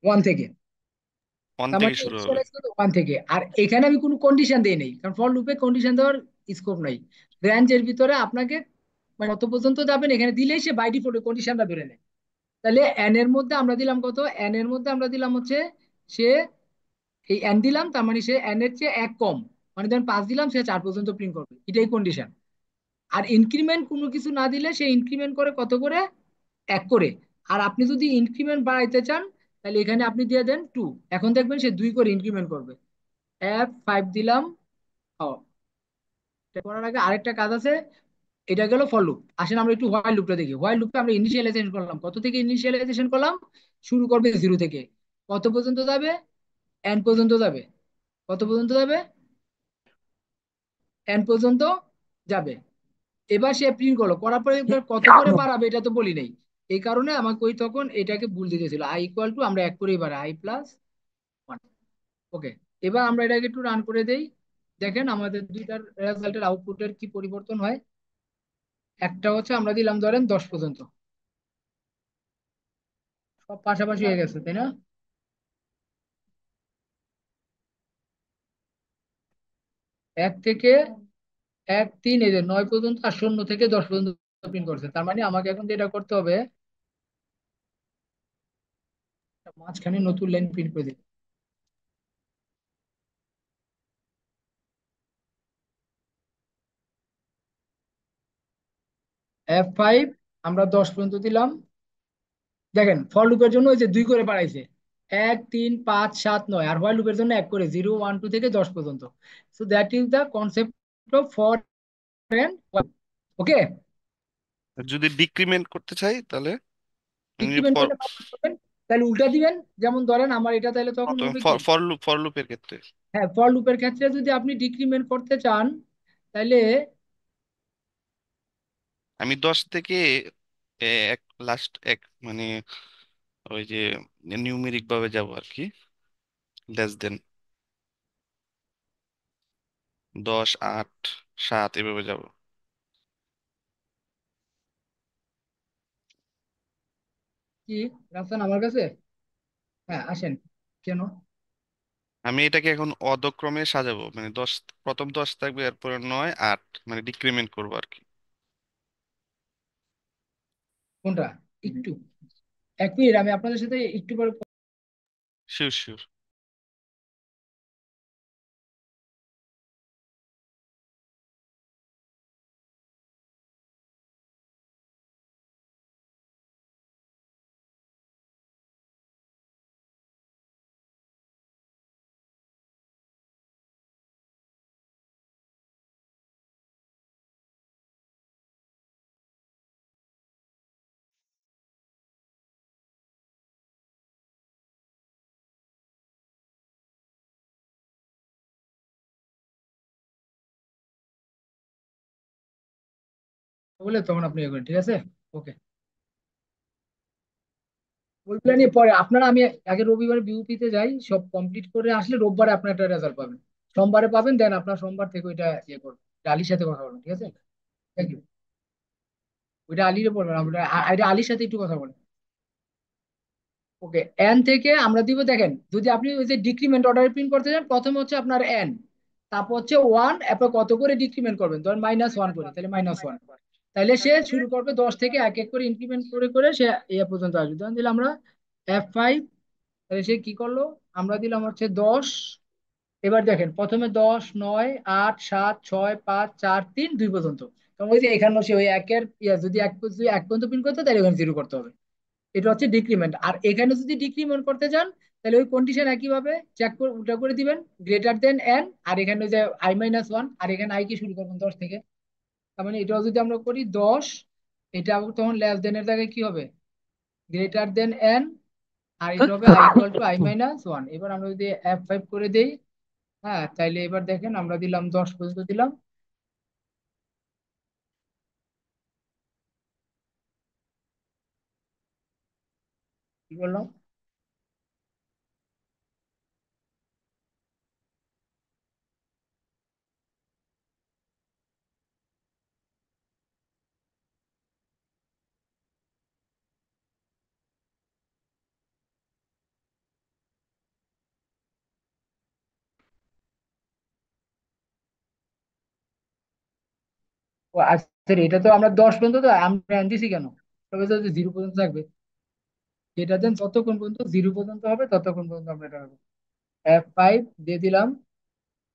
1 থেকে। ওয়ান তার থেকে মানে শুরু হবে। ইনিশিয়ালাইজ করতে 1 থেকে, আর এখানে আমি কোনো কন্ডিশন দেই নাই, কারণ ফর লুপে কন্ডিশন দেওয়ার স্কোপ নাই। রেঞ্জের ভিতরে আপনাকে মানে কত পর্যন্ত যাবেন এখানে দিলেই সে বাই ডিফল্ট কন্ডিশনটা ধরে নেয়। তাহলে এন এর মধ্যে আমরা দিলাম কত, এন এর মধ্যে আমরা দিলাম হচ্ছে, সে এই এন দিলাম, তার মানে সে এন এর চেয়ে 1 কম, মানে ধরেন 5 দিলাম, সে 4 পর্যন্ত প্রিন্ট করবে, এটাই কন্ডিশন। আর ইনক্রিমেন্ট কোনো কিছু না দিলে সে ইনক্রিমেন্ট করে কত করে, 1 করে। আর আপনি যদি ইনক্রিমেন্ট বাড়াইতে চান, তাহলে এখানে আপনি দিয়ে দেন 2, এখন দেখবেন সে 2 করে ইনক্রিমেন্ট করবে। F5 দিলাম। ও, এটা করার আগে আরেকটা কাজ আছে, এটা গেল ফর লুপ। আসেন আমরা একটু হোয়াইল লুপটা দেখি। হোয়াইল লুপটা আমরা ইনিশিয়ালাইজেশন করলাম, কত থেকে ইনিশিয়ালাইজেশন করলাম, শুরু করবে 0 থেকে, কত পর্যন্ত যাবে, এন পর্যন্ত যাবে, কত পর্যন্ত যাবে, এন পর্যন্ত যাবে। এবার সে প্রিন্ট করলো, করার পরে এবার কত করে বাড়াবে এটা তো বলি নাই, এই কারণে আমাকে ওই তখন এটাকে ভুল দিতেছিল, আই ইকুয়াল টু আমরা 1 করেই বাড়াই, আই প্লাস 1। ওকে, এবার আমরা এটাকে একটু রান করে দেই, দেখেন আমাদের দুইটার রেজাল্টের আউটপুটের কি পরিবর্তন হয়। একটা হচ্ছে আমরা দিলাম ধরেন 10 পর্যন্ত, সব পাশাপাশি হয়ে গেছে তাই না। 1 থেকে 1 3 এই যে 9 পর্যন্ত, আর 0 থেকে 10 পর্যন্ত প্রিন্ট করছে। তার মানে আমাকে এখন যেটা করতে হবে, মাঝখানে নতুন লাইন প্রিন্ট করে দিই। F5 আমরা 10 পর্যন্ত দিলাম। দেখেন ফর লুপের জন্য ওই যে 2 করে বাড়াইছে, 1 3 5 7 9, আর হোয়াইল লুপের জন্য 1 করে, 0 1 2 থেকে 10 পর্যন্ত। So that is the concept of for and while. Okay, আর যদি ডিক্রিমেন্ট করতে চাই তাহলে আমি ডিক্রিমেন্ট করলে কখন করবেন, তাহলে উল্টা দিবেন, যেমন ধরেন আমার এটা তাহলে তখন হবে কি, ফর লুপের ক্ষেত্রে হ্যাঁ ফর লুপের ক্ষেত্রে যদি আপনি ডিক্রিমেন্ট করতে চান, তাহলে আমি 10 থেকে এক লাস্ট এক মানে ওই যে নিউমেরিক ভাবে যাব আর কি, লেস দেন 10 8 7 এভাবে যাব। কি রাফসান আমার কাছে, হ্যাঁ আসেন, কেন, আমি এটাকে এখন অধক্রমে সাজাবো, মানে 10, প্রথম 10 থাকবে, এরপরে 9 8, মানে ডিক্রিমেন্ট করবো আর কি। কোনটা, একটু 1 মিনিট আমি আপনাদের সাথে একটু পরে শিওর শিওর। বলে তখন আপনি ইয়ে করেন, ঠিক আছে। ওকে, ওইগুলো নিয়ে পরে আপনারা, আমি আগে রবিবারে বিউপিতে যাই, সব কমপ্লিট করে আসলে রোববারে আপনার একটা রেজাল্ট পাবেন। সোমবারে পাবেন, দেন আপনার সোমবার থেকে ওইটা ইয়ে করবেন, আলীর সাথে কথা বলবেন, ঠিক আছে? Thank you. ওইটা আলীরে বলবেন, আমরা এটা আলীর সাথে একটু কথা বলেন। ওকে, এন থেকে আমরা দিব, দেখেন যদি আপনি ওই যে ডিক্রিমেন্ট অর্ডারে প্রিন্ট করতে চান, প্রথমে হচ্ছে আপনার এন, তারপর হচ্ছে ওয়ান, এরপর কত করে ডিক্রিমেন্ট করবেন, ধরেন -1 করে, তাহলে -1, তাহলে সে শুরু করবে 10 থেকে এক এক করে ইনক্রিমেন্ট করে করে সে এ পর্যন্ত আসবে। ধরেন দিলাম আমরা F5, তাহলে সে কি করলো, আমরা দিলাম হচ্ছে 10। এবার দেখেন প্রথমে 10, 9, 8, 7, 6, 5, 4, 3, 2 পর্যন্ত। তখন ওই যে এখানে সে ওই একের যদি এক পর্যন্ত প্রিন্ট করতে হয়, তাহলে ওখানে 0 করতে হবে। এটা হচ্ছে ডিক্রিমেন্ট। আর এখানে যদি ডিক্রিমেন্ট করতে চান, তাহলে ওই কন্ডিশন একইভাবে চেক করে উল্টা করে দিবেন, গ্রেটার দেন এন, আর এখানে যে I-1, আর এখানে আই কি শুরু করবেন 10 থেকে। তার মানে এটাও যদি আমরা করি 10, এটা তখন লেস দেন এর জায়গায় কি হবে, গ্রেটার দেন এন, আর এটা হবে I=I-1। এবার আমরা যদি F5 করে দেই, হ্যাঁ, তাইলে এবার দেখেন আমরা দিলাম 10 পর্যন্ত দিলাম, কি করলাম, ও আচ্ছা, এটা তো আমরা 10 পর্যন্ত, তো আমরা আনতেছি কেন, তবে তো 0 পর্যন্ত থাকবে, যেটা দেন যতক্ষণ পর্যন্ত 0 পর্যন্ত হবে ততক্ষণ পর্যন্ত আমরা এটা রাখবো। F5 দিয়ে দিলাম,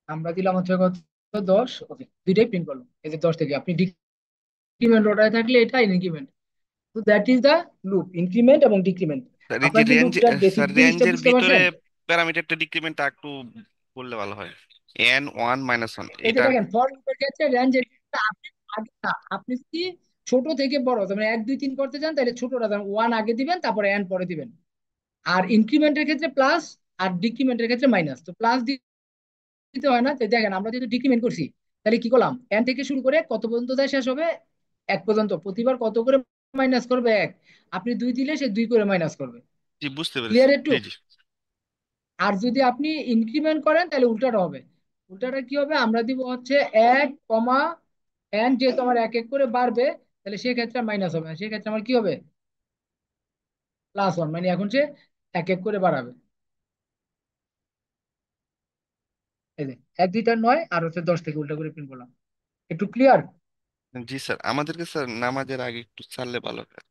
আমরা দিলাম হচ্ছে কত, 10। ওকে, দুইটাই প্রিন্ট করলাম, এই যে 10 থেকে আপনি ডিক্রিমেন্ট অর্ডারে থাকলে এটা ইনক্রিমেন্ট। তো that is the loop, increment এবং ডিক্রিমেন্ট। স্যার এই যে আপনার কি রেঞ্জ, লুপটার বেসিক স্যার জিনিসটা রেঞ্জের বুঝতে ভিতরে পারছেন? প্যারামিটারটা ডিক্রিমেন্টটা একটু বললে ভালো হয়। N1 - 1 এই যে এটা আর দেখেন কি। ফর লুপের ক্ষেত্রে রেঞ্জ, আপনি আগে না, আপনি যদি ছোট থেকে বড়, মানে 1, 2, 3 করতে চান, তাহলে ছোটটা যেমন 1 আগে দিবেন, তারপরে এন পরে দিবেন। আর ইনক্রিমেন্টের ক্ষেত্রে প্লাস, আর ডিক্রিমেন্টের ক্ষেত্রে মাইনাস। তো প্লাস দিতে হয় না, তো দেখেন আমরা যেহেতু ডিক্রিমেন্ট করছি, তাহলে কি করলাম, এন থেকে শুরু করে কত পর্যন্ত যায় শেষ হবে, 1 পর্যন্ত, প্রতিবার কত করে মাইনাস করবে, 1। আপনি 2 দিলে সে 2 করে মাইনাস করবে। জি বুঝতে পেরেছি, ক্লিয়ার একটু? জি জি। আর যদি আপনি ইনক্রিমেন্ট করেন, তাহলে উল্টাটা হবে। উল্টাটা কি হবে, আমরা দিব হচ্ছে 1, এন, যেহেতু আমার এক এক করে বাড়বে, তাহলে সেক্ষেত্রে মাইনাস হবে না, সেক্ষেত্রে আমার কি হবে, +1, মানে এখন সে এক এক করে বাড়াবে। এই যে 1, 2, 4, 9, আর হচ্ছে 10 থেকে উল্টা করে প্রিন্ট করলাম। একটু ক্লিয়ার? জি স্যার, আমাদেরকে স্যার নামাজের আগে একটু ছাড়লে ভালো হয়,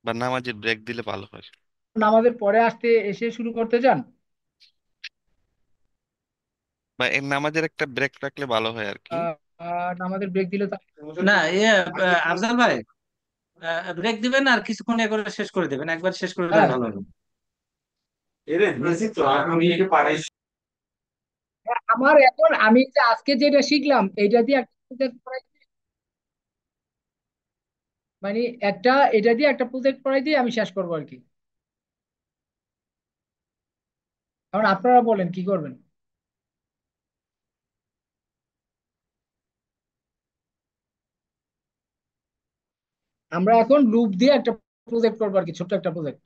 বা নামাজের ব্রেক দিলে ভালো হয়। আমাদের পরে আসতে এসে শুরু করতে চান? বা এর নামাজের একটা ব্রেক রাখলে ভালো হয় আর কি। আমাদের ব্রেক দিলে না আফজাল ভাই, ব্রেক দিবেন আর কিছুক্ষণ এ করে শেষ করে দিবেন, একবার শেষ করে দিলে হ্যাঁ, ভালো হবে। আমার এখন আমি যে আজকে যেটা শিখলাম, এইটা দিয়ে একটা প্রজেক্ট করাই, মানে এটা দিয়ে একটা প্রজেক্ট করাই দিয়ে আমি শেষ করবো আর কি। এখন আপনারা বলেন কি করবেন। আমরা এখন লুপ দিয়ে একটা প্রজেক্ট করবো আর কি, ছোট্ট একটা প্রজেক্ট।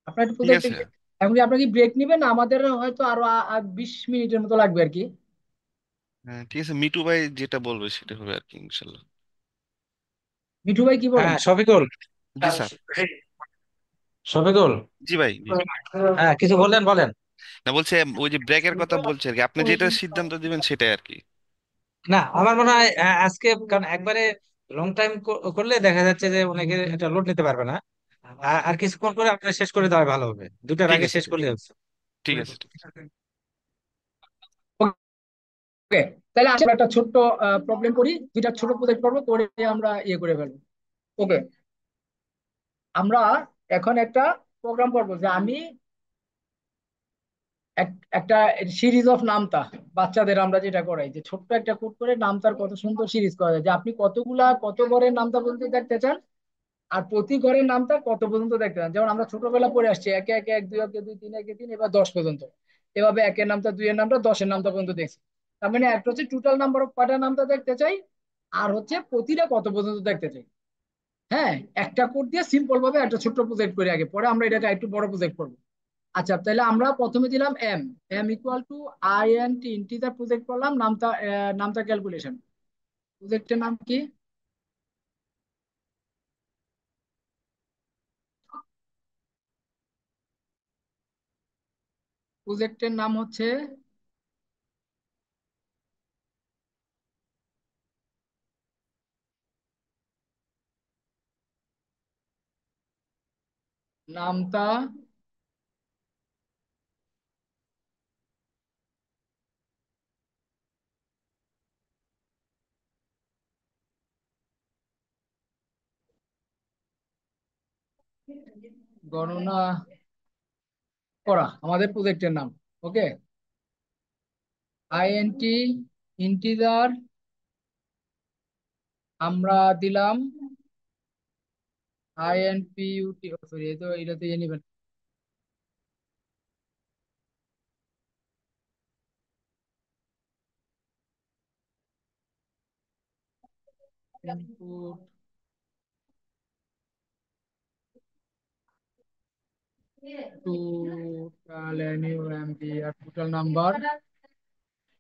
আপনার একটা ঠিক প্রজেক্ট, আছে। এখন কি আপনার কি ব্রেক নেবেন? আমাদের হয়তো আরো 20 মিনিটের মতো লাগবে আর কি। হ্যাঁ ঠিক আছে, মিটু ভাই যেটা বলবে সেটা হবে আর কি, ইনশাল্লাহ। মিঠু ভাই কি বলেন? হ্যাঁ শফিকুল, জি স্যার। শফিকুল, জি ভাই, জি। হ্যাঁ কিছু বললেন, বলেন। না বলছে, ওই যে ব্রেকের কথা বলছে আর কি, আপনি যেটা সিদ্ধান্ত দিবেন সেটাই আর কি। না আমার মনে হয় আজকে, কারণ একবারে লং টাইম করলে দেখা যাচ্ছে যে অনেকে এটা লোড নিতে পারবে না। আর কিছুক্ষণ করে আপনার শেষ করে দেওয়া ভালো হবে, দুটার ঠিক আগে আছে, শেষ করলে হচ্ছে। ঠিক আছে, ঠিক আছে। ওকে, তাহলে আসলে একটা ছোট্ট প্রবলেম করি, দুইটা ছোট প্রজেক্ট করবো, করে আমরা ইয়ে করে ফেলবো। ওকে, আমরা এখন একটা প্রোগ্রাম করবো, যে আমি একটা সিরিজ অফ নামতা, বাচ্চাদের আমরা যেটা করাই, যে ছোট্ট একটা কোড করে নামতার কত সুন্দর সিরিজ করা যায়, যে আপনি কত ঘরের নামতা পর্যন্ত দেখতে চান, আর প্রতি ঘরের নামতা কত পর্যন্ত দেখতে চান। যেমন আমরা ছোটবেলা পড়ে আসছি, একে একে 1, 2, একে 2, 3, একে 3, এবার 10 পর্যন্ত। এভাবে 1 এর নামতা, 2 এর নামতা, 10 এর নামতা পর্যন্ত দেখছি। তার মানে একটা হচ্ছে টোটাল নাম্বার অফ কয়টা নামতা দেখতে চাই, আর হচ্ছে প্রতিটা কত পর্যন্ত দেখতে চাই। হ্যাঁ, একটা কোড দিয়ে সিম্পল ভাবে একটা ছোট্ট প্রজেক্ট করে আগে, পরে আমরা এটাকে একটু বড় প্রজেক্ট করবো। আচ্ছা, তাহলে আমরা প্রথমে দিলাম M, M equal to I N T, integer project করলাম, নামটা নামটা ক্যালকুলেশন। প্রজেক্টের নাম কি? প্রজেক্টের নাম হচ্ছে নামতা গণনা করা, আমাদের প্রজেক্টের নাম। ওকে, আইএনটি ইন্টিজার আমরা দিলাম আইএনপিইউটি, সরি এই তো এটা তো ইয়ে নিবেন, ইনপুট টোটাল এনইউএমপি আর টোটাল নাম্বার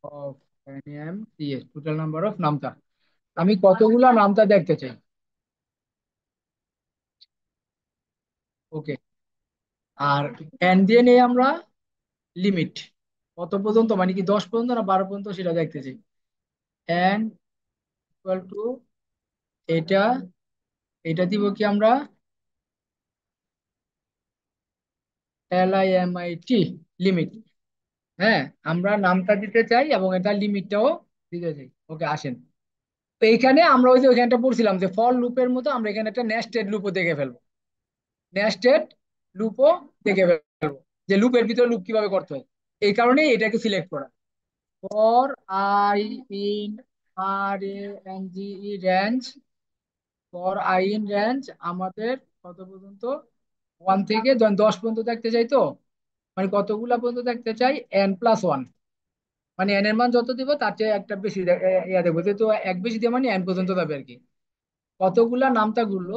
অফ এনইএমসিএস, টোটাল নাম্বার অফ নামতা। আমি কতগুলা নামতা দেখতে চাই। ওকে, আর এন দিয়ে নেই আমরা লিমিট, কত পর্যন্ত, মানে কি 10 পর্যন্ত না 12 পর্যন্ত সেটা দেখতে চাই। এন ইকুয়াল টু এটা, এটা দিব কি আমরা LIMIT, লিমিট। হ্যাঁ, আমরা নামটা দিতে চাই এবং এটা লিমিটটাও দিতে চাই। ওকে, আসেন। তো এইখানে আমরা ওই যে ওইখানটা পড়ছিলাম যে ফর লুপের মতো আমরা এখানে একটা নেস্টেড লুপও দেখে ফেলবো, নেস্টেড লুপও দেখে ফেলবো যে লুপের ভিতরে লুপ কিভাবে করতে হয়। এই কারণে এটাকে সিলেক্ট করা। For I in RANGE range, for I in range আমাদের কত পর্যন্ত, 1 থেকে 10 পর্যন্ত দেখতে চাই। তো মানে কতগুলা পর্যন্ত দেখতে চাই, n+1, মানে n এর মান যত দিব তার চেয়ে একটা বেশি ইয়া দেবো, যেহেতু এক বেশি দিয়ে মানে n পর্যন্ত যাবে আর কি। কতগুলা নামতা গুলো,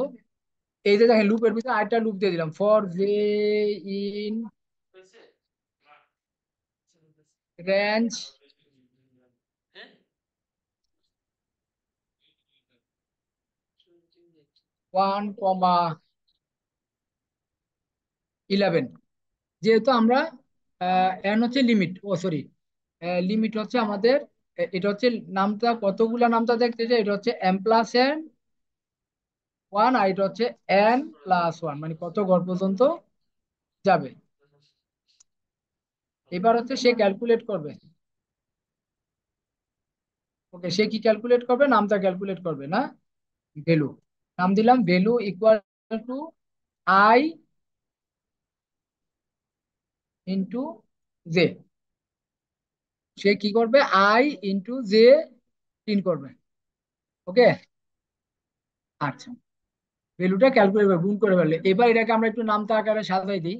এই যে দেখেন লুপের ভিতরে আরেকটা লুপ দিয়ে দিলাম, ফর জে ইন রেঞ্জ হ্যাঁ 1,11, যেহেতু আমরা n হচ্ছে লিমিট, ও সরি, লিমিট হচ্ছে আমাদের এটা হচ্ছে নামটা, কতগুলা নামটা দেখতে চাই, এটা হচ্ছে m+n 1, আর এটা হচ্ছে n+1, মানে কত ঘর পর্যন্ত যাবে। এবার হচ্ছে সে ক্যালকুলেট করবে। ওকে, সে কি ক্যালকুলেট করবে, নামটা ক্যালকুলেট করবে না, ভ্যালু। নাম দিলাম value equal to i into j. সে কি করবে, আই ইন্টু জে প্রিন্ট করবে। ওকে, আচ্ছা, ভ্যালুটা ক্যালকুলেট করে গুণ করে ফেললে, এবার এটাকে আমরা একটু নামতা আকারে সাজাই দিই।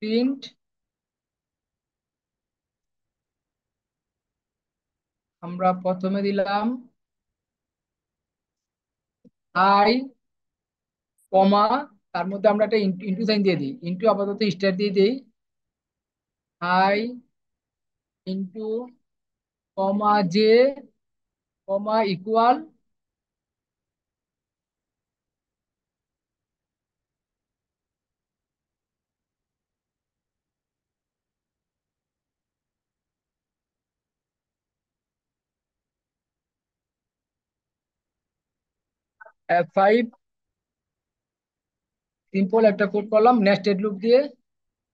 প্রিন্ট আমরা প্রথমে দিলাম আই কমা, তার মধ্যে আমরা একটা ইন্টু সাইন দিয়ে দিই, ইন্টু আপাতত স্টার দিয়ে দিই, I into comma J comma equal 5। Simple একটা কোড করলাম নেস্টেড লুপ দিয়ে।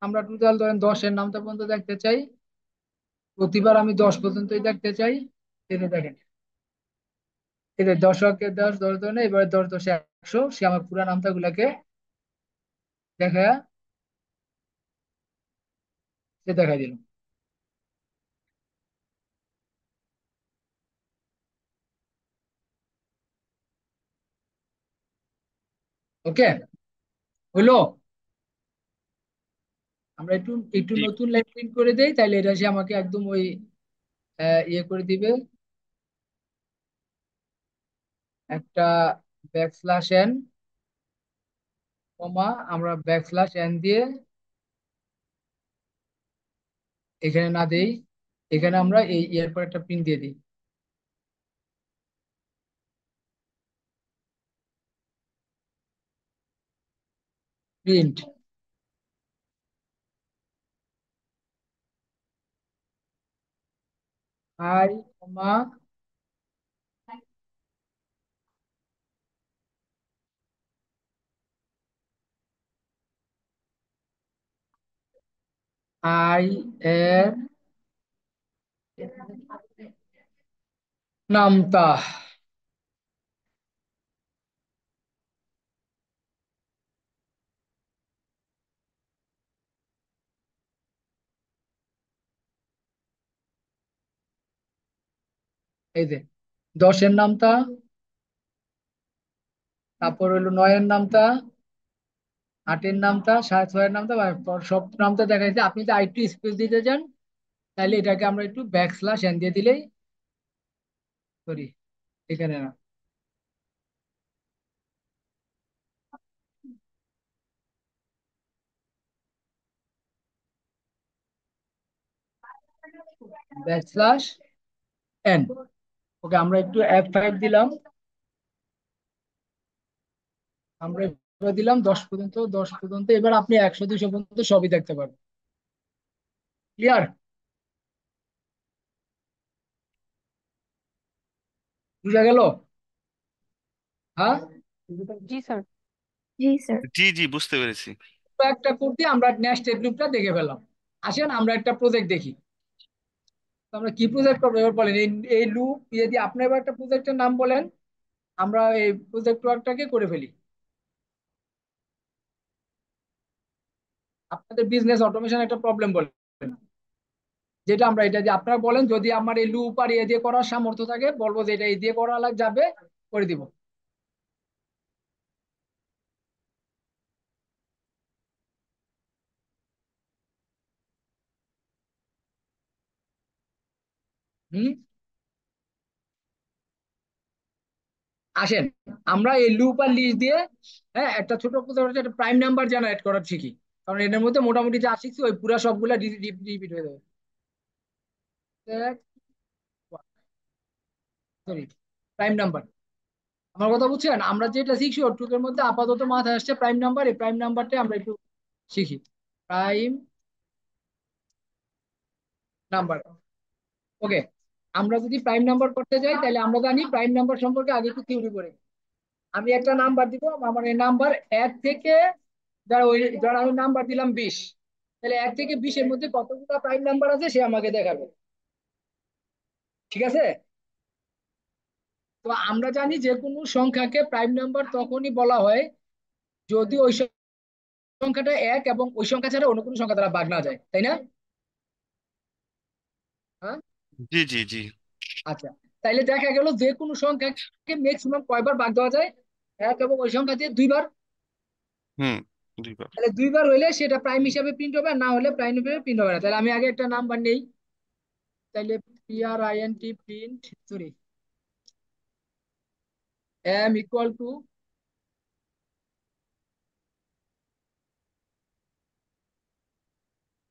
আমরা টোটাল ধরেন 10-এর নামটা পর্যন্ত দেখতে চাই, প্রতিবার আমি 10 পর্যন্তই দেখতে চাই। এটা দেখেন, এদের দশকে 10 ধরনের, এবারে 10 10 100, সে আমার পুরা নামটা গুলাকে দেখা, সে দেখা দিল। ওকে, হইলো। আমরা একটু একটু জি। নতুন লাইন প্রিন্ট করে দেই, তাহলে এটা সে আমাকে একদম ওই ইয়ে করে দিবে। একটা ব্যাকস্ল্যাশ এন কমা, আমরা ব্যাকস্ল্যাশ এন দিয়ে এখানে না দেই, এখানে আমরা এই এর পর একটা প্রিন্ট দিয়ে দিই। প্রিন্ট আই কমা আই এর নামতা। এই যে 10-এর নামতা, তারপর হলো 9-এর নামতা, 8-এর নামতা, 6.5-এর নামতা, সব নামতা দেখা যাচ্ছে। আপনি যদি আরেকটু স্পেস দিতে চান, তাহলে এটাকে আমরা একটু ব্যাকস্ল্যাশ এন দিয়ে দিলেই, সরি এখানে না, ব্যাকস্ল্যাশ এন। ওকে, আমরা একটু F5 দিলাম, আমরা এবার দিলাম 10 পর্যন্ত, 10 পর্যন্ত। এবার আপনি 100 200 পর্যন্ত সবই দেখতে পারবেন। ক্লিয়ার? বুঝা গেল? হ্যাঁ, জি স্যার। জি স্যার। জি জি বুঝতে পেরেছি। তো একটা করতে আমরা নেক্সট গ্রুপটা দেখে ফেললাম। আসেন আমরা একটা প্রজেক্ট দেখি। তো আমরা কি প্রজেক্ট করবো এবার বলেন। এই লুপ যদি আপনি এবার একটা প্রজেক্টের নাম বলেন, আমরা এই প্রজেক্ট ওয়ার্কটাকে করে ফেলি। আপনাদের বিজনেস অটোমেশন একটা প্রবলেম বলেন, যেটা আমরা এটা যে আপনারা বলেন, যদি আমার এই লুপ আর এ দিয়ে করার সামর্থ্য থাকে, বলবো যে এটা এই দিয়ে করা যাবে, করে দিব। হুম, আসেন আমরা এই লুপ আর লিস্ট দিয়ে, হ্যাঁ, একটা ছোট প্রজেক্ট একটা প্রাইম নাম্বার জেনারেট করার শিখি। কারণ এটার মধ্যে মোটামুটি যা শিখছি ওই পুরা সবগুলা রিপিট হয়ে যাবে। Sorry, prime number. আমার কথা বুঝছেন? আমরা যেটা শিখছি ওটুকের মধ্যে আপাতত মাথায় আসছে প্রাইম নাম্বার। এই প্রাইম নাম্বারটা আমরা একটু শিখি। Prime number. ওকে, আমরা যদি প্রাইম নাম্বার করতে যাই, তাহলে আমরা জানি প্রাইম নাম্বার সম্পর্কে আগে একটু থিওরি করে। আমি একটা নাম্বার দিব, আমার এই নাম্বার 1 থেকে, ধর আমি নাম্বার দিলাম 20, তাহলে 1 থেকে 20-এর মধ্যে কতগুলো প্রাইম নাম্বার আছে সে আমাকে দেখাবে। ঠিক আছে? তো আমরা জানি যে কোনো সংখ্যাকে প্রাইম নাম্বার তখনই বলা হয় যদি ওই সংখ্যাটা 1 এবং ওই সংখ্যা ছাড়া অন্য কোনো সংখ্যা দ্বারা ভাগ না যায়, তাই না? হ্যাঁ, জি জি জি। আচ্ছা। তাইলে দেখা গেল যে কোনো সংখ্যাকে ম্যাক্সিমাম কয়বার ভাগ দেওয়া যায়? 1 এবং ওই সংখ্যা দিয়ে 2 বার। হুম, 2 বার। তাহলে 2 বার হইলে সেটা প্রাইম হিসাবে প্রিন্ট হবে, না হলে প্রাইম হিসাবে প্রিন্ট হবে না। তাহলে আমি আগে একটা নাম্বার নেই, তাহলে PRINT print, sorry, M equal to,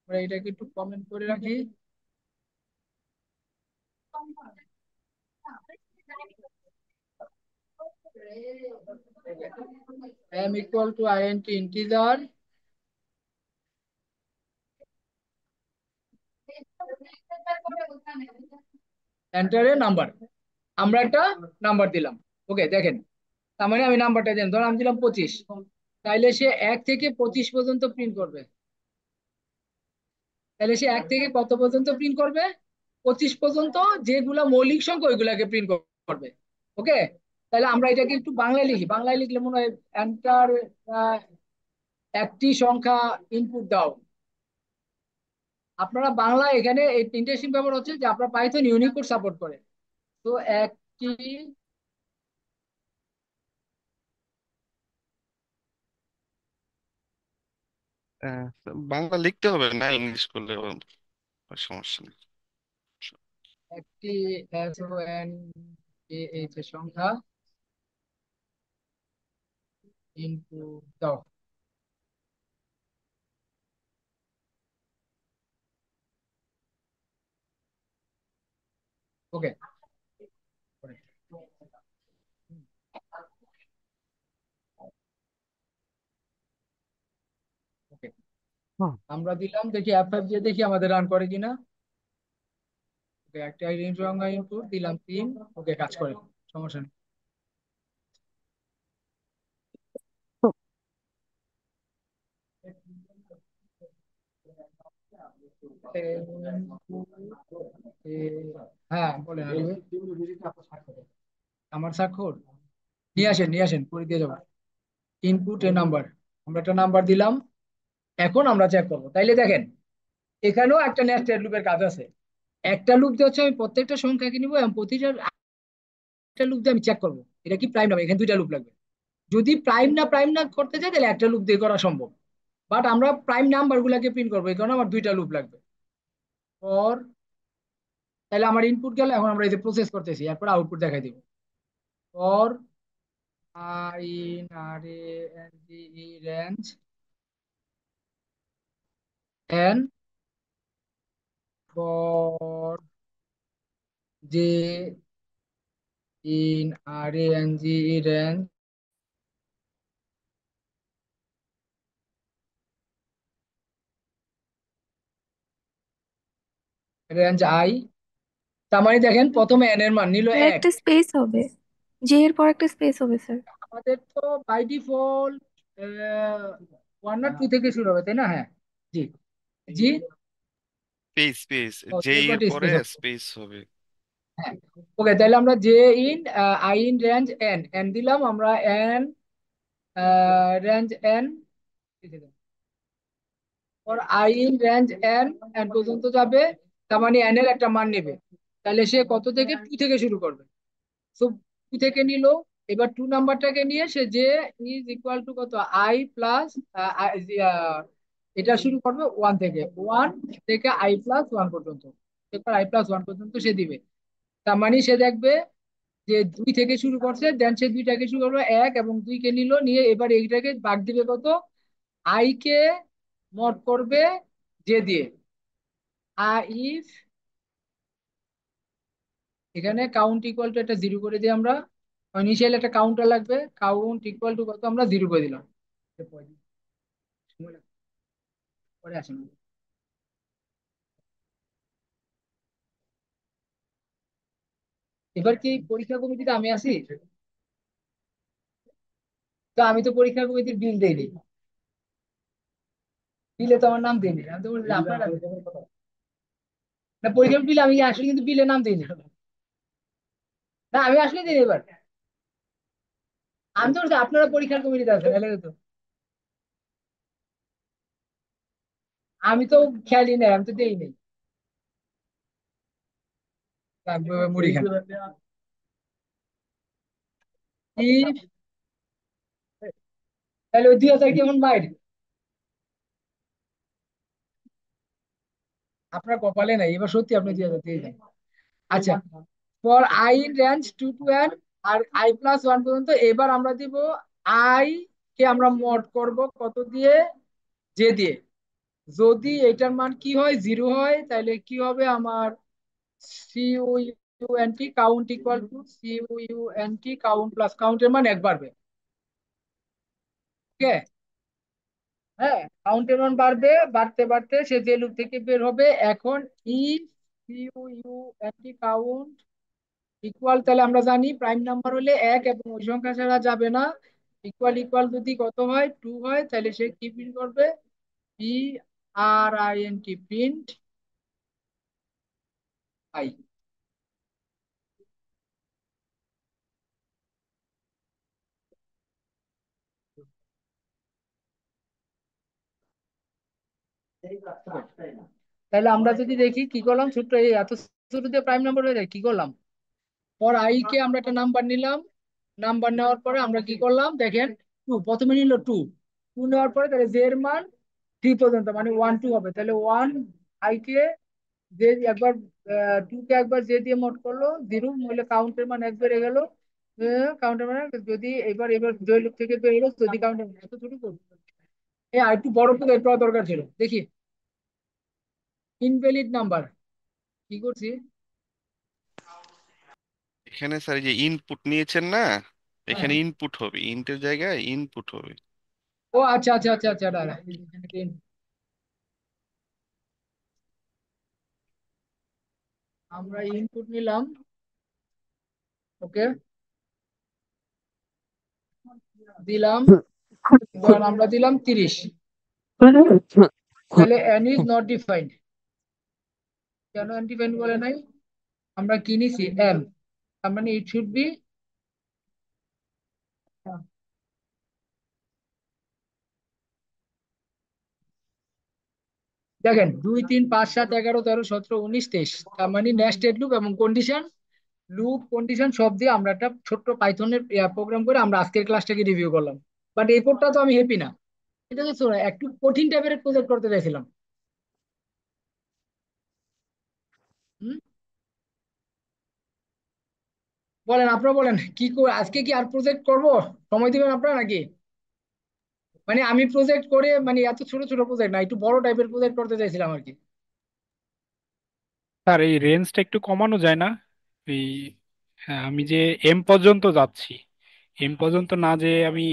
আমরা এটাকে একটু কমেন্ট করে রাখি, M equal to INT integer, enter a number. আমরা একটা নাম্বার দিলাম। ওকে, দেখেন, তার মানে আমি নাম্বারটা দিলাম, ধর আমি দিলাম 25, তাইলে সে 1 থেকে 25 পর্যন্ত প্রিন্ট করবে। তাহলে সে 1 থেকে কত পর্যন্ত প্রিন্ট করবে? 25 পর্যন্ত। যেগুলা মৌলিক সংখ্যা ওইগুলাকে প্রিন্ট করবে। ওকে, তাহলে আমরা এটাকে একটু বাংলায় লিখি। বাংলায় লিখলে মনে হয় এন্টার একটি সংখ্যা ইনপুট দাও। আপনারা বাংলা এখানে ইন্টারেস্টিং ব্যাপার হচ্ছে যে আপনার পাইথন ইউনিকোড সাপোর্ট করে। তো একটি আহ, বাংলা লিখতে হবে না, ইংলিশ করলে সমস্যা নেই। একটি SON এর সংখ্যা ইনপুট দাও। ওকে, ওকে, আমরা দিলাম, দেখি F5 দিয়ে দেখি আমাদের রান করে কিনা। ওকে, একটা সংখ্যা ইনপুট দিলাম 3। ওকে, কাজ করে, সমস্যা নেই। হ্যাঁ, বলেন আলিফ। আমার স্বাক্ষর নিয়ে আসেন, করে দিয়ে যাবো। ইনপুট এ নাম্বার, আমরা একটা নাম্বার দিলাম। এখন আমরা চেক করবো, তাইলে দেখেন এখানেও একটা নেস্টেড লুপের কাজ আছে। একটা লুপ দিয়ে হচ্ছে আমি প্রত্যেকটা সংখ্যাকে নিবো এবং প্রতিটা একটা লুপ দিয়ে আমি চেক করবো এটা কি প্রাইম না। এখানে দুইটা লুপ লাগবে। যদি প্রাইম না করতে চাই তাহলে একটা লুপ দিয়ে করা সম্ভব। বাট আমরা প্রাইম নাম্বার গুলাকে প্রিন্ট করবো, এই কারণে আমার দুইটা লুপ লাগবে। ফর, তাহলে আমার ইনপুট গেল, এখন আমরা এই যে প্রসেস করতেছি, এরপর আউটপুট দেখাই দিব। For I in R A N G E range N, for J in R A N G E range I. তার মানে দেখেন প্রথমে এন এর মান নিল আর 1। একটা স্পেস হবে, জে এর পর একটা স্পেস হবে স্যার। আমাদের তো বাই ডিফল্ট 1 না 2 থেকে শুরু হবে, তাই না? হ্যাঁ, জি, জি। স্পেস স্পেস, ও, যেই এর এরপর পরে স্পেস হবে। স্পেস হবে। হ্যাঁ, ওকে, তাহলে আমরা J in I in range N N দিলাম, আমরা N range N, or I in range N N পর্যন্ত যাবে। তার মানে এন এর একটা মান নেবে। তাহলে সে কত থেকে, 2 থেকে শুরু করবে। সো 2 থেকে নিল। এবার 2 নাম্বারটাকে নিয়ে সে যে ইজ ইকুয়াল টু কত, আই প্লাস, এটা শুরু করবে 1 থেকে, 1 থেকে I+1 পর্যন্ত। এরপর I+1 পর্যন্ত সে দিবে। তার মানে সে দেখবে যে 2 থেকে শুরু করছে, দেন সে দুইটাকে শুরু করবে 1 এবং 2 কে নিল, নিয়ে এবার এইটাকে ভাগ দিবে কত, আই কে মড করবে জে দিয়ে। ইফ এখানে কাউন্ট ইকুয়াল টু একটা 0 করে দিই আমরা। ইনিশিয়াল একটা কাউন্টার লাগবে, কাউন্ট ইকুয়াল টু কত, আমরা 0 করে দিলাম। পরে আসেন। এবার কি পরীক্ষা কমিটিতে আমি আছি? তো আমি তো পরীক্ষা কমিটির বিল দেইনি, বিলে তো আমার নাম দেইনি। আমি তো বলছি আপনারা, না পরীক্ষার বিল আমি আসলে কিন্তু বিলে নাম দিইনি। না, আমি আসলে দিইনি এবার। আমি তো বলছি আপনারা পরীক্ষার কমিটিতে আছেন, এলে তো আমি তো খেয়ালই নাই, আমি তো দেই নাই। মুড়ি খান কি? তাহলে ওই 2,000 কেমন বাইর? আপনার কপালে নাই, এবার সত্যি আপনি 2,000 দিয়ে দেন। আচ্ছা, for I in range 2 to n আর I+1 পর্যন্ত। এবার আমরা দিব আই কে আমরা মড করব কত দিয়ে, জে দিয়ে। যদি এটার মান কি হয়, 0 হয়, তাহলে কি হবে আমার, CUNT count equal to CUNT count plus কাউন্টের মান 1 বাড়বে। ওকে, হ্যাঁ, কাউন্টের মান বাড়বে, বাড়তে বাড়তে সে যে লুপ থেকে বের হবে। এখন ইফ CUNT কাউন্ট ইকুয়াল, তাহলে আমরা জানি প্রাইম নাম্বার হলে 1 এবং ওই সংখ্যা ছাড়া যাবে না। ইকুয়াল ইকুয়াল যদি কত হয়, 2 হয়, তাহলে সে কি প্রিন্ট করবে, PRINT প্রিন্ট আই। তাহলে আমরা যদি দেখি কি করলাম, ছোট্ট এই এত ছোট দিয়ে প্রাইম নাম্বার হয়ে যায়, কি করলাম, পর আই কে আমরা একটা নাম্বার নিলাম। নাম্বার নেওয়ার পরে আমরা কি করলাম দেখেন, 2 প্রথমে নিল 2, 2 নেওয়ার পরে তাহলে জে এর মান থ্রি পর্যন্ত মানে 1 2 হবে, তাহলে 1 আই কে যে একবার 2 কে একবার যে দিয়ে মোড করলো 0, নইলে কাউন্টের মান এক বেড়ে গেল। কাউন্টের মানে যদি এবার এবার জয় লুপ থেকে বের হলো, যদি কাউন্টার এত ছোট করবো, আর একটু বড় করে পাওয়া দরকার ছিল। দেখি ইনভ্যালিড নাম্বার কি করছি। এখানে স্যার যে ইনপুট নিয়েছেন না, হ্যাঁ, এখানে ইনপুট হবে, ইন্টের জায়গায় ইনপুট হবে। ও আচ্ছা আচ্ছা আচ্ছা আচ্ছা, দাঁড়া, এখানে আমরা ইনপুট নিলাম। ওকে, দিলাম, ধরেন আমরা দিলাম 30, তাহলে n ইজ নট ডিফাইন্ড। কেন আনডিফাইন্ড বলে নাই? আমরা কি নিছি m, তার মানে ইট শুড বি, দেখেন 2 3 5 7 11 13 17 19 23, তার মানে নেস্টেড লুপ এবং কন্ডিশন, লুপ কন্ডিশন সব দিয়ে আমরা একটা ছোট্ট পাইথনের প্রোগ্রাম করে আমরা আজকের ক্লাসটাকে রিভিউ করলাম। বাট এই কোডটা তো আমি হ্যাপি না, এটা তো শোনো, একটু কঠিন টাইপের প্রজেক্ট করতে চাইছিলাম। হুম, বলেন, আপনারা বলেন কি আজকে কি আর প্রজেক্ট করব? সময় দিবেন আপনারা নাকি? মানে আমি প্রজেক্ট করে মানে এত ছোট ছোট প্রজেক্ট না, একটু বড় টাইপের প্রজেক্ট করতে চাইছিলাম আর কি। স্যার এই রেঞ্জটা একটু কমানো যায় না? এই আমি যে এম পর্যন্ত যাচ্ছি, এম পর্যন্ত না যে আমি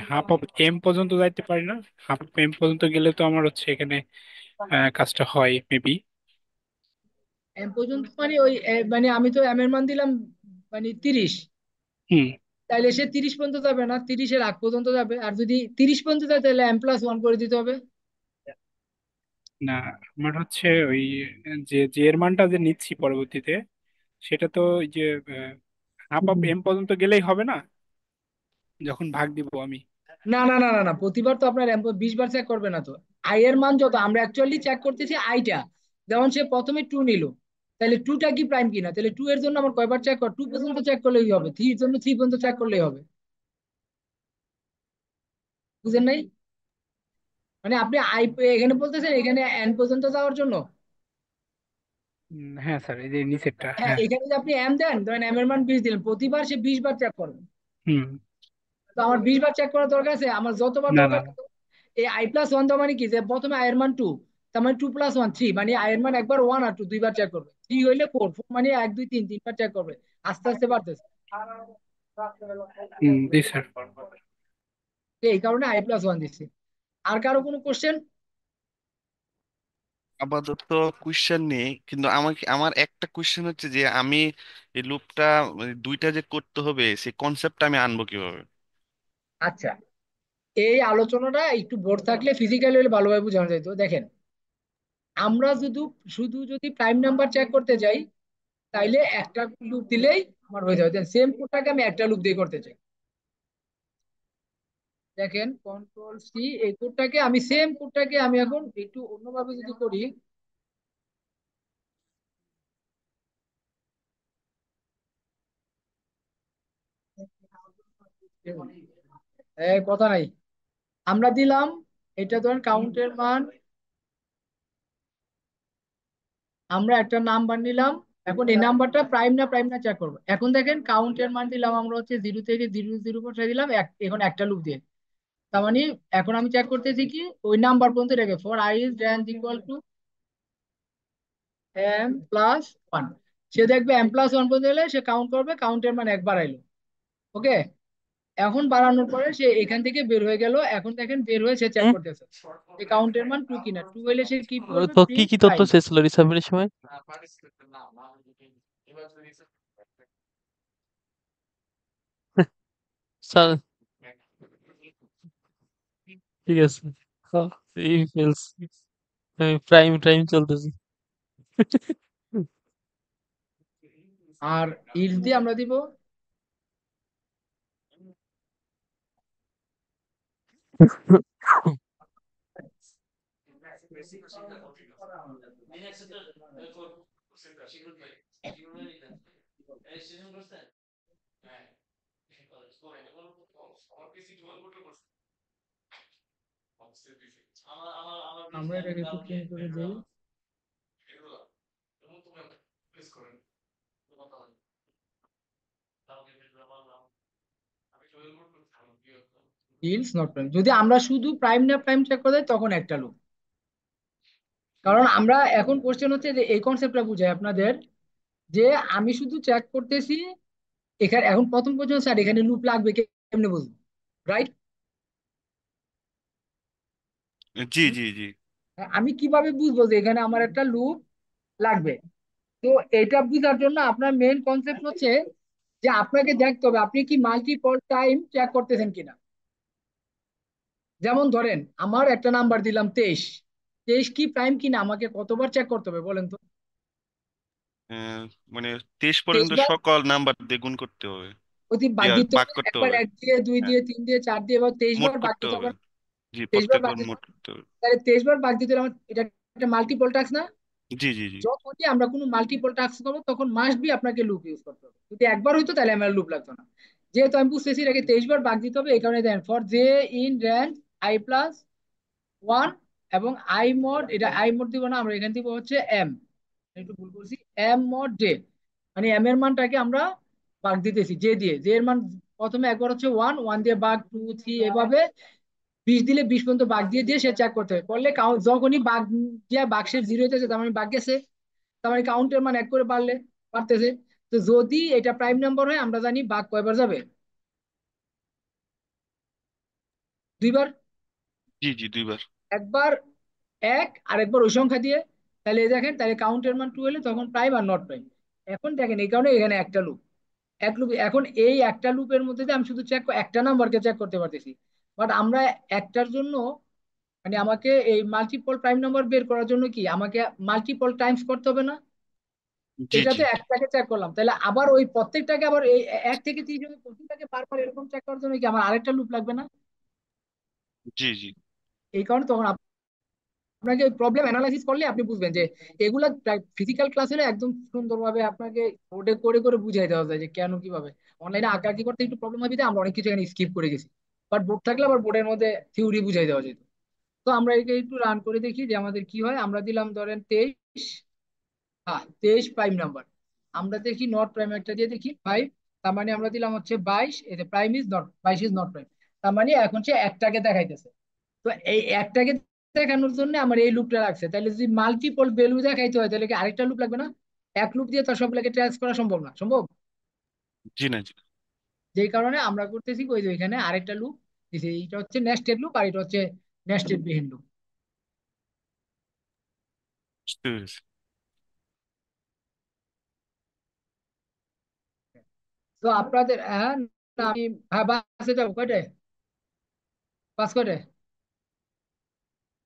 হাফ অফ এম পর্যন্ত যাইতে পারি না? হাফ অফ এম পর্যন্ত গেলে তো আমার হচ্ছে এখানে কাজটা হয় মেবি। এম পর্যন্ত মানে ওই মানে আমি তো এম এর মান দিলাম মানে 30, হুম। তাইলে সে 30 পর্যন্ত যাবে না, 30-এর আগ পর্যন্ত যাবে। আর যদি 30 পর্যন্ত যায় তাহলে m+1 করে দিতে হবে। না, আমার হচ্ছে ওই যে যে এর মানটা যে নিচ্ছি পরবর্তীতে, সেটা তো ওই যে হাফ অফ এম পর্যন্ত গেলেই হবে না যখন ভাগ দিব আমি? না না না না না, প্রতিবার তো আপনার 20 বার চেক করবে না তো। আই এর মান যত, আমরা অ্যাকচুয়ালি চেক করতেছি আইটা। যেমন সে প্রথমে 2 নিল, তাহলে 2টা কি প্রাইম কিনা, তাহলে 2 এর জন্য আমার কয়বার চেক কর, 2 পর্যন্ত চেক করলেই হবে, 3 এর জন্য 3 পর্যন্ত চেক করলেই হবে। বুঝেন নাই? মানে আপনি আই এখানে বলতেছেন এখানে এন পর্যন্ত যাওয়ার জন্য। হ্যাঁ স্যার, এই যে নিচেরটা, হ্যাঁ, হ্যাঁ। এখানে যদি আপনি এম দেন, ধরেন এম এর মান 20 দিলেন, প্রতিবার সে 20 বার চেক করবে। হুম। তো আমার 20 বার চেক করার দরকার আছে? আমার যতবার না না দরকার। এই i+1 দেওয়া মানে কি, যে প্রথমে i এর মান 2, তার মানে 2+1 3, মানে i এর মান একবার 1 আর 2 দুইবার চেক করবে, 3 হইলে 4 4 মানে 1 2 3 তিনবার চেক করবে। আস্তে আস্তে বাড়তেছে। হুম, জি স্যার। এই কারণে i+1 দিচ্ছি। আর কারো কোনো কোশ্চেন? আপাতত কোশ্চেন নেই, কিন্তু আমাকে আমার একটা কোশ্চেন হচ্ছে যে আমি এই লুপটা দুইটা যে করতে হবে সেই কনসেপ্টটা আমি আনবো কিভাবে? আচ্ছা, এই আলোচনাটা একটু বোর্ড থাকলে ফিজিক্যালি হলে ভালোভাবে বোঝানো যেত। দেখেন, আমরা শুধু শুধু যদি প্রাইম নাম্বার চেক করতে যাই, তাইলে একটা লুপ দিলেই আমার হয়ে যাবে। সেম কোডটাকে আমি একটা লুপ দিয়ে করতে চাই। দেখেন কন্ট্রোল C, এই কোডটাকে আমি সেম কোডটাকে আমি এখন একটু অন্যভাবে যদি করি। কথা নাই, আমরা দিলাম, এটা ধরেন কাউন্টের মান, আমরা একটা নাম্বার নিলাম। এখন এই নাম্বারটা প্রাইম না চেক করবো। এখন দেখেন কাউন্টের মান দিলাম আমরা হচ্ছে 0 থেকে 0 0 পৌঁছে দিলাম এখন একটা লুপ দিয়ে। তার মানে এখন আমি চেক করতেছি কি ওই নাম্বার পর্যন্ত রেখে, for i is range equal to m+1। সে দেখবে m+1 পর্যন্ত এলে সে কাউন্ট করবে, কাউন্টের মান একবার আইলো। ওকে, এখন বাড়ানোর পরে সে এখান থেকে বের হয়ে গেল। এখন দেখেন বের হয়ে সে চেক হ্যাঁ। করতেছে এই কাউন্টের মান 2 কিনা, 2 হইলে সে কি করবে, তো কি প্রিন্ট কি তথ্য প্রাইম। চেয়েছিল রিসাবমিটের সময়? স্যার ঠিক আছে। এই ফেলস প্রাইম টাইম চলতেছে। আর ইফ দিয়ে আমরা দিব আমরা এটাকে একটু চেঞ্জ করে দিই। ডিলস নট প্রাইম, যদি আমরা শুধু প্রাইম না প্রাইম চেক করে দেয় তখন একটা লুপ। কারণ আমরা এখন কোশ্চেন হচ্ছে যে এই কনসেপ্টটা বুঝাই আপনাদের, যে আমি শুধু চেক করতেছি এখানে, এখন প্রথম কোশ্চেন স্যার এখানে লুপ লাগবে কেমনে বুঝবো, রাইট? জি জি জি। আমি কিভাবে বুঝবো যে এখানে আমার একটা লুপ লাগবে? তো এটা বোঝার জন্য আপনার মেইন কনসেপ্ট হচ্ছে যে আপনাকে দেখতে হবে আপনি কি মাল্টিপল টাইম চেক করতেছেন কিনা। যেমন ধরেন আমার একটা নাম্বার দিলাম 23, 23 কি প্রাইম কিনা আমাকে কতবার চেক করতে হবে বলেন তো? আহ, মানে 23 23 পর্যন্ত বার সকল নাম্বার দিয়ে গুণ করতে হবে, প্রতি ভাগ দিয়া দিতে ভাগ হবে, করতে একবার হবে। 1 দিয়ে 2 হ্যাঁ, দিয়ে 3 দিয়ে 4 দিয়ে, এবার 23 মোট বার ভাগ করতে দিতে হবে। হবে না? জি, 23 বার ভাগ প্রত্যেকবার দিতে মোট হবে। করতে হবে। তাহলে 23 বার ভাগ দিতে হলে এটা একটা মাল্টিপল টাস্ক না? জি জি জি। যখনই আমরা কোনো মাল্টিপল টাস্ক করবো তখন মাস্ট বি আপনাকে লুপ ইউজ করতে হবে। যদি একবার হইতো তাহলে আমার লুপ লাগতো না। যেহেতু আমি বুঝতেছি এটাকে 23 বার ভাগ দিতে হবে, এই কারণে then for J in range i plus 1 এবং আই মড, এটা আই মড দিব না, আমরা এখান থেকে হচ্ছে এম, একটু ভুল করছি, এম মড জে, মানে এম এর মানটাকে আমরা ভাগ দিতেছি জে দিয়ে। জে এর মান প্রথমে একবার হচ্ছে 1, 1 দিয়ে ভাগ 2 3 এভাবে 20 দিলে 20 পর্যন্ত ভাগ দিয়ে দিয়ে সে চেক করতে হবে। করলে কাউন্ট যখনই ভাগ দিয়ে বাক্সের জিরো হইতেছে তার মানে ভাগ গেছে, তার মানে কাউন্টের মান এক করে বাড়লে বাড়তেছে। তো যদি এটা প্রাইম নাম্বার হয় আমরা জানি ভাগ কয়বার যাবে, 2 বার। জি জি, 2 বার। একবার এক আর একবার ওই সংখ্যা দিয়ে। তাহলে এই দেখেন, তাহলে কাউন্টের মান 2 হলে তখন প্রাইম আর নট প্রাইম। এখন দেখেন এই কারণে এখানে একটা লুপ, এক লুপ। এখন এই একটা লুপের মধ্যে দিয়ে আমি শুধু একটা নাম্বারকে চেক করতে পারতেছি। বাট আমরা একটার জন্য, মানে আমাকে এই মাল্টিপল প্রাইম নাম্বার বের করার জন্য কি আমাকে মাল্টিপল টাইমস করতে হবে না? জি জি এটাতে একটাকে চেক করলাম, তাহলে আবার ওই প্রত্যেকটাকে আবার এই 1 থেকে 30 জনের প্রত্যেকটাকে বারবার এরকম চেক করার জন্য কি আমার আরেকটা লুপ লাগবে না? জি জি। এই কারণে তখন আপনাকে প্রবলেম অ্যানালাইসিস করলে আপনি বুঝবেন যে এগুলা ফিজিক্যাল ক্লাস হলে একদম সুন্দরভাবে আপনাকে বোর্ডে করে করে বুঝাই দেওয়া যায় যে কেন কিভাবে। অনলাইনে আঁকাআঁকি করতে একটু প্রবলেম হবে, আমরা অনেক কিছু এখানে স্কিপ করে গেছি। বাট বোর্ড থাকলে আবার বোর্ডের মধ্যে থিওরি বুঝাই দেওয়া যেত। তো আমরা একে একটু রান করে দেখি যে আমাদের কি হয়। আমরা দিলাম ধরেন 23, হ্যাঁ 23 প্রাইম নাম্বার। আমরা দেখি নট প্রাইম একটা দিয়ে দেখি 5, তার মানে আমরা দিলাম হচ্ছে 22, এতে prime is not, 22 is not prime. তার মানে এখন সে একটাকে দেখাইতেছে। তো এই একটাকে দেখানোর জন্য আমার এই লুপটা লাগছে। তাহলে যদি মাল্টিপল ভ্যালু দেখাইতে হয় তাহলে কি আরেকটা লুপ লাগবে না? এক লুপ দিয়ে তার সবগুলোকে ট্রেস করা সম্ভব না, সম্ভব? জি না জি না। যেই কারণে আমরা করতেছি ওই যে এখানে আরেকটা লুপ দিছি, এইটা হচ্ছে নেস্টেড লুপ আর এটা হচ্ছে নেস্টেড বিহীন লুপ। বুঝতে পেরেছি। তো আপনাদের হ্যাঁ, না, আমি হ্যাঁ বাসে যাবো কয়টায়, বাস কয়টায়?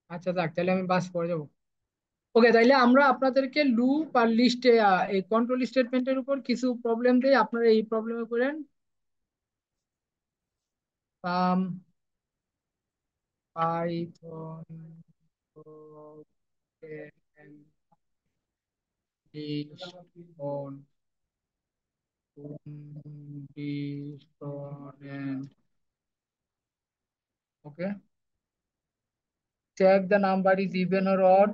আচ্ছা যাক, তাহলে আমি বাস পরে যাবো। ওকে, তাইলে আমরা আপনাদেরকে লুপ আর লিস্টে এই কন্ট্রোল স্টেটমেন্টের উপর কিছু প্রবলেম দেই, আপনারা এই প্রবলেমে করেন। পাম Python on component. Okay, check the number is even or odd,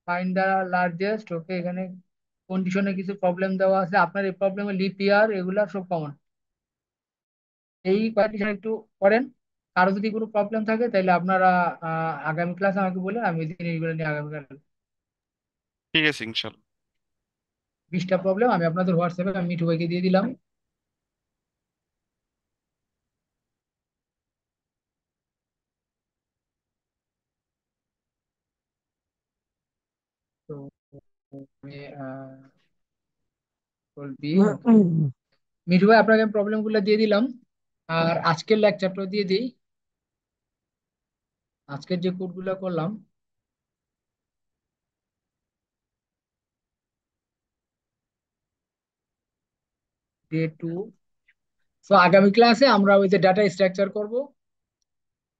find the largest. Okay, এখানে কন্ডিশনে কিছু প্রবলেম দেওয়া আছে, আপনার এই প্রবলেমে লিপ ইয়ার এগুলা সব কমন। এই কন্ডিশন একটু করেন। কারো যদি কোনো প্রবলেম থাকে তাহলে আপনারা আগামী ক্লাসে আমাকে বলে আমি এই জিনিসগুলো নিয়ে আগামীকাল ঠিক আছে, ইনশাল্লাহ। 20টা প্রবলেম আমি আপনাদের হোয়াটসঅ্যাপে আমি মিঠু ভাইকে দিয়ে দিলাম। তো আমি বলবি মিঠু ভাই আপনাকে প্রবলেম গুলো দিয়ে দিলাম। আর আজকের লেকচারটা দিয়ে দিই। আজকের যে কোড গুলো করলাম, ডে 2। তো আগামী ক্লাসে আমরা ওই যে ডাটা স্ট্রাকচার করব,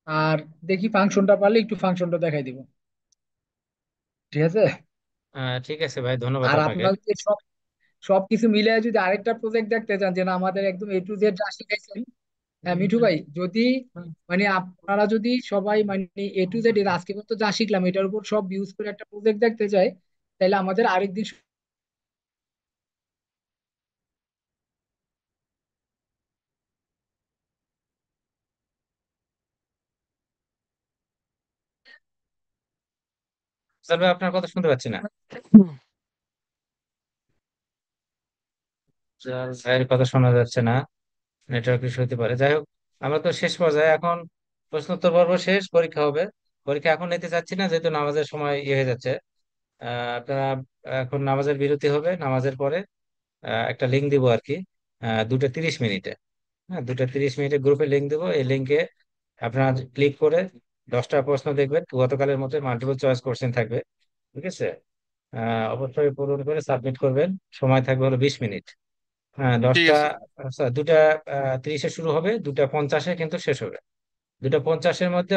আর দেখি ফাংশনটা পারলে একটু ফাংশনটা দেখাই দিব, ঠিক আছে? ঠিক আছে ভাই, ধন্যবাদ আর আপনাকে। আপনার যে সবকিছু মিলে যদি আরেকটা প্রজেক্ট দেখতে চান যে না আমাদের একদম এ টু জেড যা শিখাইছেন হ্যাঁ মিঠু ভাই, যদি মানে আপনারা যদি সবাই মানে A to Z এর আজকে পর্যন্ত যা শিখলাম এটার উপর সব ইউজ করে একটা প্রজেক্ট দেখতে চাই, তাহলে আমাদের আরেকদিন স্যার ভাই আপনার কথা শুনতে পাচ্ছি না। হুম। স্যার ভাইয়ের কথা শোনা যাচ্ছে না, নেটওয়ার্ক ইস্যু হতে পারে। যাই হোক, আমরা তো শেষ পর্যায়ে এখন, প্রশ্নোত্তর পর্ব শেষ, পরীক্ষা হবে। পরীক্ষা এখন নিতে চাচ্ছি না, যেহেতু নামাজের সময় ইয়ে হয়ে যাচ্ছে। আপনারা এখন নামাজের বিরতি হবে, নামাজের পরে একটা লিঙ্ক দিব আর কি, 2টা 30 মিনিটে। হ্যাঁ, 2টা 30 মিনিটে গ্রুপে লিঙ্ক দেবো। এই লিঙ্কে আপনারা ক্লিক করে 10টা প্রশ্ন দেখবেন, গতকালের মতো মাল্টিপল চয়েস কোশ্চেন থাকবে। ঠিক আছে? অবশ্যই পূরণ করে সাবমিট করবেন। সময় থাকবে হলো 20 মিনিট। হ্যাঁ, ঠিক 10টা, আছে। আচ্ছা 2টা 30-এ শুরু হবে, 2টা 50-এ কিন্তু শেষ হবে। 2টা 50-এর মধ্যে